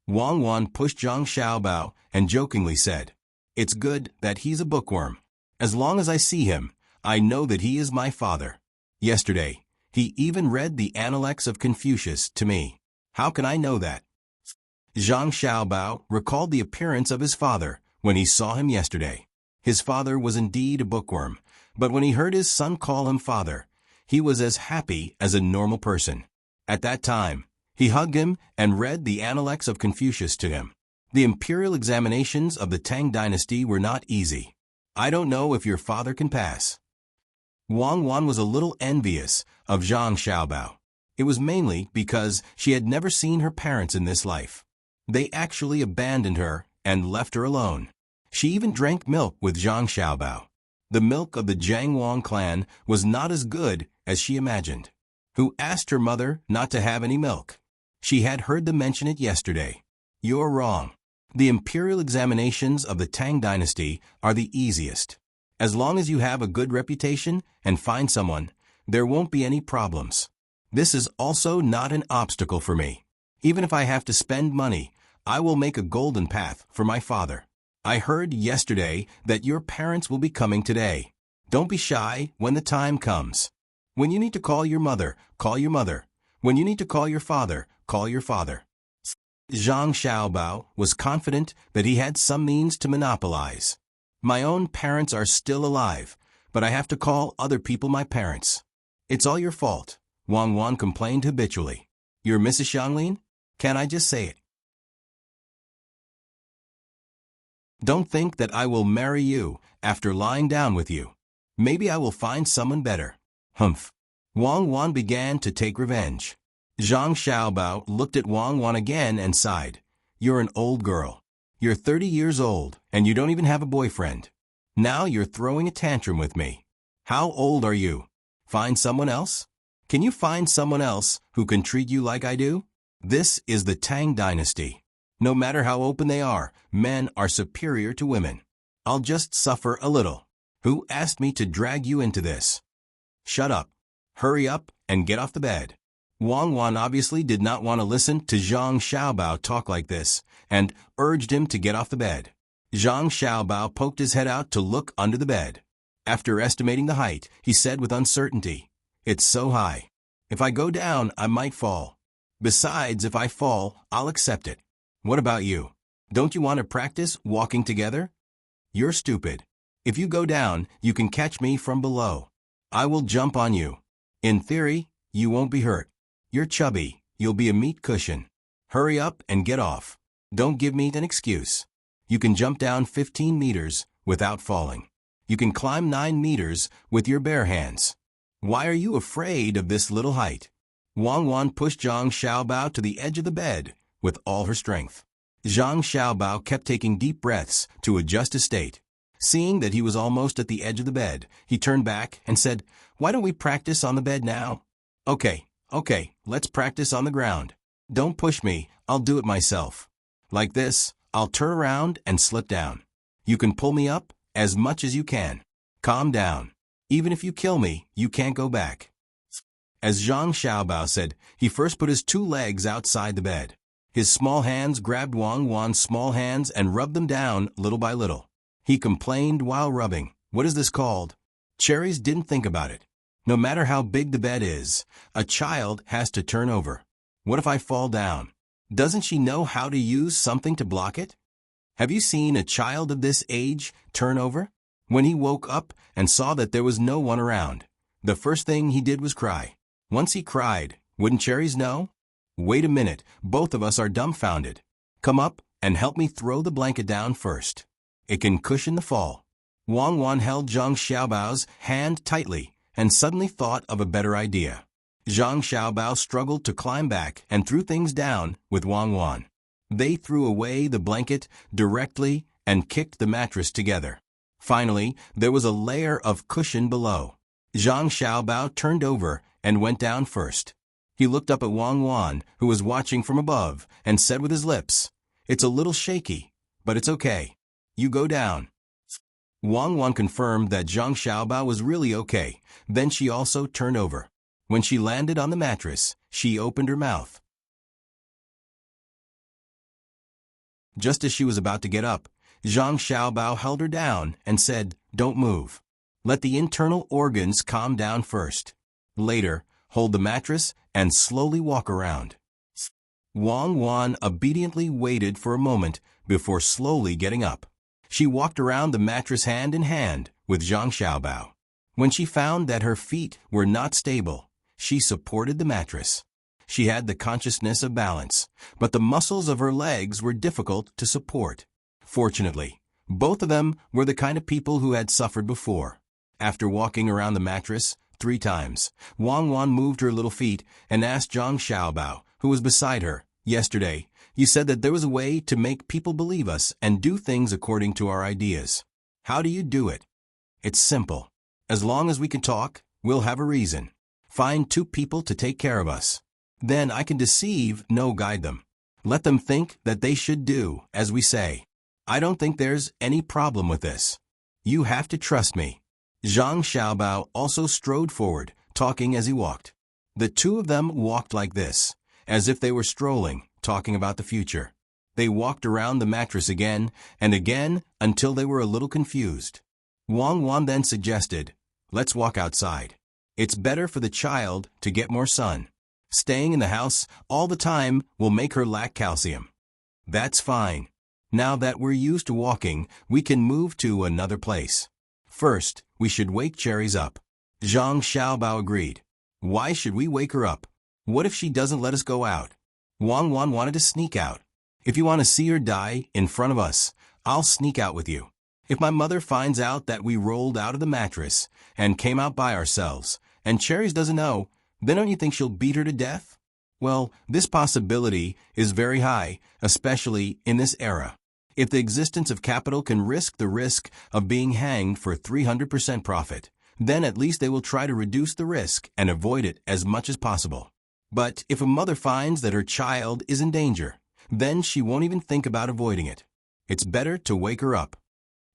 Wang Wan pushed Zhang Xiaobao and jokingly said, "It's good that he's a bookworm. As long as I see him, I know that he is my father. Yesterday, he even read the Analects of Confucius to me. How can I know that?" Zhang Xiaobao recalled the appearance of his father when he saw him yesterday. His father was indeed a bookworm, but when he heard his son call him father, he was as happy as a normal person. At that time, he hugged him and read the Analects of Confucius to him. The imperial examinations of the Tang Dynasty were not easy. I don't know if your father can pass. Wang Wan was a little envious of Zhang Xiaobao. It was mainly because she had never seen her parents in this life. They actually abandoned her and left her alone. She even drank milk with Zhang Xiaobao. The milk of the Jiang Wang clan was not as good as she imagined. Who asked her mother not to have any milk? She had heard them mention it yesterday. You're wrong. The imperial examinations of the Tang Dynasty are the easiest. As long as you have a good reputation and find someone, there won't be any problems. This is also not an obstacle for me. Even if I have to spend money, I will make a golden path for my father. I heard yesterday that your parents will be coming today. Don't be shy when the time comes. When you need to call your mother, call your mother. When you need to call your father, call your father. Zhang Xiaobao was confident that he had some means to monopolize. My own parents are still alive, but I have to call other people my parents. It's all your fault, Wang Wan complained habitually. You're Mrs. Xianglin? Can't I just say it? Don't think that I will marry you after lying down with you. Maybe I will find someone better. Humph. Wang Wan began to take revenge. Zhang Xiaobao looked at Wang Wan again and sighed. You're an old girl. You're 30 years old, and you don't even have a boyfriend. Now you're throwing a tantrum with me. How old are you? Find someone else? Can you find someone else who can treat you like I do? This is the Tang Dynasty. No matter how open they are, men are superior to women. I'll just suffer a little. Who asked me to drag you into this? Shut up. Hurry up and get off the bed. Wang Wan obviously did not want to listen to Zhang Xiaobao talk like this, and urged him to get off the bed. Zhang Xiaobao poked his head out to look under the bed. After estimating the height, he said with uncertainty, It's so high. If I go down, I might fall. Besides, if I fall, I'll accept it. What about you? Don't you want to practice walking together? You're stupid. If you go down, you can catch me from below. I will jump on you. In theory, you won't be hurt. You're chubby. You'll be a meat cushion. Hurry up and get off. Don't give me an excuse. You can jump down 15 meters without falling. You can climb 9 meters with your bare hands. Why are you afraid of this little height? Wang Wan pushed Zhang Xiaobao to the edge of the bed with all her strength. Zhang Xiaobao kept taking deep breaths to adjust his state. Seeing that he was almost at the edge of the bed, he turned back and said, Why don't we practice on the bed now? Okay, let's practice on the ground. Don't push me, I'll do it myself. Like this, I'll turn around and slip down. You can pull me up as much as you can. Calm down. Even if you kill me, you can't go back. As Zhang Xiaobao said, he first put his 2 legs outside the bed. His small hands grabbed Wang Wan's small hands and rubbed them down little by little. He complained while rubbing, What is this called? Cherries didn't think about it. No matter how big the bed is, a child has to turn over. What if I fall down? Doesn't she know how to use something to block it? Have you seen a child of this age turn over? When he woke up and saw that there was no one around, the first thing he did was cry. Once he cried, wouldn't Cherries know? Wait a minute, both of us are dumbfounded. Come up and help me throw the blanket down first. It can cushion the fall. Wang Wan held Zhang Xiaobao's hand tightly and suddenly thought of a better idea. Zhang Xiaobao struggled to climb back and threw things down with Wang Wan. They threw away the blanket directly and kicked the mattress together. Finally, there was a layer of cushion below. Zhang Xiaobao turned over and went down first. He looked up at Wang Wan, who was watching from above, and said with his lips, "It's a little shaky, but it's okay. You go down." Wang Wan confirmed that Zhang Xiaobao was really okay. Then she also turned over. When she landed on the mattress, she opened her mouth. Just as she was about to get up, Zhang Xiaobao held her down and said, "Don't move. Let the internal organs calm down first. Later, hold the mattress and slowly walk around." Wang Wan obediently waited for a moment before slowly getting up. She walked around the mattress hand in hand with Zhang Xiaobao. When she found that her feet were not stable, she supported the mattress. She had the consciousness of balance, but the muscles of her legs were difficult to support. Fortunately, both of them were the kind of people who had suffered before. After walking around the mattress 3 times, Wang Wan moved her little feet and asked Zhang Xiaobao, who was beside her, "Yesterday, you said that there was a way to make people believe us and do things according to our ideas. How do you do it?" "It's simple. As long as we can talk, we'll have a reason. Find 2 people to take care of us. Then I can deceive, no guide them. Let them think that they should do as we say. I don't think there's any problem with this. You have to trust me." Zhang Xiaobao also strode forward, talking as he walked. The 2 of them walked like this, as if they were strolling, talking about the future. They walked around the mattress again and again until they were a little confused. Wang Wan then suggested, "Let's walk outside. It's better for the child to get more sun. Staying in the house all the time will make her lack calcium." "That's fine. Now that we're used to walking, we can move to another place. First, we should wake Cherries up." Zhang Xiaobao agreed. "Why should we wake her up? What if she doesn't let us go out?" Wang Wan wanted to sneak out. "If you want to see her die in front of us, I'll sneak out with you. If my mother finds out that we rolled out of the mattress and came out by ourselves, and Cherries doesn't know, then don't you think she'll beat her to death?" Well, this possibility is very high, especially in this era. If the existence of capital can risk the risk of being hanged for 300% profit, then at least they will try to reduce the risk and avoid it as much as possible. But if a mother finds that her child is in danger, then she won't even think about avoiding it. It's better to wake her up.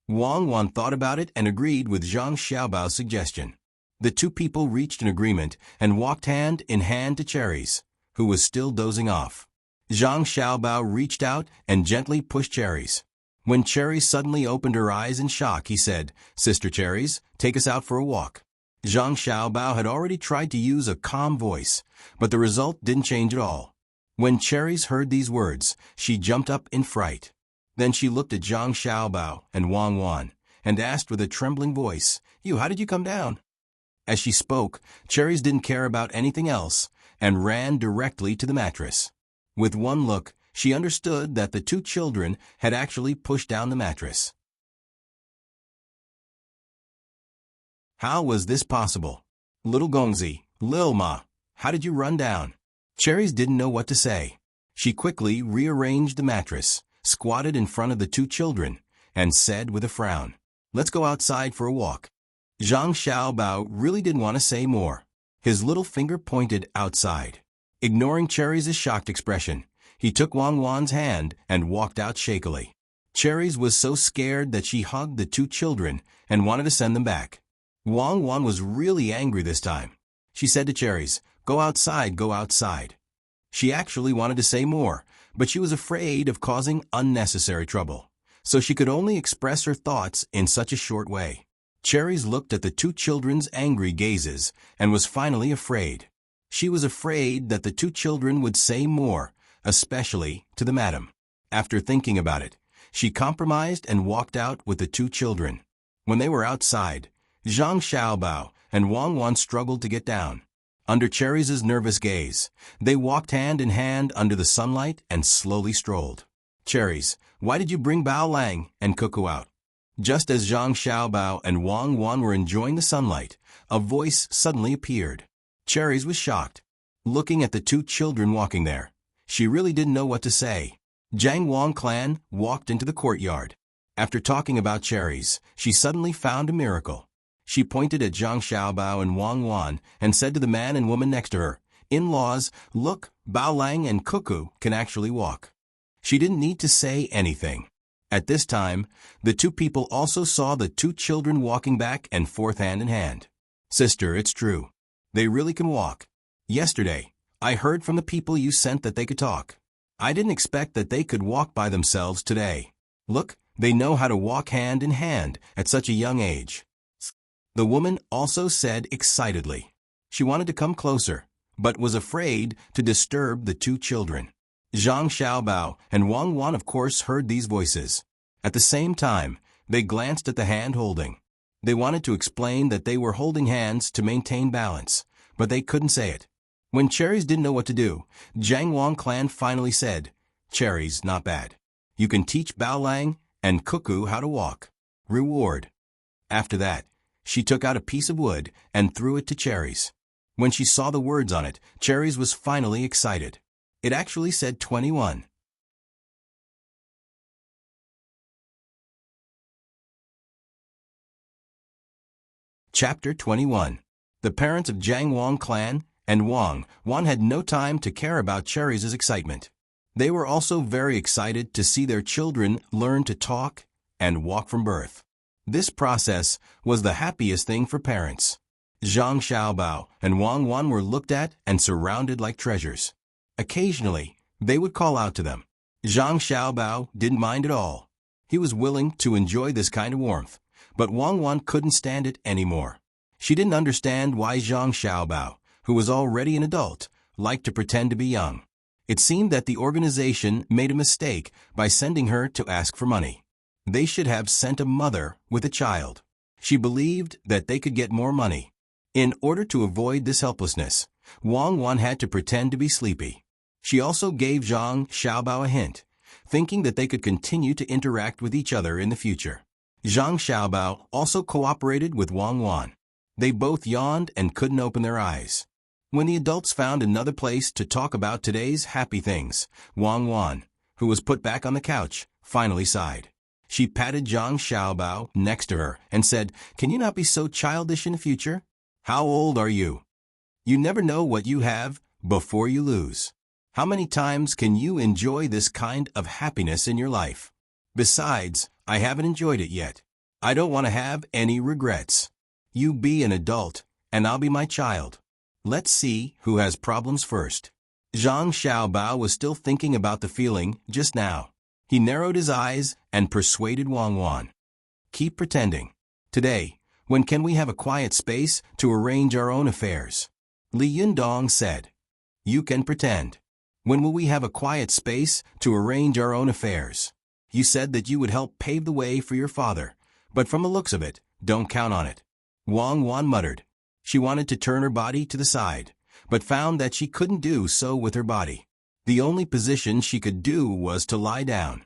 Wang Wan thought about it and agreed with Zhang Xiaobao's suggestion. The 2 people reached an agreement and walked hand in hand to Cherries, who was still dozing off. Zhang Xiaobao reached out and gently pushed Cherries. When Cherries suddenly opened her eyes in shock, he said, "Sister Cherries, take us out for a walk." Zhang Xiaobao had already tried to use a calm voice, but the result didn't change at all. When Cherries heard these words, she jumped up in fright. Then she looked at Zhang Xiaobao and Wang Wan and asked with a trembling voice, "How did you come down?" As she spoke, Cherries didn't care about anything else and ran directly to the mattress. With one look, she understood that the 2 children had actually pushed down the mattress. How was this possible? "Little Gongzi, Lil Ma, how did you run down?" Cherries didn't know what to say. She quickly rearranged the mattress, squatted in front of the 2 children, and said with a frown, "Let's go outside for a walk." Zhang Xiaobao really didn't want to say more. His little finger pointed outside. Ignoring Cherries' shocked expression, he took Wang Wan's hand and walked out shakily. Cherries was so scared that she hugged the 2 children and wanted to send them back. Wang Wan was really angry this time. She said to Cherries, "Go outside, go outside." She actually wanted to say more, but she was afraid of causing unnecessary trouble, so she could only express her thoughts in such a short way. Cherries looked at the 2 children's angry gazes and was finally afraid. She was afraid that the 2 children would say more, especially to the madam. After thinking about it, she compromised and walked out with the 2 children. When they were outside, Zhang Xiaobao and Wang Wan struggled to get down. Under Cherries' nervous gaze, they walked hand in hand under the sunlight and slowly strolled. "Cherries, why did you bring Bao Lang and Cuckoo out?" Just as Zhang Xiaobao and Wang Wan were enjoying the sunlight, a voice suddenly appeared. Cherries was shocked. Looking at the 2 children walking there, she really didn't know what to say. Jiang Wang clan walked into the courtyard. After talking about Cherries, she suddenly found a miracle. She pointed at Zhang Xiaobao and Wang Wan and said to the man and woman next to her, In-laws, look, Bao Lang and Cuckoo can actually walk. She didn't need to say anything. At this time, the two people also saw the two children walking back and forth hand in hand. Sister, it's true. They really can walk. Yesterday, I heard from the people you sent that they could talk. I didn't expect that they could walk by themselves today. Look, they know how to walk hand in hand at such a young age. The woman also said excitedly. She wanted to come closer, but was afraid to disturb the two children. Zhang Xiaobao and Wang Wan of course heard these voices. At the same time, they glanced at the hand holding. They wanted to explain that they were holding hands to maintain balance, but they couldn't say it. When Cherries didn't know what to do, Jiang Wang clan finally said, Cherries, not bad. You can teach Bao Lang and Cuckoo how to walk. Reward. After that, she took out a piece of wood and threw it to Cherries. When she saw the words on it, Cherries was finally excited. It actually said 21. Chapter 21. The parents of Jiang Wang clan and Wang Wan had no time to care about Cherries' excitement. They were also very excited to see their children learn to talk and walk from birth. This process was the happiest thing for parents. Zhang Xiaobao and Wang Wan were looked at and surrounded like treasures. Occasionally, they would call out to them. Zhang Xiaobao didn't mind at all. He was willing to enjoy this kind of warmth, but Wang Wan couldn't stand it anymore. She didn't understand why Zhang Xiaobao, who was already an adult, liked to pretend to be young. It seemed that the organization made a mistake by sending her to ask for money. They should have sent a mother with a child. She believed that they could get more money. In order to avoid this helplessness, Wang Wan had to pretend to be sleepy. She also gave Zhang Xiaobao a hint, thinking that they could continue to interact with each other in the future. Zhang Xiaobao also cooperated with Wang Wan. They both yawned and couldn't open their eyes. When the adults found another place to talk about today's happy things, Wang Wan, who was put back on the couch, finally sighed. She patted Zhang Xiaobao next to her and said, Can you not be so childish in the future? How old are you? You never know what you have before you lose. How many times can you enjoy this kind of happiness in your life? Besides, I haven't enjoyed it yet. I don't want to have any regrets. You be an adult, and I'll be my child. Let's see who has problems first. Zhang Xiaobao was still thinking about the feeling just now. He narrowed his eyes and persuaded Wang Wan. Keep pretending. Today, when can we have a quiet space to arrange our own affairs? Li Yundong said. You can pretend. When will we have a quiet space to arrange our own affairs? You said that you would help pave the way for your father, but from the looks of it, don't count on it. Wang Wan muttered. She wanted to turn her body to the side, but found that she couldn't do so with her body. The only position she could do was to lie down.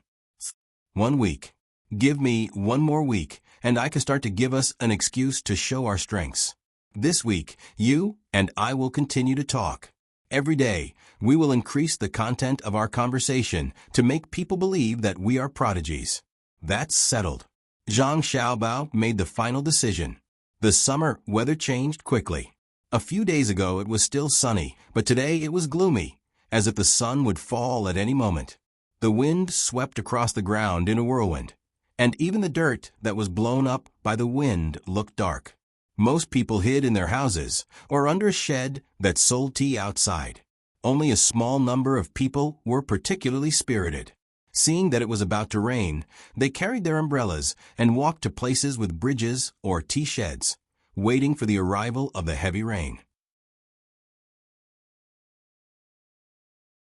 1 week. Give me 1 more week, and I can start to give us an excuse to show our strengths. This week, you and I will continue to talk. Every day, we will increase the content of our conversation to make people believe that we are prodigies. That's settled. Zhang Xiaobao made the final decision. The summer weather changed quickly. A few days ago it was still sunny, but today it was gloomy, as if the sun would fall at any moment. The wind swept across the ground in a whirlwind, and even the dirt that was blown up by the wind looked dark. Most people hid in their houses or under a shed that sold tea outside. Only a small number of people were particularly spirited. Seeing that it was about to rain, they carried their umbrellas and walked to places with bridges or tea sheds, waiting for the arrival of the heavy rain.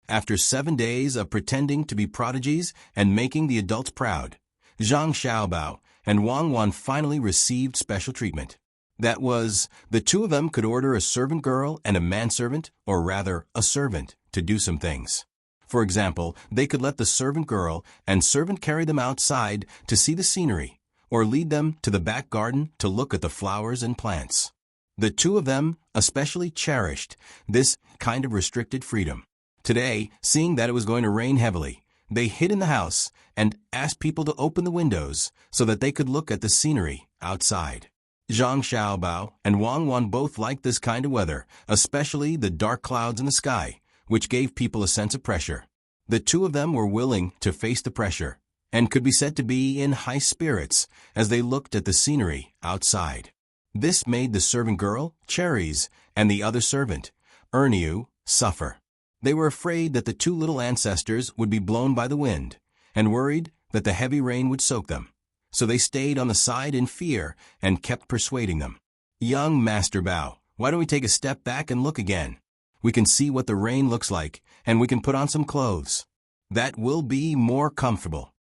After 7 days of pretending to be prodigies and making the adults proud, Zhang Xiaobao and Wang Wan finally received special treatment. That was, the two of them could order a servant girl and a manservant, or rather, a servant, to do some things. For example, they could let the servant girl and servant carry them outside to see the scenery, or lead them to the back garden to look at the flowers and plants. The two of them especially cherished this kind of restricted freedom. Today, seeing that it was going to rain heavily, they hid in the house and asked people to open the windows so that they could look at the scenery outside. Zhang Xiaobao and Wang Wan both liked this kind of weather, especially the dark clouds in the sky, which gave people a sense of pressure. The two of them were willing to face the pressure, and could be said to be in high spirits as they looked at the scenery outside. This made the servant girl, Cherries, and the other servant, Erniu, suffer. They were afraid that the two little ancestors would be blown by the wind, and worried that the heavy rain would soak them. So they stayed on the side in fear and kept persuading them. Young Master Bao, why don't we take a step back and look again? We can see what the rain looks like, and we can put on some clothes. That will be more comfortable.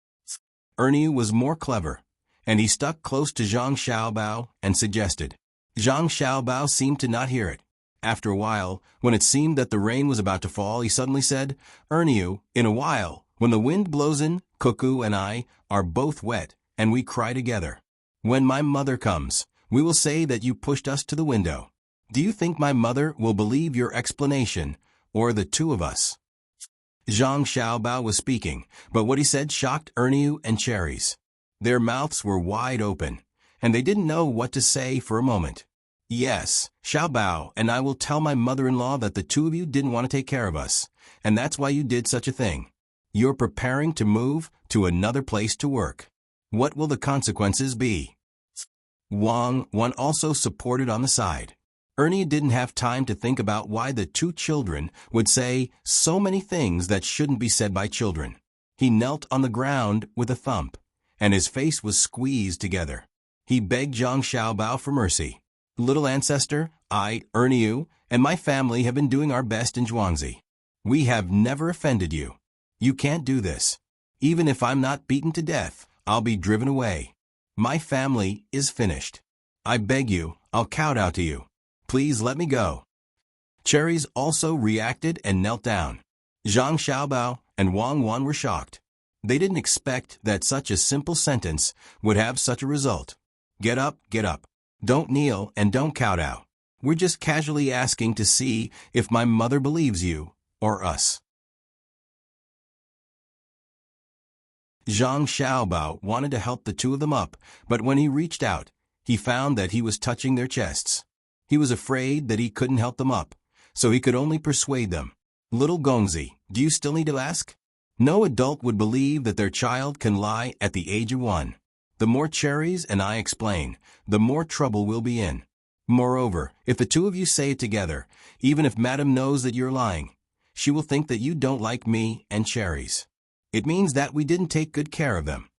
Erniu was more clever, and he stuck close to Zhang Xiaobao and suggested. Zhang Xiaobao seemed to not hear it. After a while, when it seemed that the rain was about to fall, he suddenly said, Erniu, in a while, when the wind blows in, Cuckoo and I are both wet, and we cry together. When my mother comes, we will say that you pushed us to the window. Do you think my mother will believe your explanation, or the two of us? Zhang Xiaobao was speaking, but what he said shocked Erniu and Cherries. Their mouths were wide open, and they didn't know what to say for a moment. Yes, Xiaobao and I will tell my mother-in-law that the two of you didn't want to take care of us, and that's why you did such a thing. You're preparing to move to another place to work. What will the consequences be? Wang Wan also supported on the side. Ernie didn't have time to think about why the two children would say so many things that shouldn't be said by children. He knelt on the ground with a thump, and his face was squeezed together. He begged Zhang Xiaobao for mercy. Little ancestor, I, Erniu, and my family have been doing our best in Zhuangzi. We have never offended you. You can't do this. Even if I'm not beaten to death, I'll be driven away. My family is finished. I beg you, I'll kowtow to you. Please let me go. Cherries also reacted and knelt down. Zhang Xiaobao and Wang Wan were shocked. They didn't expect that such a simple sentence would have such a result. Get up, get up. Don't kneel and don't kowtow. We're just casually asking to see if my mother believes you, or us. Zhang Xiaobao wanted to help the two of them up, but when he reached out, he found that he was touching their chests. He was afraid that he couldn't help them up, so he could only persuade them. Little Gongzi, do you still need to ask? No adult would believe that their child can lie at the age of 1. The more Cherries and I explain, the more trouble we'll be in. Moreover, if the two of you say it together, even if Madam knows that you're lying, she will think that you don't like me and Cherries. It means that we didn't take good care of them.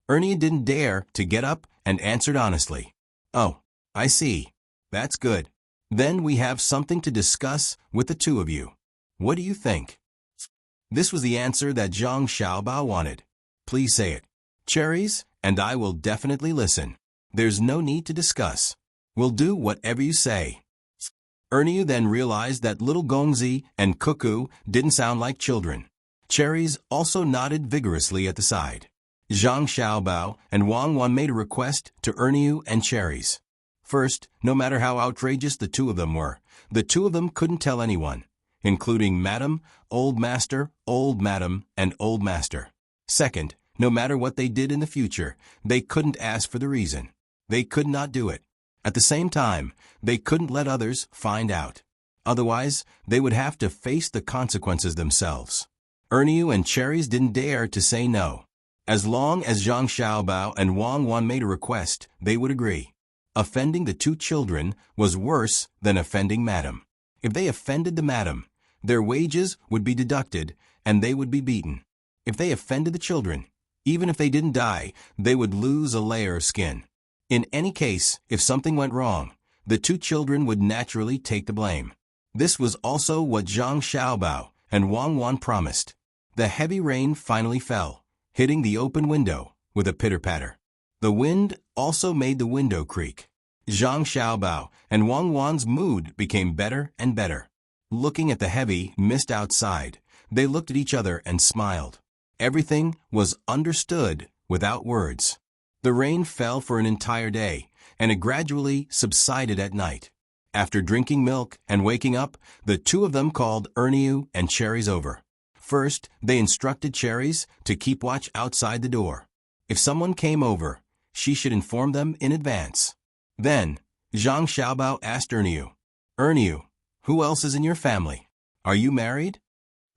Ernie didn't dare to get up and answered honestly. Oh, I see. That's good. Then we have something to discuss with the two of you. What do you think? This was the answer that Zhang Xiaobao wanted. Please say it. Cherries, and I will definitely listen. There's no need to discuss. We'll do whatever you say. Ernie then realized that little Gongzi and Cuckoo didn't sound like children. Cherries also nodded vigorously at the side. Zhang Xiaobao and Wang Wan made a request to Ernie and Cherries. First, no matter how outrageous the two of them were, the two of them couldn't tell anyone, including Madam, Old Master, Old Madam, and Old Master. Second, no matter what they did in the future, they couldn't ask for the reason. They could not do it. At the same time, they couldn't let others find out. Otherwise, they would have to face the consequences themselves. Ernie and Cherries didn't dare to say no. As long as Zhang Xiaobao and Wang Wan made a request, they would agree. Offending the two children was worse than offending Madam. If they offended the Madam, their wages would be deducted and they would be beaten. If they offended the children, even if they didn't die, they would lose a layer of skin. In any case, if something went wrong, the two children would naturally take the blame. This was also what Zhang Xiaobao and Wang Wan promised. The heavy rain finally fell, hitting the open window with a pitter-patter. The wind also made the window creak. Zhang Xiaobao and Wang Wan's mood became better and better. Looking at the heavy mist outside, they looked at each other and smiled. Everything was understood without words. The rain fell for an entire day, and it gradually subsided at night. After drinking milk and waking up, the two of them called Ernie and Cherries over. First, they instructed Cherries to keep watch outside the door. If someone came over, she should inform them in advance. Then, Zhang Xiaobao asked Erniu, who else is in your family? Are you married?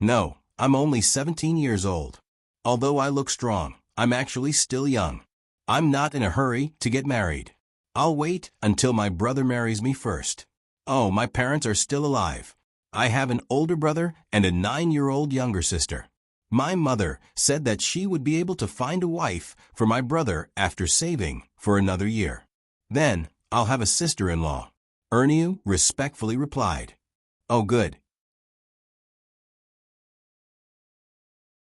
No, I'm only 17 years old. Although I look strong, I'm actually still young. I'm not in a hurry to get married. I'll wait until my brother marries me first. Oh, my parents are still alive. I have an older brother and a 9-year-old younger sister. My mother said that she would be able to find a wife for my brother after saving for another year. Then, I'll have a sister-in-law. Erniu respectfully replied. Oh, good.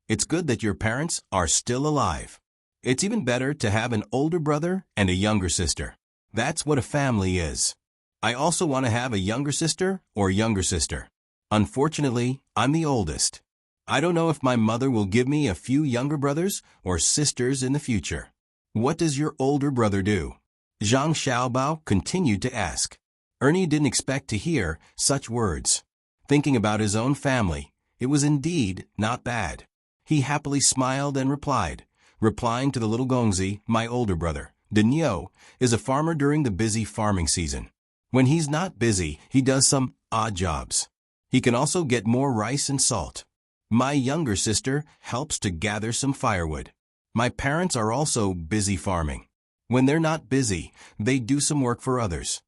It's good that your parents are still alive. It's even better to have an older brother and a younger sister. That's what a family is. I also want to have a younger sister or younger sister. Unfortunately, I'm the oldest. I don't know if my mother will give me a few younger brothers or sisters in the future. What does your older brother do? Zhang Xiaobao continued to ask. Ernie didn't expect to hear such words. Thinking about his own family, it was indeed not bad. He happily smiled and replying to the little Gongzi, my older brother, Dynasty, is a farmer during the busy farming season. When he's not busy, he does some odd jobs. He can also get more rice and salt. My younger sister helps to gather some firewood. My parents are also busy farming. When they're not busy, they do some work for others.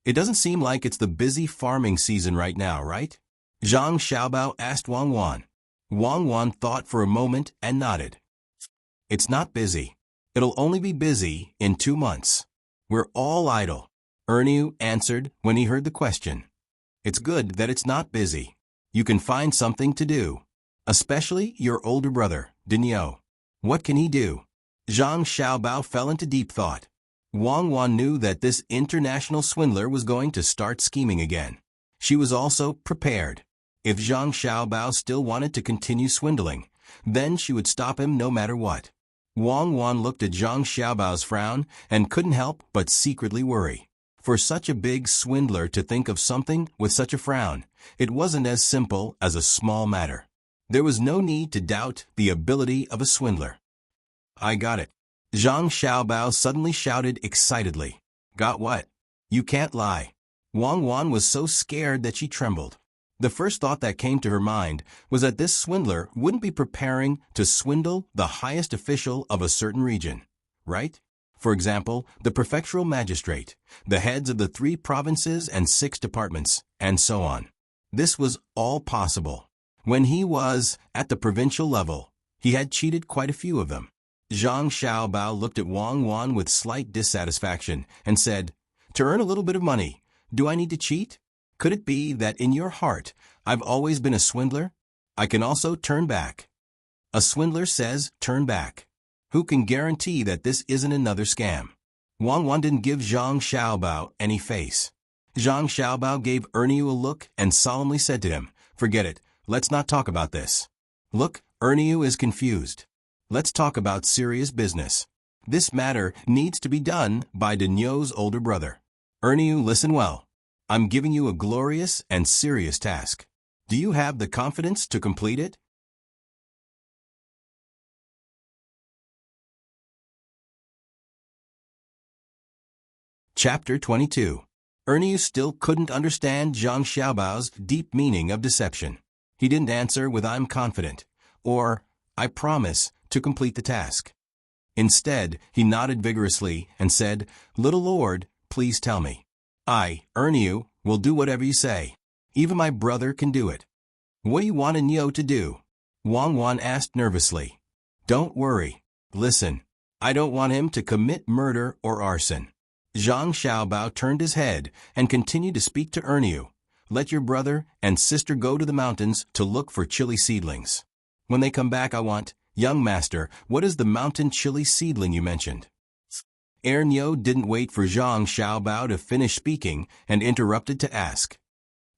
It doesn't seem like it's the busy farming season right now, right? Zhang Xiaobao asked Wang Wan. Wang Wan thought for a moment and nodded. It's not busy. It'll only be busy in 2 months. We're all idle. Erniu answered when he heard the question. It's good that it's not busy. You can find something to do. Especially your older brother, Dynasty. What can he do? Zhang Xiaobao fell into deep thought. Wang Wan knew that this international swindler was going to start scheming again. She was also prepared. If Zhang Xiaobao still wanted to continue swindling, then she would stop him no matter what. Wang Wan looked at Zhang Xiaobao's frown and couldn't help but secretly worry. For such a big swindler to think of something with such a frown, it wasn't as simple as a small matter. There was no need to doubt the ability of a swindler. I got it. Zhang Xiaobao suddenly shouted excitedly. Got what? You can't lie. Wang Wan was so scared that she trembled. The first thought that came to her mind was that this swindler wouldn't be preparing to swindle the highest official of a certain region, right? For example, the prefectural magistrate, the heads of the 3 provinces and 6 departments, and so on. This was all possible. When he was at the provincial level, he had cheated quite a few of them. Zhang Xiaobao looked at Wang Wan with slight dissatisfaction and said, To earn a little bit of money, do I need to cheat? Could it be that in your heart, I've always been a swindler? I can also turn back. A swindler says, turn back. Who can guarantee that this isn't another scam? Wang Wan didn't give Zhang Xiaobao any face. Zhang Xiaobao gave Erniu a look and solemnly said to him, Forget it, let's not talk about this. Look, Erniu is confused. Let's talk about serious business. This matter needs to be done by Dynasty's older brother. Erniu, listen well. I'm giving you a glorious and serious task. Do you have the confidence to complete it? Chapter 22. Erniu still couldn't understand Zhang Xiaobao's deep meaning of deception. He didn't answer with I'm confident, or I promise to complete the task. Instead, he nodded vigorously and said, Little Lord, please tell me. I, Erniu, will do whatever you say. Even my brother can do it. What do you want Nyo to do? Wang Wan asked nervously. Don't worry. Listen, I don't want him to commit murder or arson. Zhang Xiaobao turned his head and continued to speak to Erniu. Let your brother and sister go to the mountains to look for chili seedlings. When they come back, I want, young master, what is the mountain chili seedling you mentioned? Nyo didn't wait for Zhang Xiaobao to finish speaking and interrupted to ask.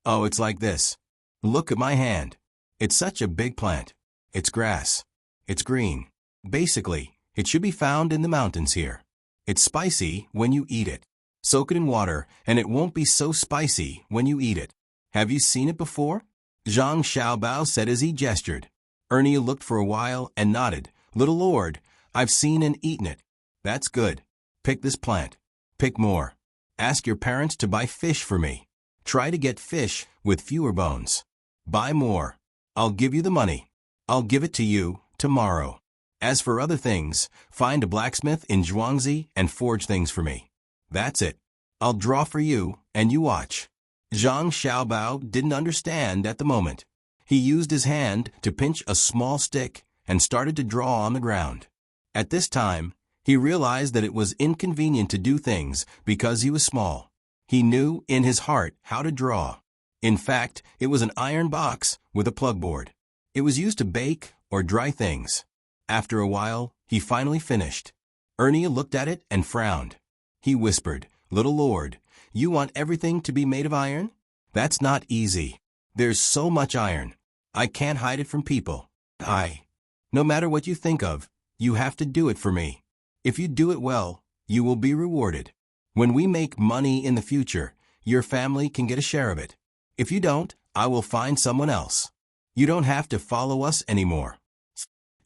Oh, it's like this. Look at my hand. It's such a big plant. It's grass. It's green. Basically, it should be found in the mountains here. It's spicy when you eat it. Soak it in water, and it won't be so spicy when you eat it. Have you seen it before? Zhang Xiaobao said as he gestured. Ernie looked for a while and nodded. Little Lord, I've seen and eaten it. That's good. Pick this plant. Pick more. Ask your parents to buy fish for me. Try to get fish with fewer bones. Buy more. I'll give you the money. I'll give it to you tomorrow. As for other things, find a blacksmith in Zhuangzi and forge things for me. That's it. I'll draw for you, and you watch. Zhang Xiaobao didn't understand at the moment. He used his hand to pinch a small stick and started to draw on the ground. At this time, he realized that it was inconvenient to do things because he was small. He knew in his heart how to draw. In fact, it was an iron box with a plug board. It was used to bake or dry things. After a while, he finally finished. Ernie looked at it and frowned. He whispered, "Little Lord, you want everything to be made of iron? That's not easy. There's so much iron. I can't hide it from people. No matter what you think of, you have to do it for me. If you do it well, you will be rewarded. When we make money in the future, your family can get a share of it. If you don't, I will find someone else. You don't have to follow us anymore."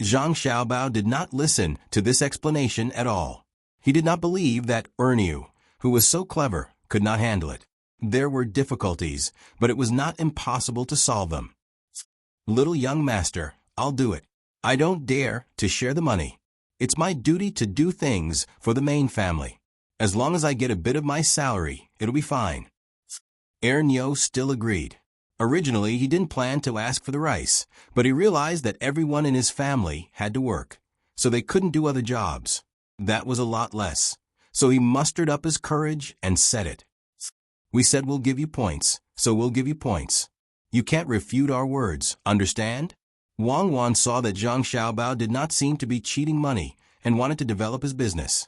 Zhang Xiaobao did not listen to this explanation at all. He did not believe that Ernie, who was so clever, could not handle it. There were difficulties, but it was not impossible to solve them. "Little young master, I'll do it. I don't dare to share the money. It's my duty to do things for the main family. As long as I get a bit of my salary, it'll be fine." Ernie still agreed. Originally, he didn't plan to ask for the rice, but he realized that everyone in his family had to work, so they couldn't do other jobs. That was a lot less. So he mustered up his courage and said it. "We said we'll give you points, so we'll give you points. You can't refute our words, understand?" Wang Wan saw that Zhang Xiaobao did not seem to be cheating money and wanted to develop his business.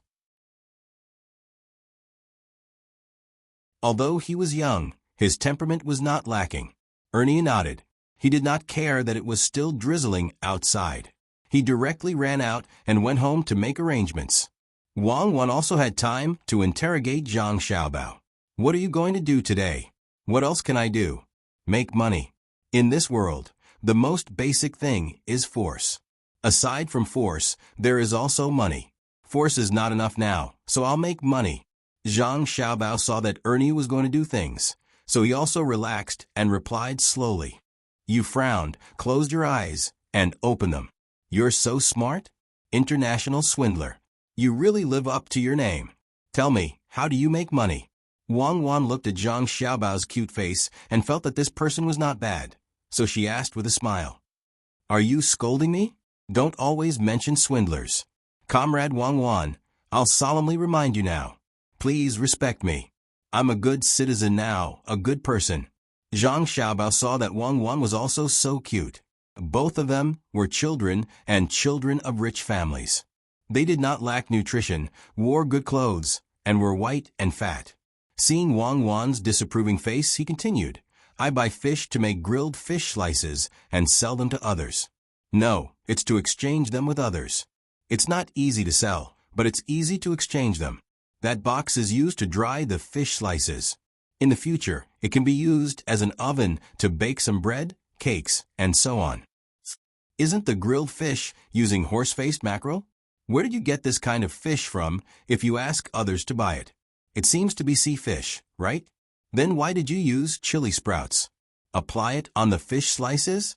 Although he was young, his temperament was not lacking. Ernie nodded. He did not care that it was still drizzling outside. He directly ran out and went home to make arrangements. Wang Wan also had time to interrogate Zhang Xiaobao. "What are you going to do today? What else can I do?" "Make money. In this world, the most basic thing is force. Aside from force, there is also money. Force is not enough now, so I'll make money." Zhang Xiaobao saw that Ernie was going to do things, so he also relaxed and replied slowly. "You frowned, closed your eyes, and opened them. You're so smart? International swindler. You really live up to your name. Tell me, how do you make money?" Wang Wan looked at Zhang Xiaobao's cute face and felt that this person was not bad, so she asked with a smile. "Are you scolding me? Don't always mention swindlers. Comrade Wang Wan, I'll solemnly remind you now. Please respect me. I'm a good citizen now, a good person." Zhang Xiaobao saw that Wang Wan was also so cute. Both of them were children and children of rich families. They did not lack nutrition, wore good clothes, and were white and fat. Seeing Wang Wan's disapproving face, he continued, "I buy fish to make grilled fish slices and sell them to others. No, it's to exchange them with others. It's not easy to sell, but it's easy to exchange them. That box is used to dry the fish slices. In the future, it can be used as an oven to bake some bread, cakes, and so on. Isn't the grilled fish using horse-faced mackerel? Where did you get this kind of fish from if you ask others to buy it? It seems to be sea fish, right? Then why did you use chili sprouts? Apply it on the fish slices?"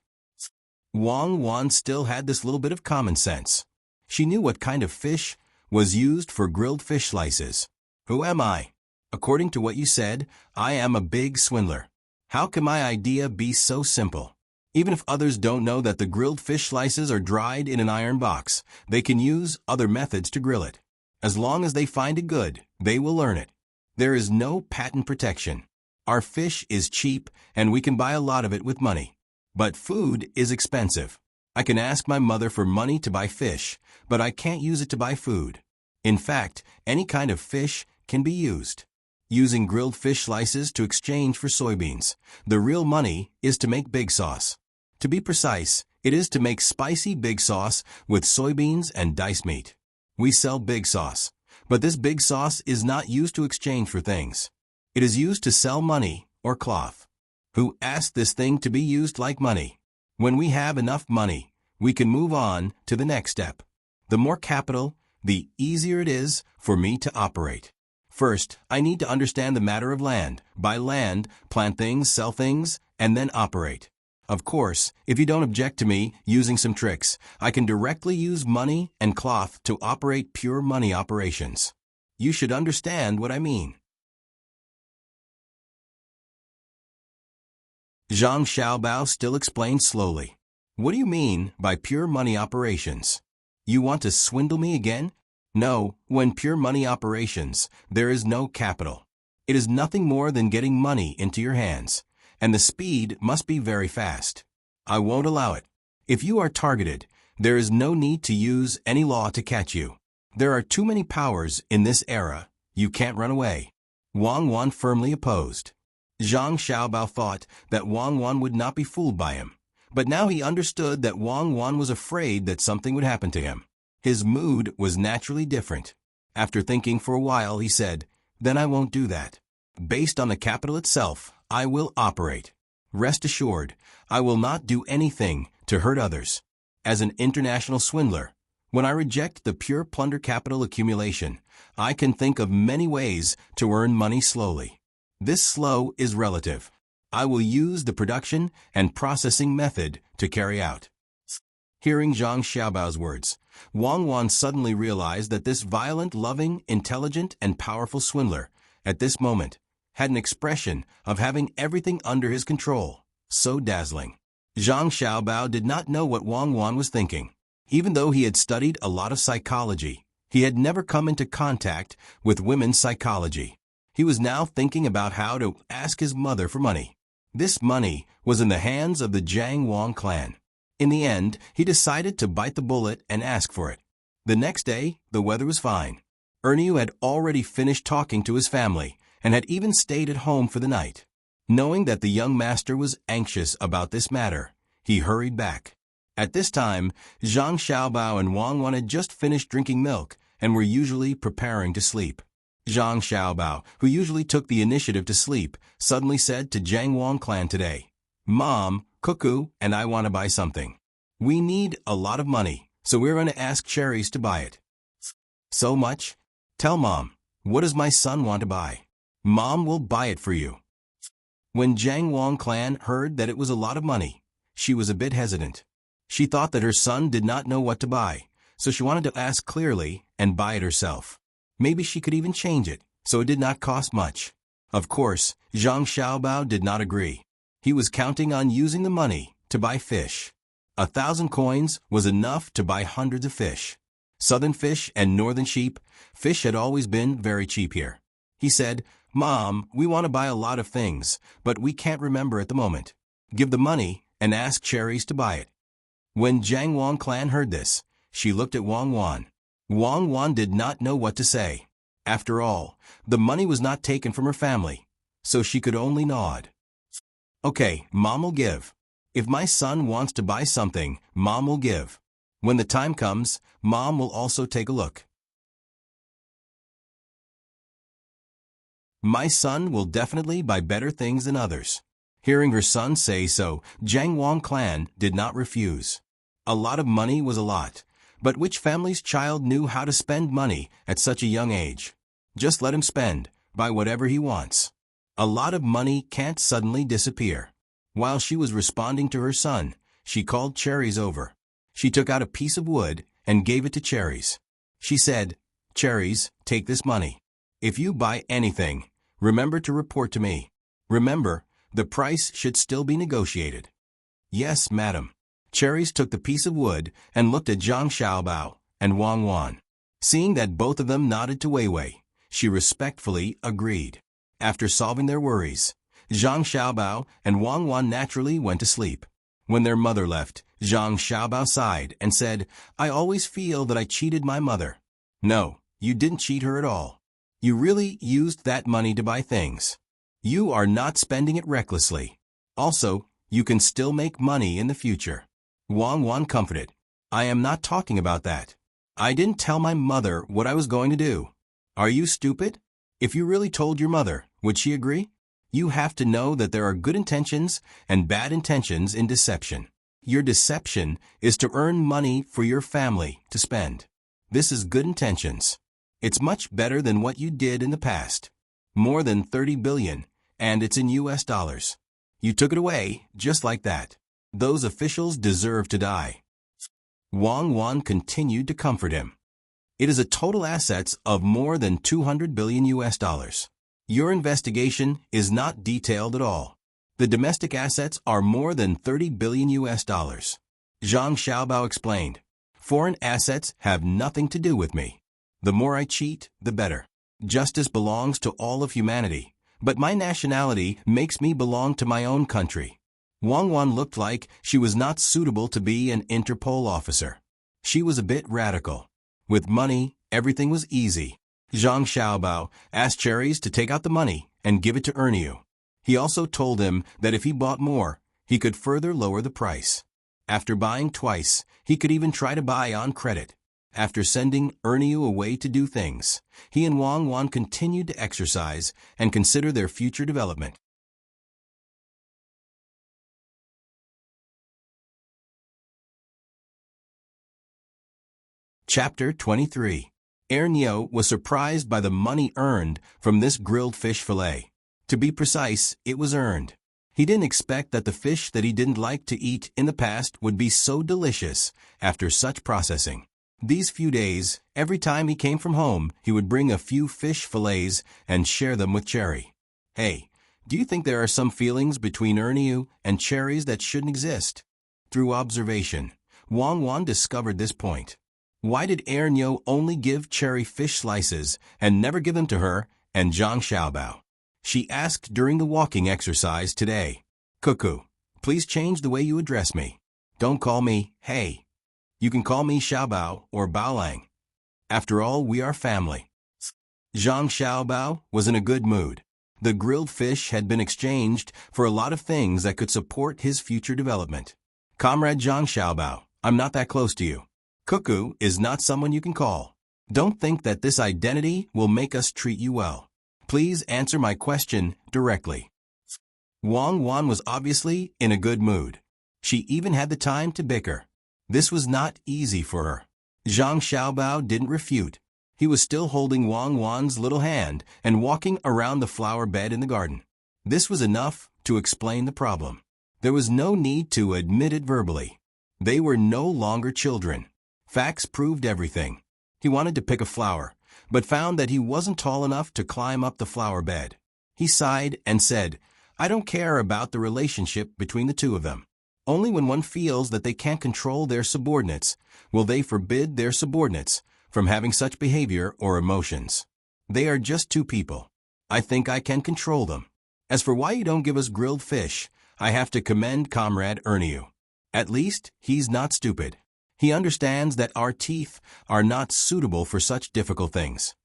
Wang Wan still had this little bit of common sense. She knew what kind of fish was used for grilled fish slices. "Who am I? According to what you said, I am a big swindler. How can my idea be so simple? Even if others don't know that the grilled fish slices are dried in an iron box, they can use other methods to grill it. As long as they find it good, they will learn it. There is no patent protection. Our fish is cheap, and we can buy a lot of it with money. But food is expensive. I can ask my mother for money to buy fish, but I can't use it to buy food. In fact, any kind of fish can be used. Using grilled fish slices to exchange for soybeans. The real money is to make big sauce. To be precise, it is to make spicy big sauce with soybeans and diced meat. We sell big sauce, but this big sauce is not used to exchange for things. It is used to sell money or cloth. Who asked this thing to be used like money? When we have enough money, we can move on to the next step. The more capital, the easier it is for me to operate. First, I need to understand the matter of land. Buy land, plant things, sell things, and then operate. Of course, if you don't object to me using some tricks, I can directly use money and cloth to operate pure money operations. You should understand what I mean. Zhang Xiaobao still explained slowly. What do you mean by pure money operations? You want to swindle me again? No, when pure money operations, there is no capital. It is nothing more than getting money into your hands, and the speed must be very fast. I won't allow it. If you are targeted, there is no need to use any law to catch you. There are too many powers in this era. You can't run away. Wang Wan firmly opposed. Zhang Xiaobao thought that Wang Wan would not be fooled by him, but now he understood that Wang Wan was afraid that something would happen to him. His mood was naturally different. After thinking for a while, he said, "Then I won't do that. Based on the capital itself, I will operate. Rest assured, I will not do anything to hurt others. As an international swindler, when I reject the pure plunder capital accumulation, I can think of many ways to earn money slowly. This slow is relative. I will use the production and processing method to carry out." Hearing Zhang Xiaobao's words, Wang Wan suddenly realized that this violent, loving, intelligent, and powerful swindler, at this moment, had an expression of having everything under his control, so dazzling. Zhang Xiaobao did not know what Wang Wan was thinking. Even though he had studied a lot of psychology, he had never come into contact with women's psychology. He was now thinking about how to ask his mother for money. This money was in the hands of the Jiang Wang clan. In the end, he decided to bite the bullet and ask for it. The next day, the weather was fine. Ernie had already finished talking to his family and had even stayed at home for the night. Knowing that the young master was anxious about this matter, he hurried back. At this time, Zhang Xiaobao and Wang Wan had just finished drinking milk and were usually preparing to sleep. Zhang Xiaobao, who usually took the initiative to sleep, suddenly said to Jiang Wang clan today, "Mom, Cuckoo and I want to buy something. We need a lot of money, so we're going to ask Cherries to buy it." "So much? Tell Mom, what does my son want to buy? Mom will buy it for you." When Jiang Wang clan heard that it was a lot of money, she was a bit hesitant. She thought that her son did not know what to buy, so she wanted to ask clearly and buy it herself. Maybe she could even change it, so it did not cost much. Of course, Zhang Xiaobao did not agree. He was counting on using the money to buy fish. 1,000 coins was enough to buy hundreds of fish. Southern fish and northern sheep, fish had always been very cheap here. He said, "Mom, we want to buy a lot of things, but we can't remember at the moment. Give the money and ask Cherries to buy it." When Jiang Wang clan heard this, she looked at Wang Wan. Wang Wan did not know what to say. After all, the money was not taken from her family, so she could only nod. "Okay, Mom will give. If my son wants to buy something, Mom will give. When the time comes, Mom will also take a look. My son will definitely buy better things than others." Hearing her son say so, Jiang Wang clan did not refuse. A lot of money was a lot, but which family's child knew how to spend money at such a young age? Just let him spend, buy whatever he wants. A lot of money can't suddenly disappear. While she was responding to her son, she called Cherries over. She took out a piece of wood and gave it to Cherries. She said, "Cherries, take this money. If you buy anything, remember to report to me. Remember, the price should still be negotiated." "Yes, madam." Cherries took the piece of wood and looked at Zhang Xiaobao and Wang Wan. Seeing that both of them nodded to Weiwei, she respectfully agreed. After solving their worries, Zhang Xiaobao and Wang Wan naturally went to sleep. When their mother left, Zhang Xiaobao sighed and said, "I always feel that I cheated my mother." "No, you didn't cheat her at all. You really used that money to buy things. You are not spending it recklessly. Also, you can still make money in the future." Wang Wan comforted. "I am not talking about that. I didn't tell my mother what I was going to do." "Are you stupid? If you really told your mother, would she agree? You have to know that there are good intentions and bad intentions in deception. Your deception is to earn money for your family to spend. This is good intentions. It's much better than what you did in the past. More than 30 billion, and it's in US dollars. You took it away, just like that. Those officials deserve to die. Wang Wan continued to comfort him. It is a total assets of more than 200 billion US dollars. Your investigation is not detailed at all. The domestic assets are more than 30 billion US dollars. Zhang Xiaobao explained. Foreign assets have nothing to do with me. The more I cheat, the better. Justice belongs to all of humanity, but my nationality makes me belong to my own country. Wang Wan looked like she was not suitable to be an Interpol officer. She was a bit radical. With money, everything was easy. Zhang Xiaobao asked Cherries to take out the money and give it to Erniu. He also told him that if he bought more, he could further lower the price. After buying twice, he could even try to buy on credit. After sending Erniu away to do things, he and Wang Wan continued to exercise and consider their future development. Chapter 23. Erniu was surprised by the money earned from this grilled fish fillet. To be precise, it was earned. He didn't expect that the fish that he didn't like to eat in the past would be so delicious after such processing. These few days, every time he came from home, he would bring a few fish fillets and share them with Cherry. Hey, do you think there are some feelings between Erniu and Cherries that shouldn't exist? Through observation, Wang Wan discovered this point. Why did Erniu only give Cherry fish slices and never give them to her and Zhang Xiaobao? She asked during the walking exercise today. Cuckoo, please change the way you address me. Don't call me, hey. You can call me Xiaobao or Baolang. After all, we are family. Zhang Xiaobao was in a good mood. The grilled fish had been exchanged for a lot of things that could support his future development. Comrade Zhang Xiaobao, I'm not that close to you. Cuckoo is not someone you can call. Don't think that this identity will make us treat you well. Please answer my question directly. Wang Wan was obviously in a good mood. She even had the time to bicker. This was not easy for her. Zhang Xiaobao didn't refute. He was still holding Wang Wan's little hand and walking around the flower bed in the garden. This was enough to explain the problem. There was no need to admit it verbally. They were no longer children. Facts proved everything. He wanted to pick a flower, but found that he wasn't tall enough to climb up the flower bed. He sighed and said, I don't care about the relationship between the two of them. Only when one feels that they can't control their subordinates will they forbid their subordinates from having such behavior or emotions. They are just two people. I think I can control them. As for why you don't give us grilled fish, I have to commend Comrade Erniu. At least, he's not stupid. He understands that our teeth are not suitable for such difficult things.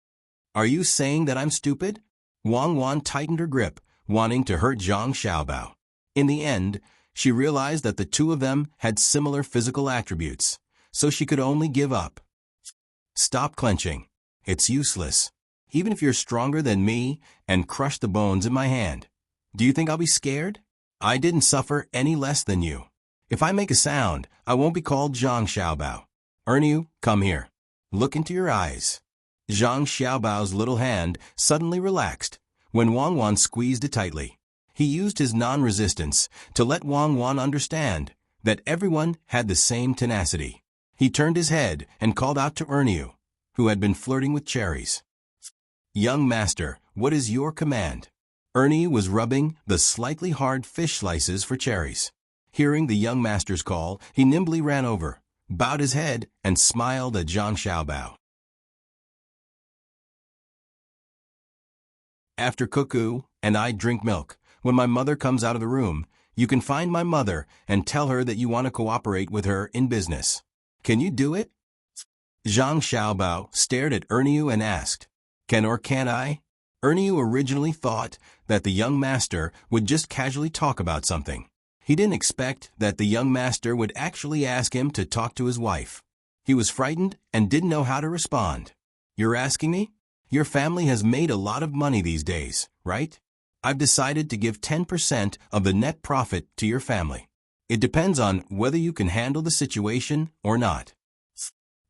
Are you saying that I'm stupid? Wang Wan tightened her grip, wanting to hurt Zhang Xiaobao. In the end, she realized that the two of them had similar physical attributes, so she could only give up. Stop clenching. It's useless. Even if you're stronger than me and crush the bones in my hand. Do you think I'll be scared? I didn't suffer any less than you. If I make a sound, I won't be called Zhang Xiaobao. Erniu, come here. Look into your eyes. Zhang Xiaobao's little hand suddenly relaxed when Wang Wan squeezed it tightly. He used his non-resistance to let Wang Wan understand that everyone had the same tenacity. He turned his head and called out to Erniu, who had been flirting with Cherries. Young master, what is your command? Erniu was rubbing the slightly hard fish slices for Cherries. Hearing the young master's call, he nimbly ran over, bowed his head, and smiled at Zhang Xiaobao. After Cuckoo and I drink milk, when my mother comes out of the room, you can find my mother and tell her that you want to cooperate with her in business. Can you do it? Zhang Xiaobao stared at Erniu and asked, Can or can't I? Erniu originally thought that the young master would just casually talk about something. He didn't expect that the young master would actually ask him to talk to his wife. He was frightened and didn't know how to respond. You're asking me? Your family has made a lot of money these days, right? I've decided to give 10% of the net profit to your family. It depends on whether you can handle the situation or not.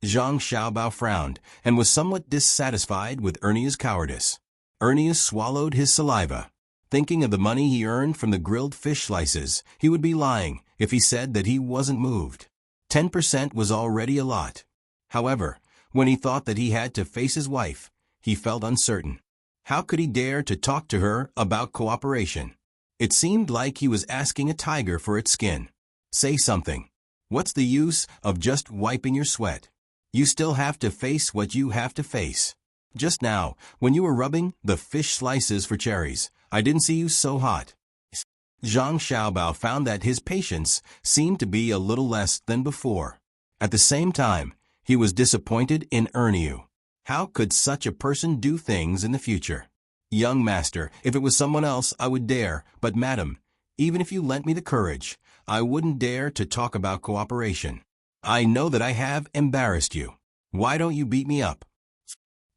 Zhang Xiaobao frowned and was somewhat dissatisfied with Ernie's cowardice. Ernie swallowed his saliva. Thinking of the money he earned from the grilled fish slices, he would be lying if he said that he wasn't moved. 10% was already a lot. However, when he thought that he had to face his wife, he felt uncertain. How could he dare to talk to her about cooperation? It seemed like he was asking a tiger for its skin. Say something. What's the use of just wiping your sweat? You still have to face what you have to face. Just now, when you were rubbing the fish slices for cherries, I didn't see you so hot. Zhang Xiaobao found that his patience seemed to be a little less than before. At the same time, he was disappointed in Ernie. How could such a person do things in the future? Young master, if it was someone else, I would dare, but madam, even if you lent me the courage, I wouldn't dare to talk about cooperation. I know that I have embarrassed you. Why don't you beat me up?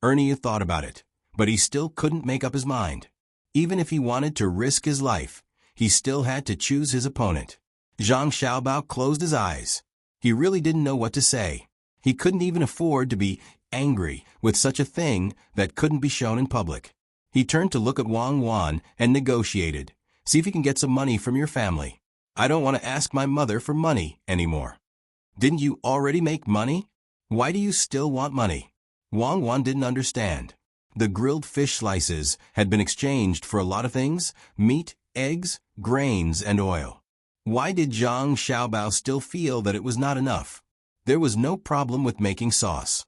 Ernie thought about it, but he still couldn't make up his mind. Even if he wanted to risk his life, he still had to choose his opponent. Zhang Xiaobao closed his eyes. He really didn't know what to say. He couldn't even afford to be angry with such a thing that couldn't be shown in public. He turned to look at Wang Wan and negotiated. See if you can get some money from your family. I don't want to ask my mother for money anymore. Didn't you already make money? Why do you still want money? Wang Wan didn't understand. The grilled fish slices had been exchanged for a lot of things: meat, eggs, grains, and oil. Why did Zhang Xiaobao still feel that it was not enough? There was no problem with making sauce.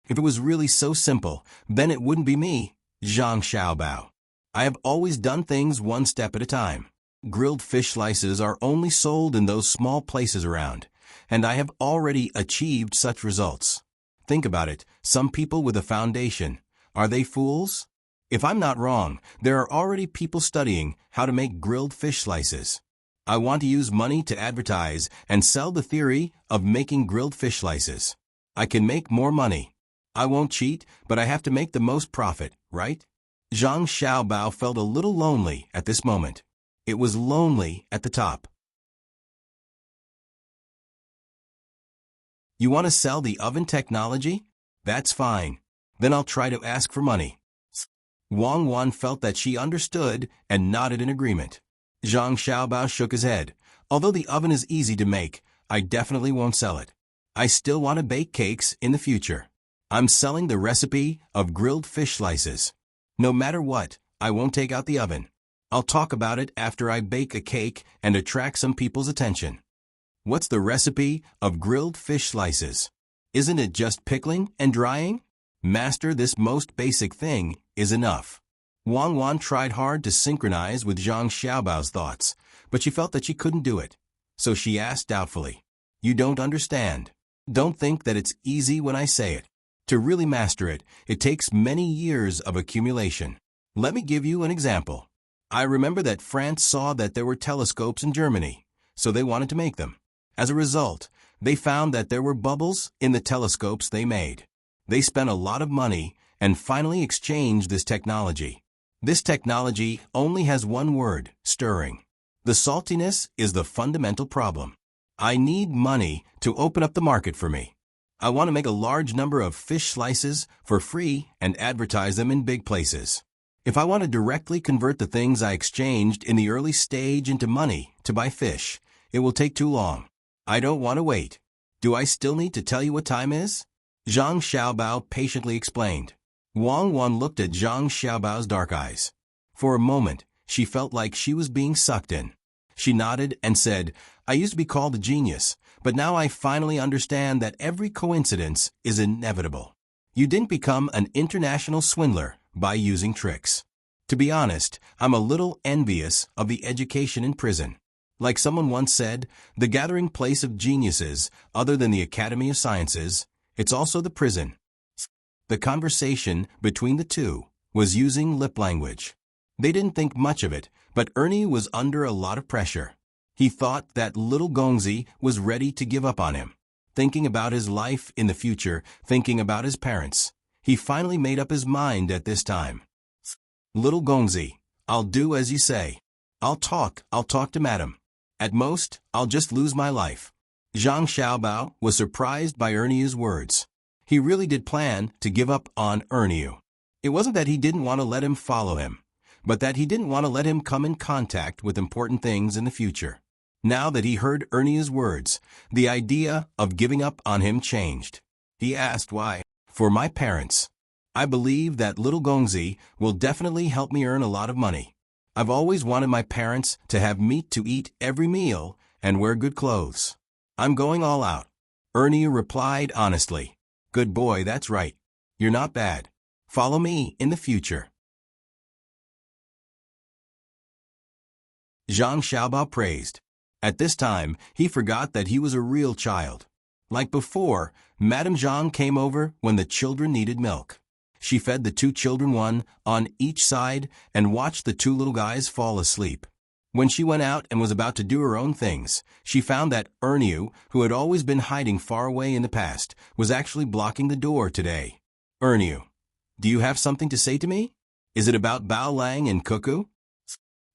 If it was really so simple, then it wouldn't be me, Zhang Xiaobao. I have always done things one step at a time. Grilled fish slices are only sold in those small places around, and I have already achieved such results. Think about it, some people with a foundation. Are they fools? If I'm not wrong, there are already people studying how to make grilled fish slices. I want to use money to advertise and sell the theory of making grilled fish slices. I can make more money. I won't cheat, but I have to make the most profit, right? Zhang Xiaobao felt a little lonely at this moment. It was lonely at the top. You want to sell the oven technology? That's fine. Then I'll try to ask for money. Wang Wan felt that she understood and nodded in agreement. Zhang Xiaobao shook his head. Although the oven is easy to make, I definitely won't sell it. I still want to bake cakes in the future. I'm selling the recipe of grilled fish slices. No matter what, I won't take out the oven. I'll talk about it after I bake a cake and attract some people's attention. What's the recipe of grilled fish slices? Isn't it just pickling and drying? Master this most basic thing is enough. Wang Wan tried hard to synchronize with Zhang Xiaobao's thoughts, but she felt that she couldn't do it. So she asked doubtfully, "You don't understand. Don't think that it's easy when I say it. To really master it, it takes many years of accumulation. Let me give you an example. I remember that France saw that there were telescopes in Germany, so they wanted to make them. As a result, they found that there were bubbles in the telescopes they made. They spent a lot of money and finally exchanged this technology. This technology only has one word: stirring. The saltiness is the fundamental problem. I need money to open up the market for me. I want to make a large number of fish slices for free and advertise them in big places. If I want to directly convert the things I exchanged in the early stage into money to buy fish, it will take too long. I don't want to wait. Do I still need to tell you what time is?" Zhang Xiaobao patiently explained. Wang Wan looked at Zhang Xiaobao's dark eyes. For a moment, she felt like she was being sucked in. She nodded and said, "I used to be called a genius, but now I finally understand that every coincidence is inevitable. You didn't become an international swindler by using tricks. To be honest, I'm a little envious of the education in prison. Like someone once said, the gathering place of geniuses, other than the Academy of Sciences, it's also the prison." The conversation between the two was using lip language. They didn't think much of it, but Ernie was under a lot of pressure. He thought that little Gongzi was ready to give up on him. Thinking about his life in the future, thinking about his parents, he finally made up his mind at this time. "Little Gongzi, I'll do as you say. I'll talk to madam. At most, I'll just lose my life." Zhang Xiaobao was surprised by Erniu's words. He really did plan to give up on Erniu. It wasn't that he didn't want to let him follow him, but that he didn't want to let him come in contact with important things in the future. Now that he heard Erniu's words, the idea of giving up on him changed. He asked why. For my parents. I believe that little Gongzi will definitely help me earn a lot of money. I've always wanted my parents to have meat to eat every meal and wear good clothes. I'm going all out. Erniu replied honestly. Good boy, that's right. You're not bad. Follow me in the future. Zhang Xiaobao praised. At this time, he forgot that he was a real child. Like before, Madame Zhang came over when the children needed milk. She fed the two children one on each side and watched the two little guys fall asleep. When she went out and was about to do her own things, she found that Erniu, who had always been hiding far away in the past, was actually blocking the door today. Erniu, do you have something to say to me? Is it about Bao Lang and Cuckoo?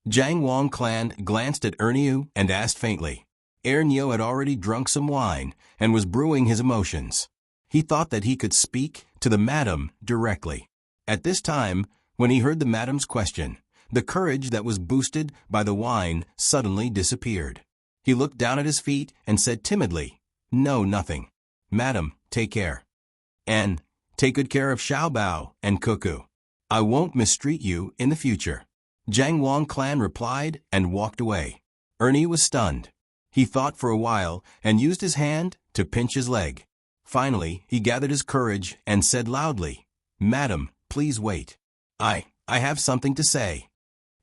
Jiang Wang Clan glanced at Erniu and asked faintly. Erniu had already drunk some wine and was brewing his emotions. He thought that he could speak to the madam directly. At this time, when he heard the madam's question, the courage that was boosted by the wine suddenly disappeared. He looked down at his feet and said timidly, No, nothing. Madam, take care. And take good care of Xiaobao and Cuckoo. I won't mistreat you in the future. Jiang Wang Clan replied and walked away. Ernie was stunned. He thought for a while and used his hand to pinch his leg. Finally, he gathered his courage and said loudly, Madam, please wait. I have something to say.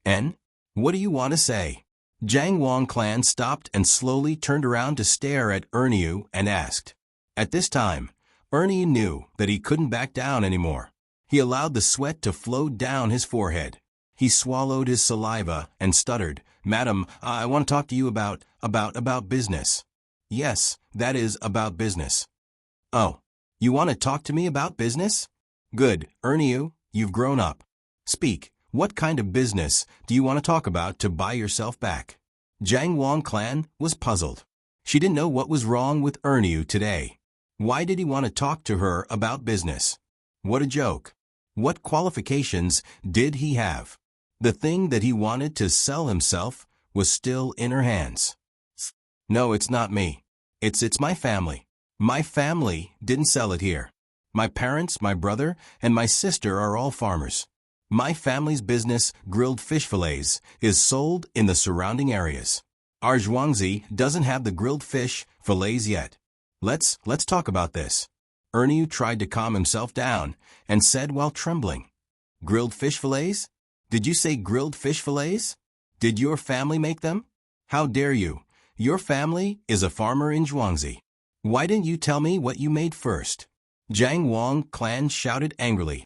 And? What do you want to say? Jiang Wang Clan stopped and slowly turned around to stare at Erniu and asked. At this time, Erniu knew that he couldn't back down anymore. He allowed the sweat to flow down his forehead. He swallowed his saliva and stuttered, Madam, I want to talk to you about business. Yes, that is about business. Oh, you want to talk to me about business? Good, Erniu, you've grown up. Speak, what kind of business do you want to talk about to buy yourself back? Jiang Wang Clan was puzzled. She didn't know what was wrong with Erniu today. Why did he want to talk to her about business? What a joke. What qualifications did he have? The thing that he wanted to sell himself was still in her hands. No, it's not me. It's my family. My family didn't sell it here. My parents, my brother, and my sister are all farmers. My family's business, grilled fish fillets, is sold in the surrounding areas. Our Zhuangzi doesn't have the grilled fish fillets yet. Let's talk about this. Erniu tried to calm himself down and said while trembling, Grilled fish fillets? Did you say grilled fish fillets? Did your family make them? How dare you? Your family is a farmer in Zhuangzi. Why didn't you tell me what you made first? Jiang Wang Clan shouted angrily.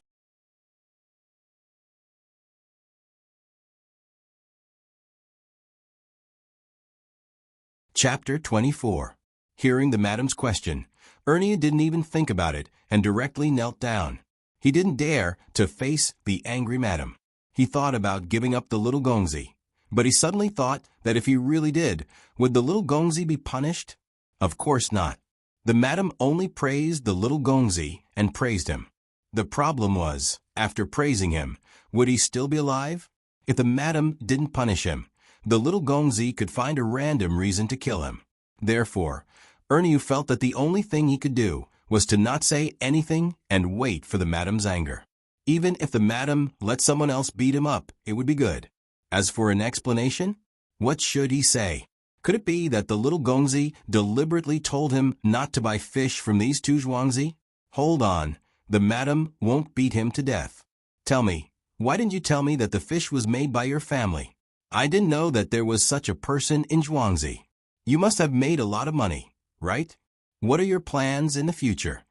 Chapter 24. Hearing the madam's question, Ernie didn't even think about it and directly knelt down. He didn't dare to face the angry madam. He thought about giving up the little Gongzi, but he suddenly thought that if he really did, would the little Gongzi be punished? Of course not. The madam only praised the little Gongzi and praised him. The problem was, after praising him, would he still be alive? If the madam didn't punish him, the little Gongzi could find a random reason to kill him. Therefore, Erniu felt that the only thing he could do was to not say anything and wait for the madam's anger. Even if the madam let someone else beat him up, it would be good. As for an explanation, what should he say? Could it be that the little Gongzi deliberately told him not to buy fish from these two Zhuangzi? Hold on, the madam won't beat him to death. Tell me, why didn't you tell me that the fish was made by your family? I didn't know that there was such a person in Zhuangzi. You must have made a lot of money, right? What are your plans in the future?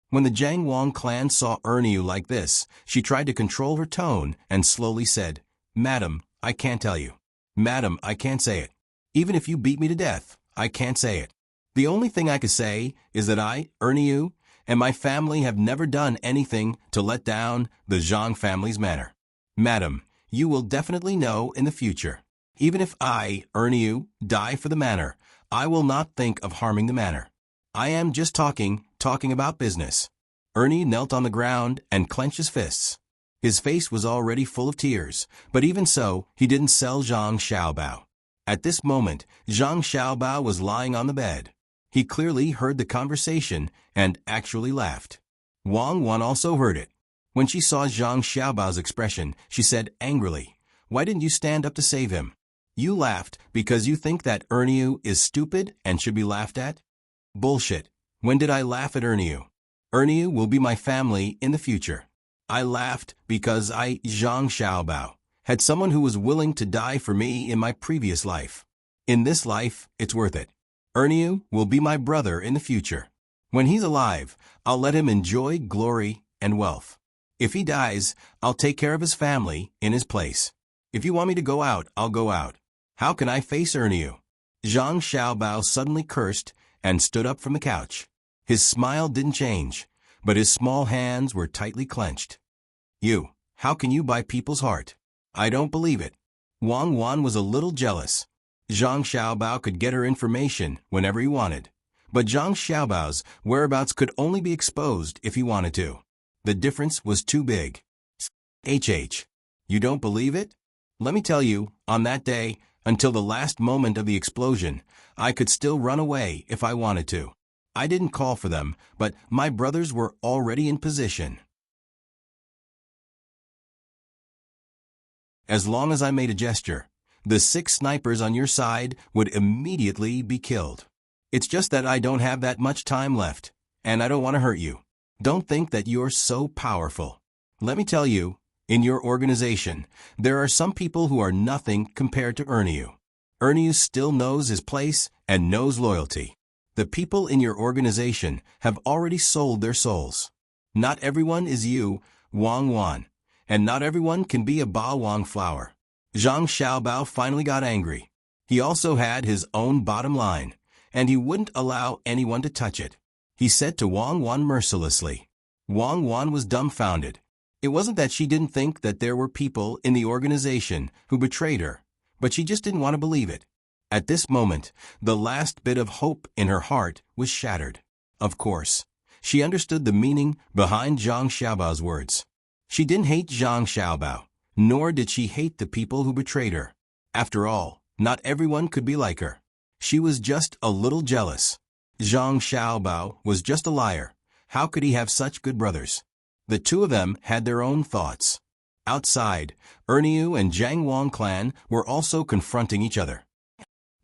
When the Jiang Wang clan saw Erniu like this, she tried to control her tone and slowly said, Madam, I can't tell you. Madam, I can't say it. Even if you beat me to death, I can't say it. The only thing I could say is that I, Erniu, and my family have never done anything to let down the Zhang family's manner. Madam, you will definitely know in the future. Even if I, Erniu, die for the manor, I will not think of harming the manor. I am just talking about business. Ernie knelt on the ground and clenched his fists. His face was already full of tears, but even so, he didn't sell Zhang Xiaobao. At this moment, Zhang Xiaobao was lying on the bed. He clearly heard the conversation and actually laughed. Wang Wan also heard it. When she saw Zhang Xiaobao's expression, she said angrily, "Why didn't you stand up to save him? You laughed because you think that Ernie is stupid and should be laughed at? Bullshit. When did I laugh at Ernie? Ernie will be my family in the future. I laughed because Zhang Xiaobao, had someone who was willing to die for me in my previous life. In this life, it's worth it. Ernie will be my brother in the future. When he's alive, I'll let him enjoy glory and wealth. If he dies, I'll take care of his family in his place. If you want me to go out, I'll go out. How can I face Ernie?" Zhang Xiaobao suddenly cursed and stood up from the couch. His smile didn't change, but his small hands were tightly clenched. How can you buy people's heart? I don't believe it." Wang Wan was a little jealous. Zhang Xiaobao could get her information whenever he wanted, but Zhang Xiaobao's whereabouts could only be exposed if he wanted to. The difference was too big. You don't believe it? Let me tell you, on that day, until the last moment of the explosion, I could still run away if I wanted to. I didn't call for them, but my brothers were already in position. As long as I made a gesture, the 6 snipers on your side would immediately be killed. It's just that I don't have that much time left, and I don't want to hurt you. Don't think that you're so powerful. Let me tell you, in your organization, there are some people who are nothing compared to Ernie. Ernie still knows his place and knows loyalty. The people in your organization have already sold their souls. Not everyone is you, Wang Wan, and not everyone can be a bawang flower. Zhang Xiaobao finally got angry. He also had his own bottom line, and he wouldn't allow anyone to touch it. He said to Wang Wan mercilessly. Wang Wan was dumbfounded. It wasn't that she didn't think that there were people in the organization who betrayed her, but she just didn't want to believe it. At this moment, the last bit of hope in her heart was shattered. Of course, she understood the meaning behind Zhang Xiaobao's words. She didn't hate Zhang Xiaobao, nor did she hate the people who betrayed her. After all, not everyone could be like her. She was just a little jealous. Zhang Xiaobao was just a liar. How could he have such good brothers? The two of them had their own thoughts. Outside, Ernie and Jiang Wang clan were also confronting each other.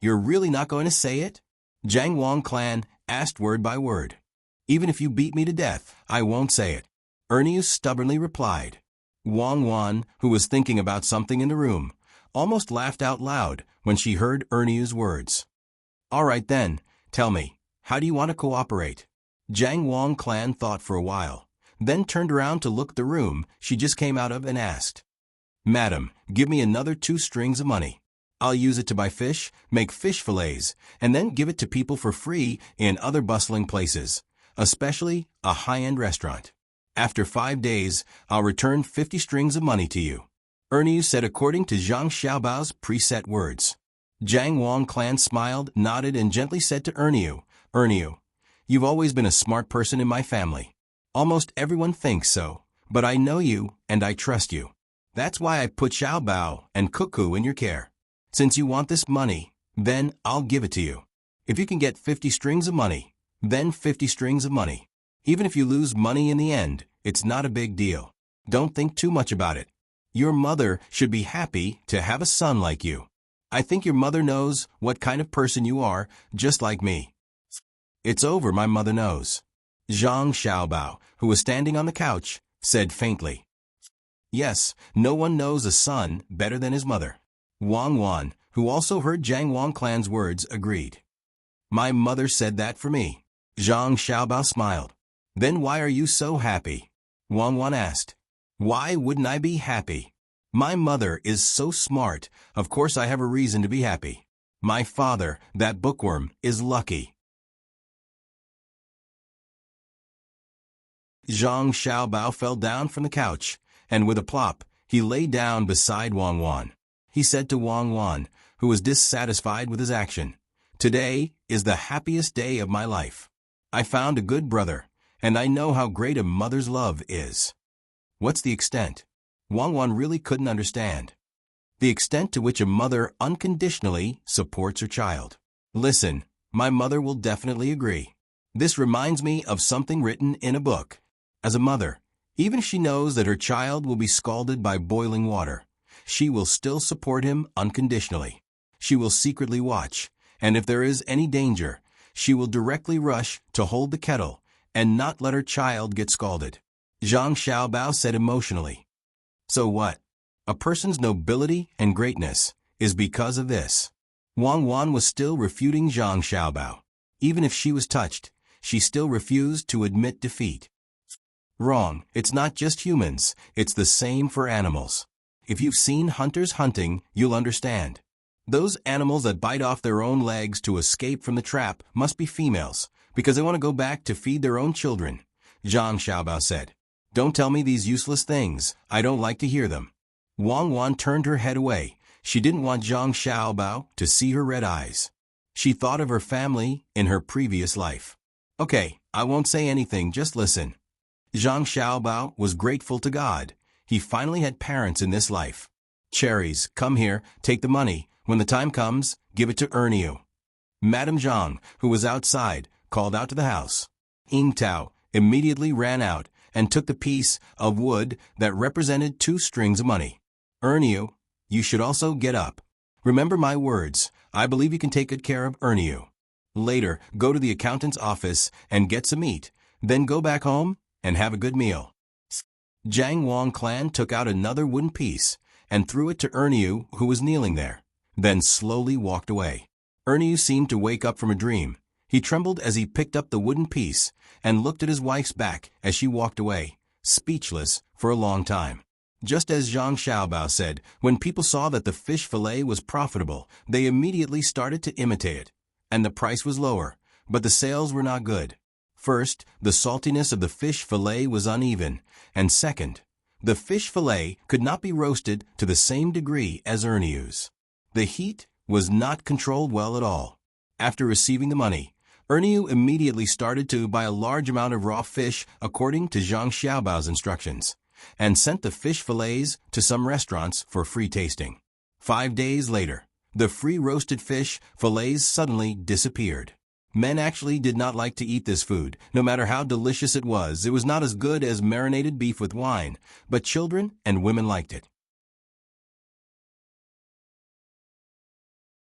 "You're really not going to say it?" Jiang Wang clan asked word by word. "Even if you beat me to death, I won't say it," Ernie stubbornly replied. Wang Wan, who was thinking about something in the room, almost laughed out loud when she heard Ernie's words. "All right then, tell me, how do you want to cooperate?" Jiang Wang clan thought for a while, then turned around to look at the room she just came out of and asked, "Madam, give me another 2 strings of money. I'll use it to buy fish, make fish fillets, and then give it to people for free in other bustling places, especially a high-end restaurant. After 5 days, I'll return 50 strings of money to you," Ernie said according to Zhang Xiaobao's preset words. Jiang Wang clan smiled, nodded, and gently said to Ernie, "You've always been a smart person in my family. Almost everyone thinks so, but I know you and I trust you. That's why I put Xiaobao and Cuckoo in your care. Since you want this money, then I'll give it to you. If you can get 50 strings of money, then 50 strings of money. Even if you lose money in the end, it's not a big deal. Don't think too much about it. Your mother should be happy to have a son like you. I think your mother knows what kind of person you are, just like me." "It's over, my mother knows," Zhang Xiaobao, who was standing on the couch, said faintly. "Yes, no one knows a son better than his mother." Wang Wan, who also heard Jiang Wang clan's words, agreed. "My mother said that for me." Zhang Xiaobao smiled. "Then why are you so happy?" Wang Wan asked. "Why wouldn't I be happy? My mother is so smart, of course I have a reason to be happy. My father, that bookworm, is lucky." Zhang Xiaobao fell down from the couch, and with a plop, he lay down beside Wang Wan. He said to Wang Wan, who was dissatisfied with his action, Today is the happiest day of my life. I found a good brother, and I know how great a mother's love is. What's the extent? Wang Wan really couldn't understand. The extent to which a mother unconditionally supports her child. Listen, my mother will definitely agree. This reminds me of something written in a book. As a mother, even if she knows that her child will be scalded by boiling water, she will still support him unconditionally. She will secretly watch, and if there is any danger, she will directly rush to hold the kettle and not let her child get scalded. Zhang Xiaobao said emotionally. So what? A person's nobility and greatness is because of this. Wang Wan was still refuting Zhang Xiaobao. Even if she was touched, she still refused to admit defeat. Wrong, it's not just humans, it's the same for animals. If you've seen hunters hunting, you'll understand. Those animals that bite off their own legs to escape from the trap must be females, because they want to go back to feed their own children, Zhang Xiaobao said. Don't tell me these useless things, I don't like to hear them. Wang Wan turned her head away. She didn't want Zhang Xiaobao to see her red eyes. She thought of her family in her previous life. Okay, I won't say anything, just listen. Zhang Xiaobao was grateful to God. He finally had parents in this life. Cherries, come here, take the money. When the time comes, give it to Erniu. Madame Zhang, who was outside, called out to the house. Ying Tao immediately ran out and took the piece of wood that represented 2 strings of money. Erniu, you should also get up. Remember my words, I believe you can take good care of Erniu. Later, go to the accountant's office and get some meat, then go back home and have a good meal. Jiang Wang clan took out another wooden piece and threw it to Erniu, who was kneeling there, then slowly walked away. Erniu seemed to wake up from a dream. He trembled as he picked up the wooden piece and looked at his wife's back as she walked away, speechless for a long time. Just as Zhang Xiaobao said, when people saw that the fish fillet was profitable, they immediately started to imitate it. And the price was lower, but the sales were not good. First, the saltiness of the fish fillet was uneven, and second, the fish fillet could not be roasted to the same degree as Erniu's. The heat was not controlled well at all. After receiving the money, Erniu immediately started to buy a large amount of raw fish according to Zhang Xiaobao's instructions, and sent the fish fillets to some restaurants for free tasting. 5 days later, the free roasted fish fillets suddenly disappeared. Men actually did not like to eat this food, no matter how delicious it was. It was not as good as marinated beef with wine, but children and women liked it.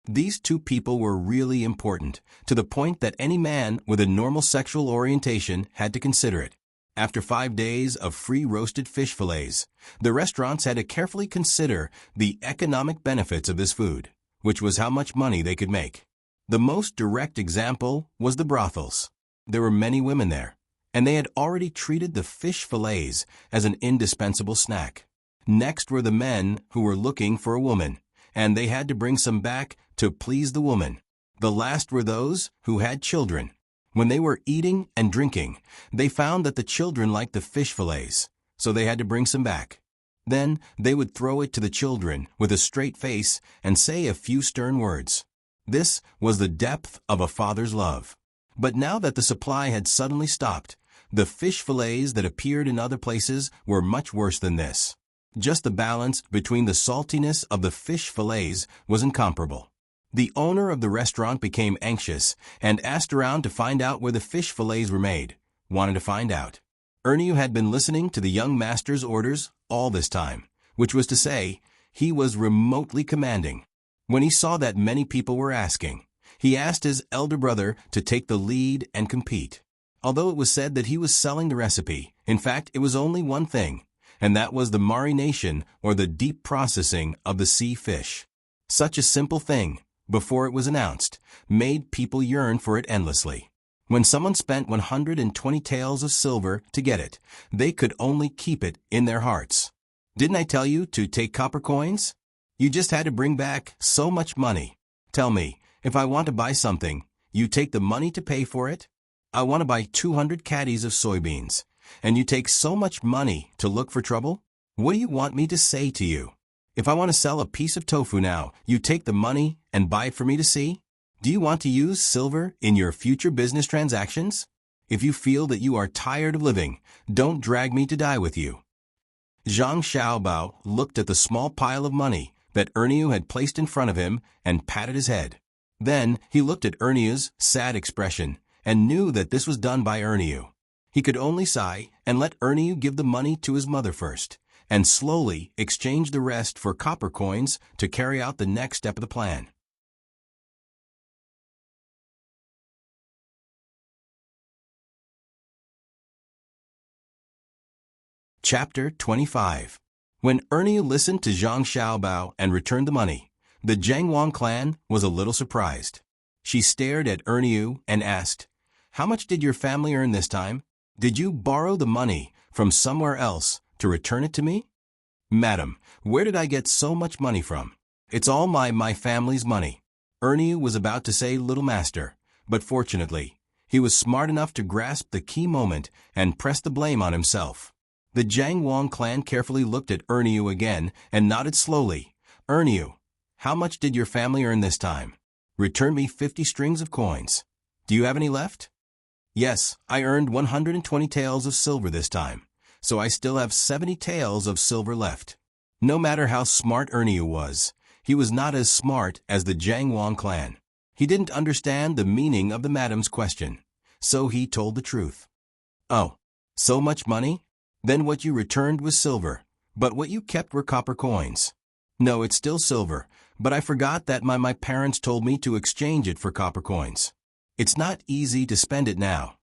These 2 people were really important, to the point that any man with a normal sexual orientation had to consider it. After 5 days of free roasted fish fillets, the restaurants had to carefully consider the economic benefits of this food, which was how much money they could make. The most direct example was the brothels. There were many women there, and they had already treated the fish fillets as an indispensable snack. Next were the men who were looking for a woman, and they had to bring some back to please the woman. The last were those who had children. When they were eating and drinking, they found that the children liked the fish fillets, so they had to bring some back. Then they would throw it to the children with a straight face and say a few stern words. This was the depth of a father's love. But now that the supply had suddenly stopped, the fish fillets that appeared in other places were much worse than this. Just the balance between the saltiness of the fish fillets was incomparable. The owner of the restaurant became anxious and asked around to find out where the fish fillets were made. Wanted to find out. Erniu had been listening to the young master's orders all this time, which was to say, he was remotely commanding. When he saw that many people were asking, he asked his elder brother to take the lead and compete. Although it was said that he was selling the recipe, in fact, it was only one thing, and that was the marination or the deep processing of the sea fish. Such a simple thing, before it was announced, made people yearn for it endlessly. When someone spent 120 taels of silver to get it, they could only keep it in their hearts. Didn't I tell you to take copper coins? You just had to bring back so much money. Tell me, if I want to buy something, you take the money to pay for it? I want to buy 200 caddies of soybeans, and you take so much money to look for trouble? What do you want me to say to you? If I want to sell a piece of tofu now, you take the money and buy it for me to see? Do you want to use silver in your future business transactions? If you feel that you are tired of living, don't drag me to die with you. Zhang Xiaobao looked at the small pile of money that Erniu had placed in front of him and patted his head. Then he looked at Erniu's sad expression and knew that this was done by Erniu. He could only sigh and let Erniu give the money to his mother first, and slowly exchange the rest for copper coins to carry out the next step of the plan. Chapter 25. When Erniu listened to Zhang Xiaobao and returned the money, the Zhangwang clan was a little surprised. She stared at Erniu and asked, "How much did your family earn this time? Did you borrow the money from somewhere else to return it to me?" "Madam, where did I get so much money from? It's all my family's money." Erniu was about to say little master, but fortunately, he was smart enough to grasp the key moment and press the blame on himself. The Zhangwang clan carefully looked at Erniu again and nodded slowly. "Erniu, how much did your family earn this time? Return me 50 strings of coins. Do you have any left?" "Yes, I earned 120 taels of silver this time, so I still have 70 taels of silver left." No matter how smart Erniu was, he was not as smart as the Zhangwang clan. He didn't understand the meaning of the madam's question, so he told the truth. "Oh, so much money? Then what you returned was silver, but what you kept were copper coins." "No, it's still silver, but I forgot that my parents told me to exchange it for copper coins. It's not easy to spend it now."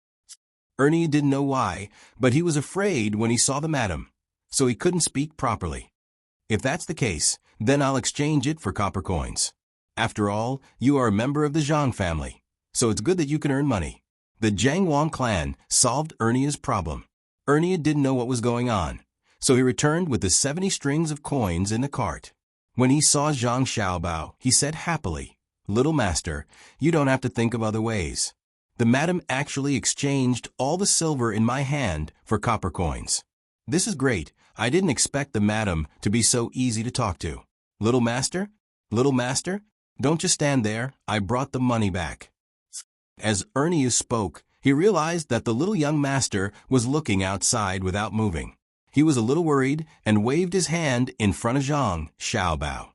Ernie didn't know why, but he was afraid when he saw the madam, so he couldn't speak properly. "If that's the case, then I'll exchange it for copper coins. After all, you are a member of the Zhang family, so it's good that you can earn money." The Zhangwang clan solved Ernie's problem. Ernie didn't know what was going on, so he returned with the 70 strings of coins in the cart. When he saw Zhang Xiaobao, he said happily, "Little master, you don't have to think of other ways. The madam actually exchanged all the silver in my hand for copper coins. This is great. I didn't expect the madam to be so easy to talk to. Little master, don't just stand there. I brought the money back." As Ernie spoke, he realized that the little young master was looking outside without moving. He was a little worried and waved his hand in front of Zhang Xiaobao.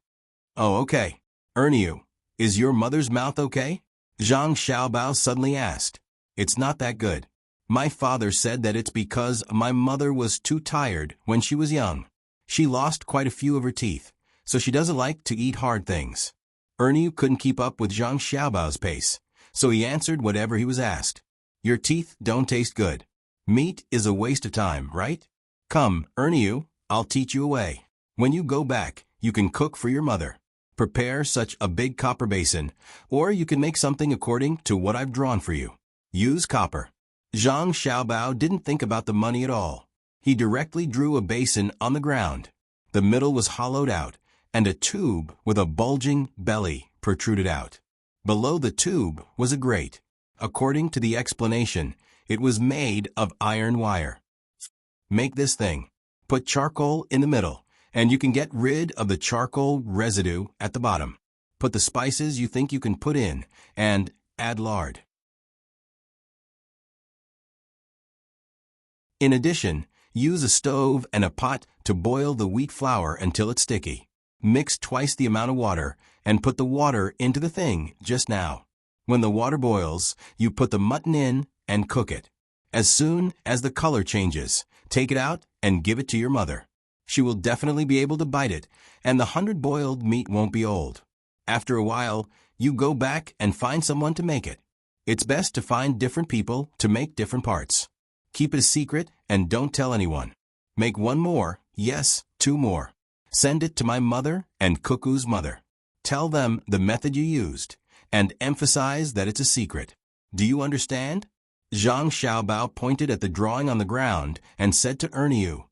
"Oh, okay. Ernie, is your mother's mouth okay?" Zhang Xiaobao suddenly asked. "It's not that good. My father said that it's because my mother was too tired when she was young. She lost quite a few of her teeth, so she doesn't like to eat hard things." Ernie couldn't keep up with Zhang Xiaobao's pace, so he answered whatever he was asked. "Your teeth don't taste good. Meat is a waste of time, right? Come, Ernie, I'll teach you a way. When you go back, you can cook for your mother. Prepare such a big copper basin, or you can make something according to what I've drawn for you. Use copper." Zhang Xiaobao didn't think about the money at all. He directly drew a basin on the ground. The middle was hollowed out, and a tube with a bulging belly protruded out. Below the tube was a grate. According to the explanation, it was made of iron wire. "Make this thing. Put charcoal in the middle, and you can get rid of the charcoal residue at the bottom. Put the spices you think you can put in, and add lard. In addition, use a stove and a pot to boil the wheat flour until it's sticky. Mix twice the amount of water, and put the water into the thing just now. When the water boils, you put the mutton in and cook it. As soon as the color changes, take it out and give it to your mother. She will definitely be able to bite it, and the 100 boiled meat won't be old. After a while, you go back and find someone to make it. It's best to find different people to make different parts. Keep it a secret and don't tell anyone. Make one more, yes, 2 more. Send it to my mother and Cuckoo's mother. Tell them the method you used, and emphasize that it's a secret. Do you understand?" Zhang Xiaobao pointed at the drawing on the ground and said to Ernie,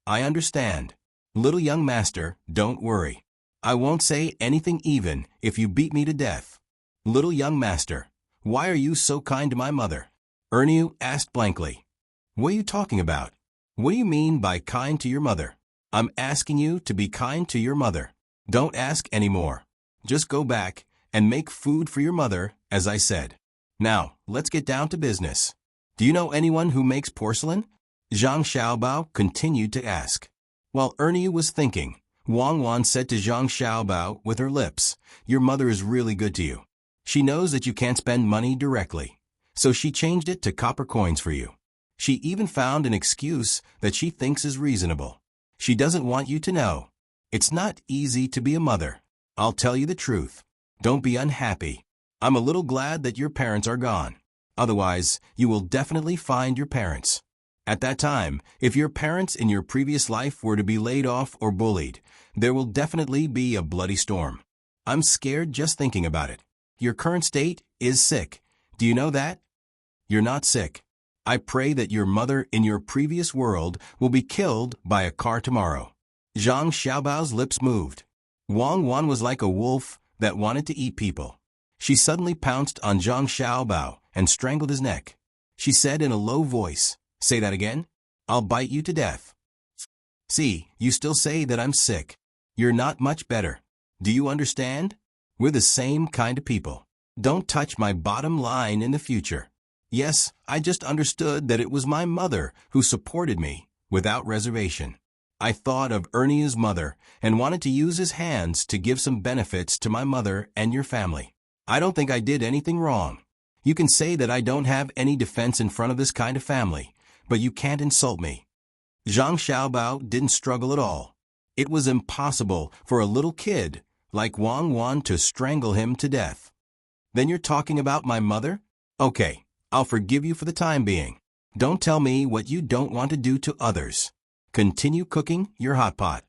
"I understand. Little young master, don't worry. I won't say anything even if you beat me to death." "Little young master, why are you so kind to my mother?" Ernie asked blankly. "What are you talking about? What do you mean by kind to your mother?" "I'm asking you to be kind to your mother. Don't ask any more. Just go back and make food for your mother, as I said. Now, let's get down to business. Do you know anyone who makes porcelain? Zhang Xiaobao continued to ask. While Ernie was thinking, Wang Wan said to Zhang Xiaobao with her lips, "Your mother is really good to you. She knows that you can't spend money directly, so she changed it to copper coins for you. She even found an excuse that she thinks is reasonable. She doesn't want you to know. It's not easy to be a mother. I'll tell you the truth. Don't be unhappy. I'm a little glad that your parents are gone. Otherwise, you will definitely find your parents. At that time, if your parents in your previous life were to be laid off or bullied, there will definitely be a bloody storm. I'm scared just thinking about it. Your current state is sick. Do you know that? You're not sick. I pray that your mother in your previous world will be killed by a car tomorrow." Zhang Xiaobao's lips moved. Wang Wan was like a wolf that wanted to eat people. She suddenly pounced on Zhang Xiaobao and strangled his neck. She said in a low voice, "Say that again? I'll bite you to death." "See, you still say that I'm sick. You're not much better. Do you understand? We're the same kind of people. Don't touch my bottom line in the future. Yes, I just understood that it was my mother who supported me, without reservation. I thought of Ernie's mother and wanted to use his hands to give some benefits to my mother and your family. I don't think I did anything wrong. You can say that I don't have any defense in front of this kind of family, but you can't insult me." Zhang Xiaobao didn't struggle at all. It was impossible for a little kid like Wang Wan to strangle him to death. "Then you're talking about my mother? Okay, I'll forgive you for the time being. Don't tell me what you don't want to do to others. Continue cooking your hot pot."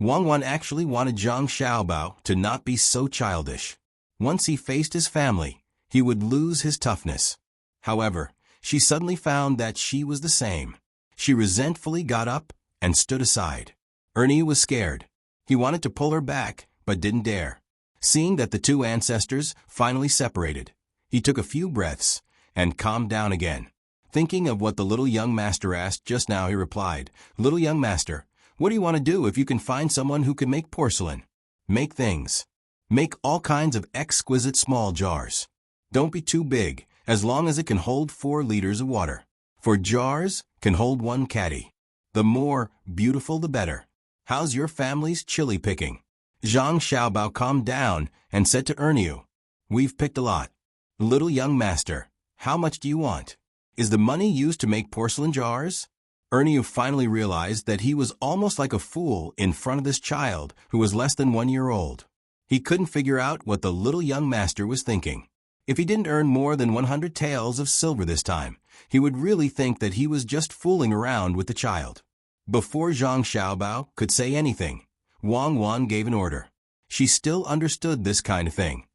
Wang Wan actually wanted Zhang Xiaobao to not be so childish. Once he faced his family, he would lose his toughness. However, she suddenly found that she was the same. She resentfully got up and stood aside. Ernie was scared. He wanted to pull her back, but didn't dare. Seeing that the two ancestors finally separated, he took a few breaths and calmed down again. Thinking of what the little young master asked just now, he replied, "Little young master, what do you want to do if you can find someone who can make porcelain? Make things. Make all kinds of exquisite small jars. Don't be too big, as long as it can hold 4 liters of water. For jars can hold 1 caddy. The more beautiful, the better. How's your family's chili picking?" Zhang Xiaobao calmed down and said to Ernie, "We've picked a lot. Little young master, how much do you want? Is the money used to make porcelain jars?" Ernie finally realized that he was almost like a fool in front of this child who was less than 1 year old. He couldn't figure out what the little young master was thinking. If he didn't earn more than 100 taels of silver this time, he would really think that he was just fooling around with the child. Before Zhang Xiaobao could say anything, Wang Wan gave an order. She still understood this kind of thing.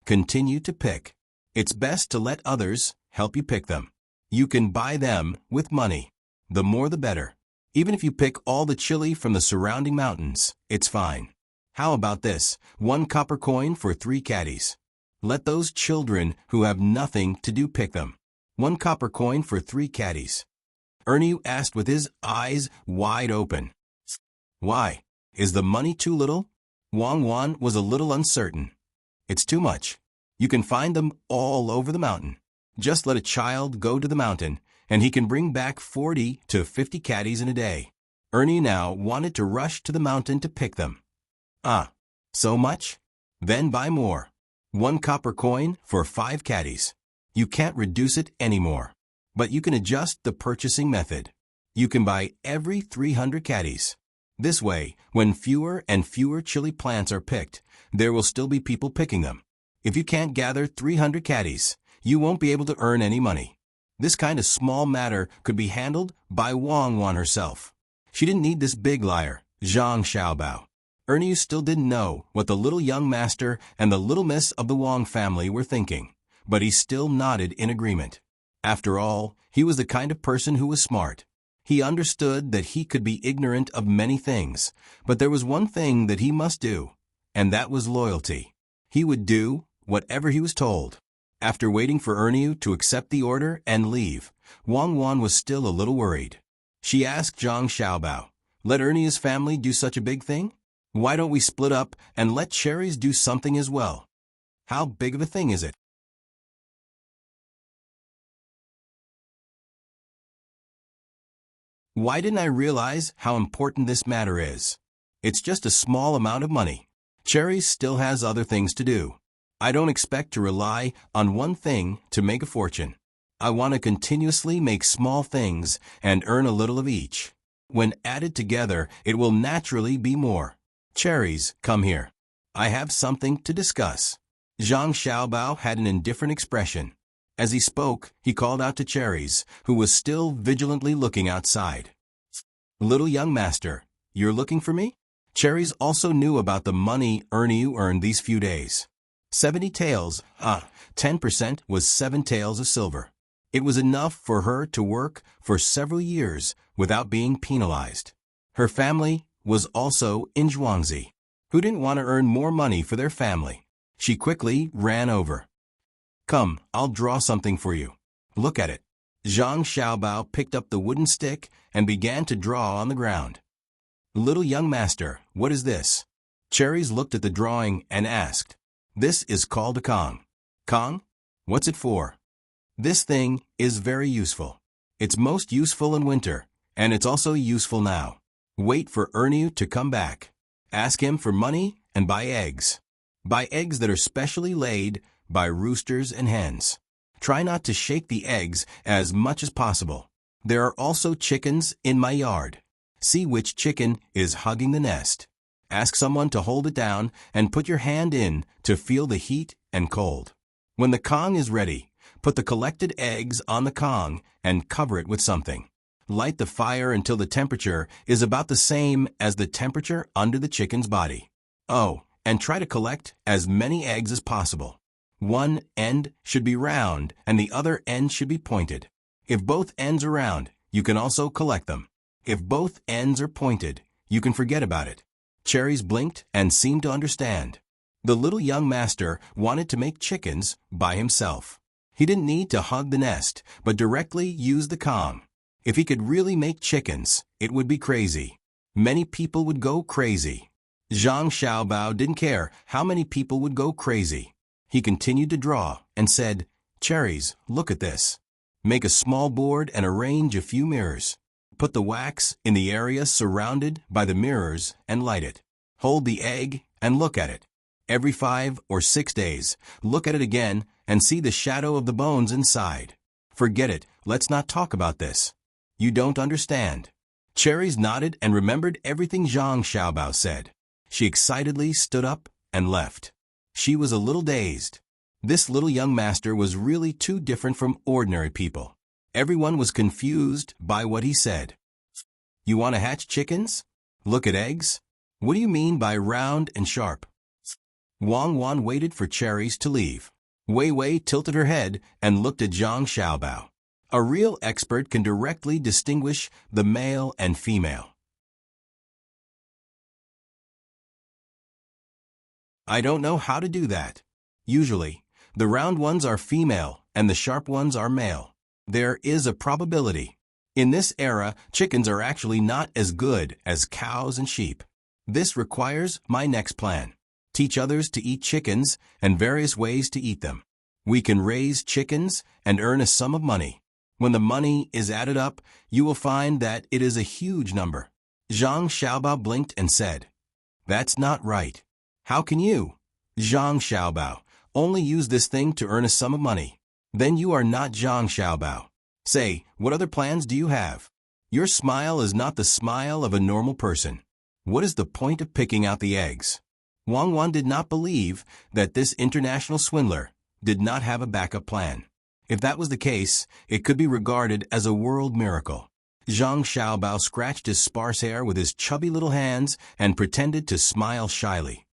"Continue to pick. It's best to let others help you pick them. You can buy them with money. The more the better. Even if you pick all the chili from the surrounding mountains, it's fine. How about this? 1 copper coin for 3 caddies. Let those children who have nothing to do pick them. 1 copper coin for 3 caddies." Ernie asked with his eyes wide open. "Why? Is the money too little?" Wang Wan was a little uncertain. "It's too much. You can find them all over the mountain. Just let a child go to the mountain, and he can bring back 40 to 50 caddies in a day." Ernie now wanted to rush to the mountain to pick them. "Ah, so much? Then buy more. 1 copper coin for 5 caddies. You can't reduce it anymore. But you can adjust the purchasing method. You can buy every 300 caddies. This way, when fewer and fewer chili plants are picked, there will still be people picking them. If you can't gather 300 caddies, you won't be able to earn any money." This kind of small matter could be handled by Wang Wan herself. She didn't need this big liar, Zhang Xiaobao. Ernie still didn't know what the little young master and the little miss of the Wang family were thinking, but he still nodded in agreement. After all, he was the kind of person who was smart. He understood that he could be ignorant of many things, but there was one thing that he must do, and that was loyalty. He would do whatever he was told. After waiting for Ernie to accept the order and leave, Wang Wan was still a little worried. She asked Zhang Xiaobao, "Let Ernie's family do such a big thing?" Why don't we split up and let cherries do something as well? How big of a thing is it? Why didn't I realize how important this matter is? It's just a small amount of money. Cherries still has other things to do. I don't expect to rely on one thing to make a fortune. I want to continuously make small things and earn a little of each. When added together, it will naturally be more. Cherries, come here. I have something to discuss. Zhang Xiaobao had an indifferent expression. As he spoke, he called out to Cherries, who was still vigilantly looking outside. Little young master, you're looking for me? Cherries also knew about the money you earned these few days. 70 taels, 10% was 7 taels of silver. It was enough for her to work for several years without being penalized. Her family was also in Zhuangzi, who didn't want to earn more money for their family. She quickly ran over. Come, I'll draw something for you. Look at it. Zhang Xiaobao picked up the wooden stick and began to draw on the ground. Little young master, what is this? Cherries looked at the drawing and asked. This is called a Kong. Kong? What's it for? This thing is very useful. It's most useful in winter, and it's also useful now. Wait for Ernie to come back. Ask him for money and buy eggs. Buy eggs that are specially laid by roosters and hens. Try not to shake the eggs as much as possible. There are also chickens in my yard. See which chicken is hugging the nest. Ask someone to hold it down and put your hand in to feel the heat and cold. When the Kong is ready, put the collected eggs on the Kong and cover it with something. Light the fire until the temperature is about the same as the temperature under the chicken's body. Oh, and try to collect as many eggs as possible. One end should be round and the other end should be pointed. If both ends are round, you can also collect them. If both ends are pointed, you can forget about it. Cherries blinked and seemed to understand. The little young master wanted to make chickens by himself. He didn't need to hug the nest, but directly use the Kong. If he could really make chickens, it would be crazy. Many people would go crazy. Zhang Xiaobao didn't care how many people would go crazy. He continued to draw and said, Cherries, look at this. Make a small board and arrange a few mirrors. Put the wax in the area surrounded by the mirrors and light it. Hold the egg and look at it. Every 5 or 6 days, look at it again and see the shadow of the bones inside. Forget it, let's not talk about this. You don't understand. Cherries nodded and remembered everything Zhang Xiaobao said. She excitedly stood up and left. She was a little dazed. This little young master was really too different from ordinary people. Everyone was confused by what he said. You want to hatch chickens? Look at eggs? What do you mean by round and sharp? Wang Wan waited for Cherries to leave. Wei Wei tilted her head and looked at Zhang Xiaobao. A real expert can directly distinguish the male and female. I don't know how to do that. Usually, the round ones are female and the sharp ones are male. There is a probability. In this era, chickens are actually not as good as cows and sheep. This requires my next plan. Teach others to eat chickens and various ways to eat them. We can raise chickens and earn a sum of money. When the money is added up, you will find that it is a huge number. Zhang Xiaobao blinked and said, That's not right. How can you, Zhang Xiaobao, only use this thing to earn a sum of money? Then you are not Zhang Xiaobao. Say, what other plans do you have? Your smile is not the smile of a normal person. What is the point of picking out the eggs? Wang Wan did not believe that this international swindler did not have a backup plan. If that was the case, it could be regarded as a world miracle. Zhang Xiaobao scratched his sparse hair with his chubby little hands and pretended to smile shyly.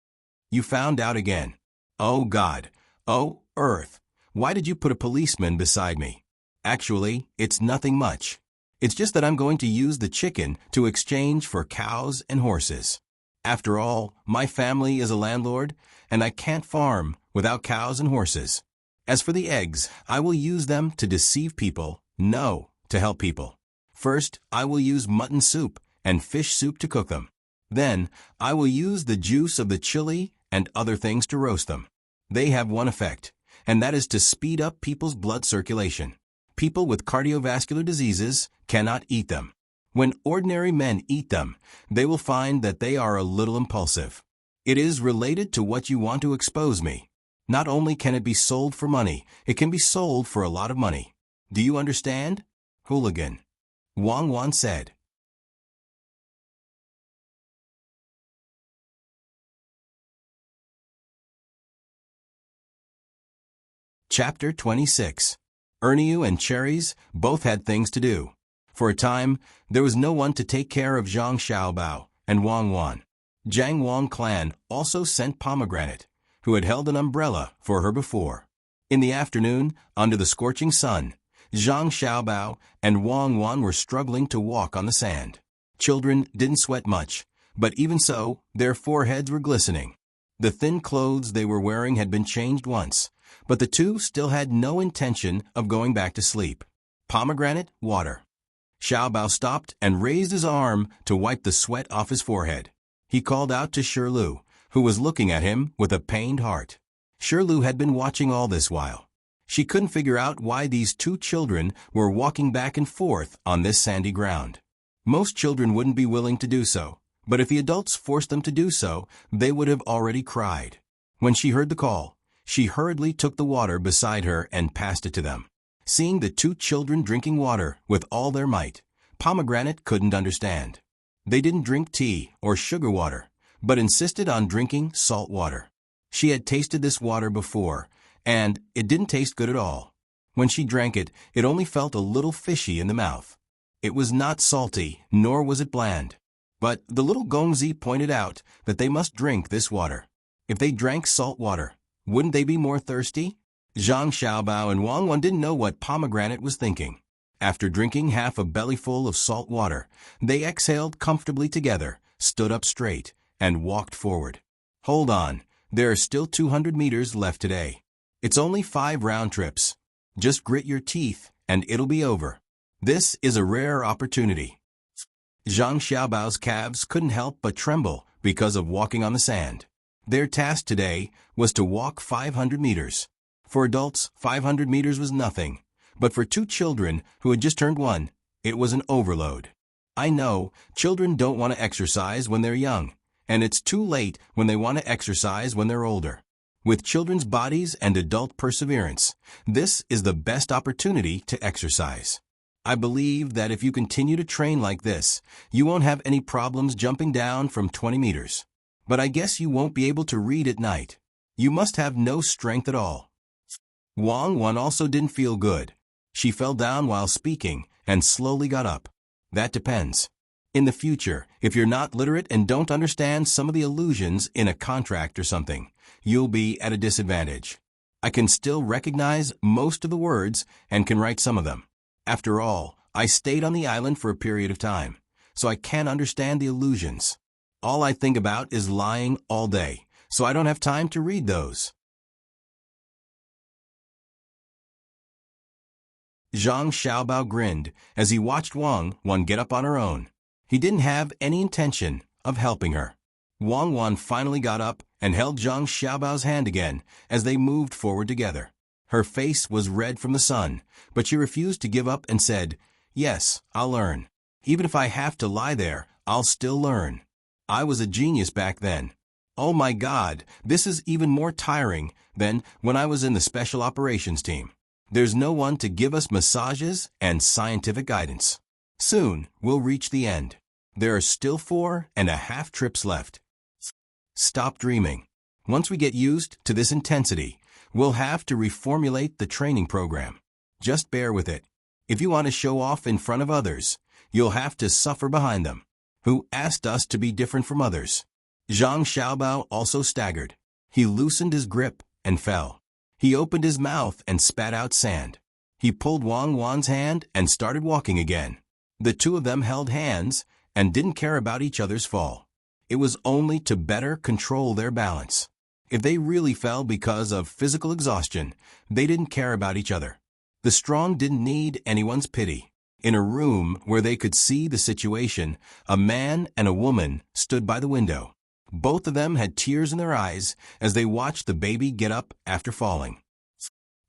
You found out again. Oh God. Oh, Earth. Why did you put a policeman beside me? Actually, it's nothing much. It's just that I'm going to use the chicken to exchange for cows and horses. After all, my family is a landlord, and I can't farm without cows and horses. As for the eggs, I will use them to deceive people, no, to help people. First, I will use mutton soup and fish soup to cook them. Then, I will use the juice of the chili and other things to roast them. They have one effect, and that is to speed up people's blood circulation. People with cardiovascular diseases cannot eat them. When ordinary men eat them, they will find that they are a little impulsive. It is related to what you want to expose me. Not only can it be sold for money, it can be sold for a lot of money. Do you understand? Hooligan. Wang Wan said. Chapter 26. Erniu and Cherries both had things to do. For a time, there was no one to take care of Zhang Xiaobao and Wang Wan. Jiang Wang clan also sent Pomegranate, who had held an umbrella for her before. In the afternoon, under the scorching sun, Zhang Xiaobao and Wang Wan were struggling to walk on the sand. Children didn't sweat much, but even so, their foreheads were glistening. The thin clothes they were wearing had been changed once, but the two still had no intention of going back to sleep. Pomegranate, water. Xiaobao stopped and raised his arm to wipe the sweat off his forehead. He called out to Shirlu, who was looking at him with a pained heart. Shirlu had been watching all this while. She couldn't figure out why these two children were walking back and forth on this sandy ground. Most children wouldn't be willing to do so, but if the adults forced them to do so, they would have already cried. When she heard the call, she hurriedly took the water beside her and passed it to them. Seeing the two children drinking water with all their might, Pomegranate couldn't understand. They didn't drink tea or sugar water, but insisted on drinking salt water. She had tasted this water before, and it didn't taste good at all. When she drank it, it only felt a little fishy in the mouth. It was not salty, nor was it bland. But the little Gongzi pointed out that they must drink this water. If they drank salt water, wouldn't they be more thirsty? Zhang Xiaobao and Wang Wan didn't know what Pomegranate was thinking. After drinking half a bellyful of salt water, they exhaled comfortably together, stood up straight, and walked forward. Hold on, there are still 200 meters left today. It's only 5 round trips. Just grit your teeth, and it'll be over. This is a rare opportunity. Zhang Xiaobao's calves couldn't help but tremble because of walking on the sand. Their task today was to walk 500 meters. For adults, 500 meters was nothing, but for two children who had just turned 1, it was an overload. I know, children don't want to exercise when they're young, and it's too late when they want to exercise when they're older. With children's bodies and adult perseverance, this is the best opportunity to exercise. I believe that if you continue to train like this, you won't have any problems jumping down from 20 meters. But I guess you won't be able to read at night. You must have no strength at all. Wang Wan also didn't feel good. She fell down while speaking and slowly got up. That depends. In the future, if you're not literate and don't understand some of the allusions in a contract or something, you'll be at a disadvantage. I can still recognize most of the words and can write some of them. After all, I stayed on the island for a period of time, so I can't understand the allusions. All I think about is lying all day, so I don't have time to read those. Zhang Xiaobao grinned as he watched Wang Wan get up on her own. He didn't have any intention of helping her. Wang Wan finally got up and held Zhang Xiaobao's hand again as they moved forward together. Her face was red from the sun, but she refused to give up and said, "Yes, I'll learn. Even if I have to lie there, I'll still learn. I was a genius back then. Oh my God, this is even more tiring than when I was in the special operations team. There's no one to give us massages and scientific guidance. Soon, we'll reach the end. There are still 4.5 trips left. Stop dreaming. Once we get used to this intensity, we'll have to reformulate the training program. Just bear with it. If you want to show off in front of others, you'll have to suffer behind them. Who asked us to be different from others?" Zhang Xiaobao also staggered. He loosened his grip and fell. He opened his mouth and spat out sand. He pulled Wang Wan's hand and started walking again. The two of them held hands and didn't care about each other's fall. It was only to better control their balance. If they really fell because of physical exhaustion, they didn't care about each other. The strong didn't need anyone's pity. In a room where they could see the situation, a man and a woman stood by the window. Both of them had tears in their eyes as they watched the baby get up after falling.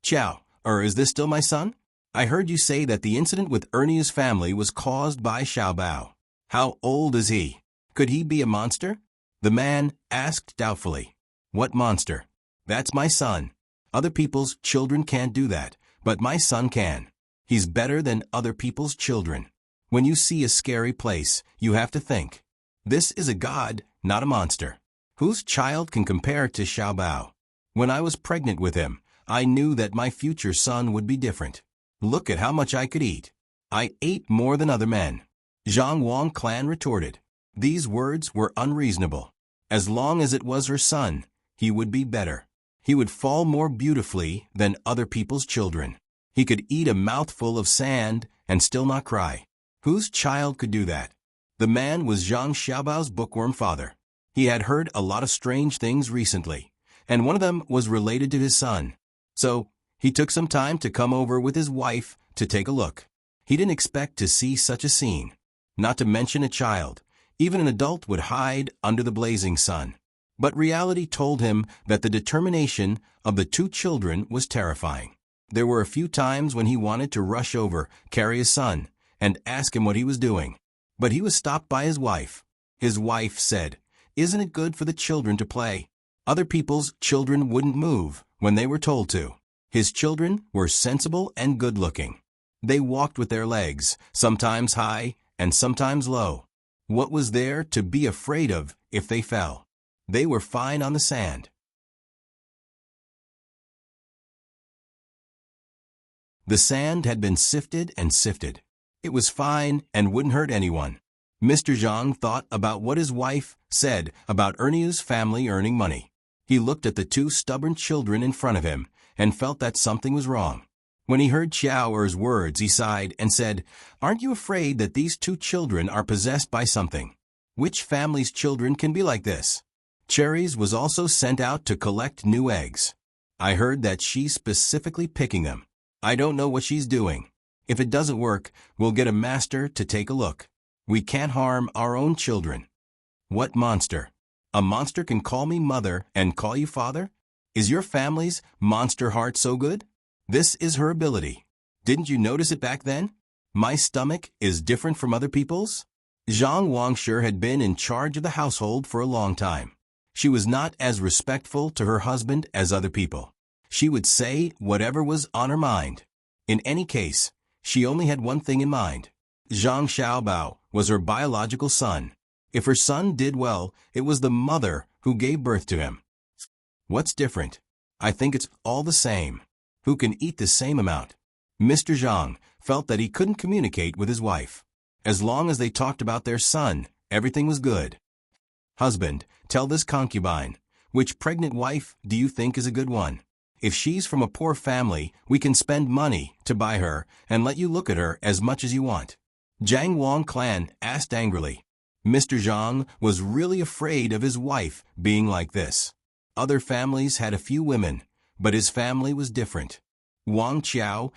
Chow, is this still my son? I heard you say that the incident with Ernie's family was caused by Xiao Bao. How old is he? Could he be a monster? The man asked doubtfully. What monster? That's my son. Other people's children can't do that, but my son can. He's better than other people's children. When you see a scary place, you have to think. This is a god, not a monster. Whose child can compare to Xiao Bao? When I was pregnant with him, I knew that my future son would be different. Look at how much I could eat. I ate more than other men. Zhang Wang clan retorted. These words were unreasonable. As long as it was her son, he would be better. He would fall more beautifully than other people's children. He could eat a mouthful of sand and still not cry. Whose child could do that? The man was Zhang Xiaobao's bookworm father. He had heard a lot of strange things recently, and one of them was related to his son. So, he took some time to come over with his wife to take a look. He didn't expect to see such a scene. Not to mention a child. Even an adult would hide under the blazing sun. But reality told him that the determination of the two children was terrifying. There were a few times when he wanted to rush over, carry his son, and ask him what he was doing. But he was stopped by his wife. His wife said, "Isn't it good for the children to play?" Other people's children wouldn't move when they were told to. His children were sensible and good-looking. They walked with their legs, sometimes high and sometimes low. What was there to be afraid of if they fell? They were fine on the sand. The sand had been sifted and sifted. It was fine and wouldn't hurt anyone. Mr. Zhang thought about what his wife said about Ernie's family earning money. He looked at the two stubborn children in front of him and felt that something was wrong. When he heard Xiao Er's words, he sighed and said, "Aren't you afraid that these two children are possessed by something? Which family's children can be like this?" Cherries was also sent out to collect new eggs. I heard that she's specifically picking them. I don't know what she's doing. If it doesn't work, we'll get a master to take a look. We can't harm our own children. What monster? A monster can call me mother and call you father? Is your family's monster heart so good? This is her ability. Didn't you notice it back then? My stomach is different from other people's? Zhang Wangsher had been in charge of the household for a long time. She was not as respectful to her husband as other people. She would say whatever was on her mind. In any case, she only had one thing in mind. Zhang Xiaobao was her biological son. If her son did well, it was the mother who gave birth to him. What's different? I think it's all the same. Who can eat the same amount? Mr. Zhang felt that he couldn't communicate with his wife. As long as they talked about their son, everything was good. Husband, tell this concubine, which pregnant wife do you think is a good one? If she's from a poor family, we can spend money to buy her and let you look at her as much as you want. Jiang Wang clan asked angrily. Mr. Zhang was really afraid of his wife being like this. Other families had a few women, but his family was different. Wang Qiao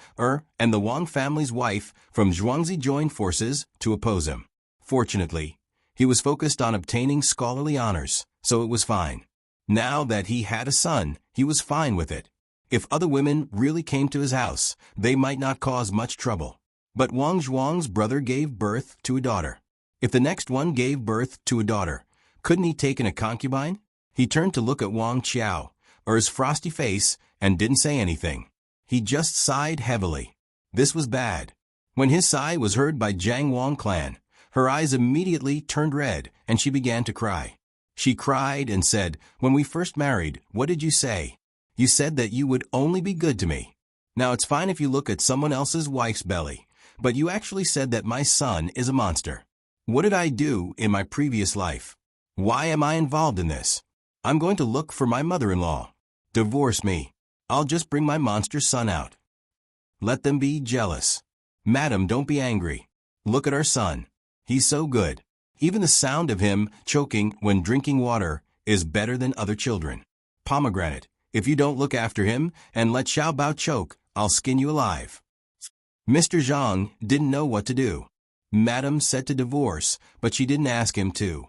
and the Wang family's wife from Zhuangzi joined forces to oppose him. Fortunately, he was focused on obtaining scholarly honors, so it was fine. Now that he had a son, he was fine with it. If other women really came to his house, they might not cause much trouble. But Wang Zhuang's brother gave birth to a daughter. If the next one gave birth to a daughter, couldn't he take in a concubine? He turned to look at Wang Qiao, his frosty face, and didn't say anything. He just sighed heavily. This was bad. When his sigh was heard by Jiang Wang clan, her eyes immediately turned red, and she began to cry. She cried and said, "When we first married, what did you say? You said that you would only be good to me. Now it's fine if you look at someone else's wife's belly, but you actually said that my son is a monster. What did I do in my previous life? Why am I involved in this? I'm going to look for my mother-in-law. Divorce me. I'll just bring my monster son out. Let them be jealous. Madam, don't be angry. Look at our son. He's so good. Even the sound of him choking when drinking water is better than other children. Pomegranate, if you don't look after him and let Xiao Bao choke, I'll skin you alive." Mr. Zhang didn't know what to do. Madam said to divorce, but she didn't ask him to.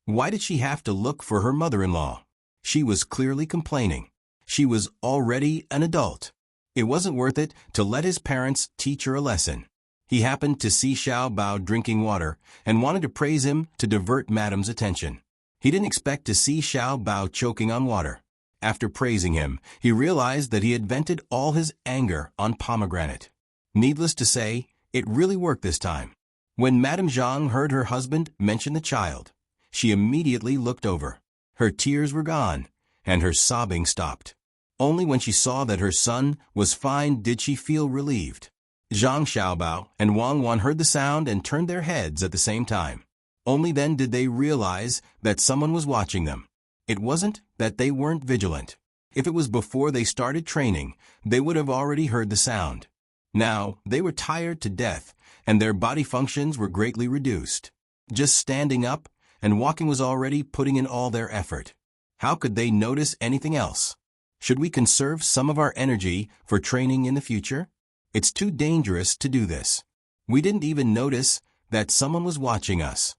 Why did she have to look for her mother-in-law? She was clearly complaining. She was already an adult. It wasn't worth it to let his parents teach her a lesson. He happened to see Xiao Bao drinking water and wanted to praise him to divert Madam's attention. He didn't expect to see Xiao Bao choking on water. After praising him, he realized that he had vented all his anger on Pomegranate. Needless to say, it really worked this time. When Madame Zhang heard her husband mention the child, she immediately looked over. Her tears were gone, and her sobbing stopped. Only when she saw that her son was fine did she feel relieved. Zhang Xiaobao and Wang Wan heard the sound and turned their heads at the same time. Only then did they realize that someone was watching them. It wasn't that they weren't vigilant. If it was before they started training, they would have already heard the sound. Now, they were tired to death, and their body functions were greatly reduced. Just standing up and walking was already putting in all their effort. How could they notice anything else? Should we conserve some of our energy for training in the future? It's too dangerous to do this. We didn't even notice that someone was watching us.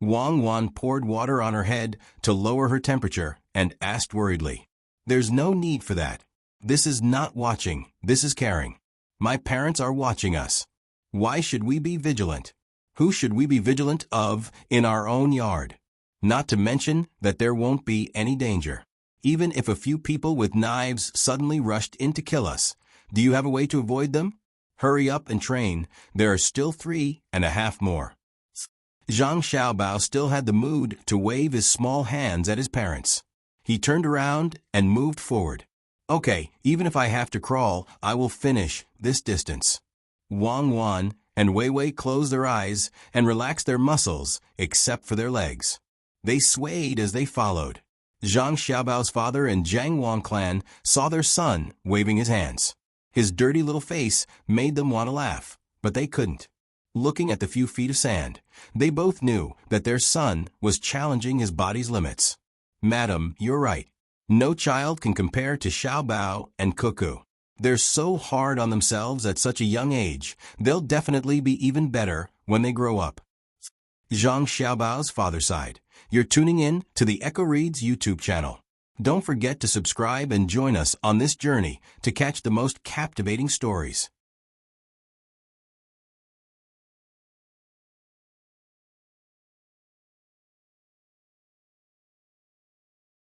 Wang Wan poured water on her head to lower her temperature and asked worriedly, "There's no need for that. This is not watching, this is caring. My parents are watching us. Why should we be vigilant? Who should we be vigilant of in our own yard? Not to mention that there won't be any danger. Even if a few people with knives suddenly rushed in to kill us, do you have a way to avoid them? Hurry up and train. There are still 3.5 more." Zhang Xiaobao still had the mood to wave his small hands at his parents. He turned around and moved forward. "Okay, even if I have to crawl, I will finish this distance." Wang Wan and Wei Wei closed their eyes and relaxed their muscles except for their legs. They swayed as they followed. Zhang Xiaobao's father and Jiang Wang clan saw their son waving his hands. His dirty little face made them want to laugh, but they couldn't. Looking at the few feet of sand, they both knew that their son was challenging his body's limits. "Madam, you're right. No child can compare to Xiao Bao and Cuckoo. They're so hard on themselves at such a young age, they'll definitely be even better when they grow up." Zhang Xiaobao's father sighed. "You're tuning in to the Echo Reads YouTube channel. Don't forget to subscribe and join us on this journey to catch the most captivating stories.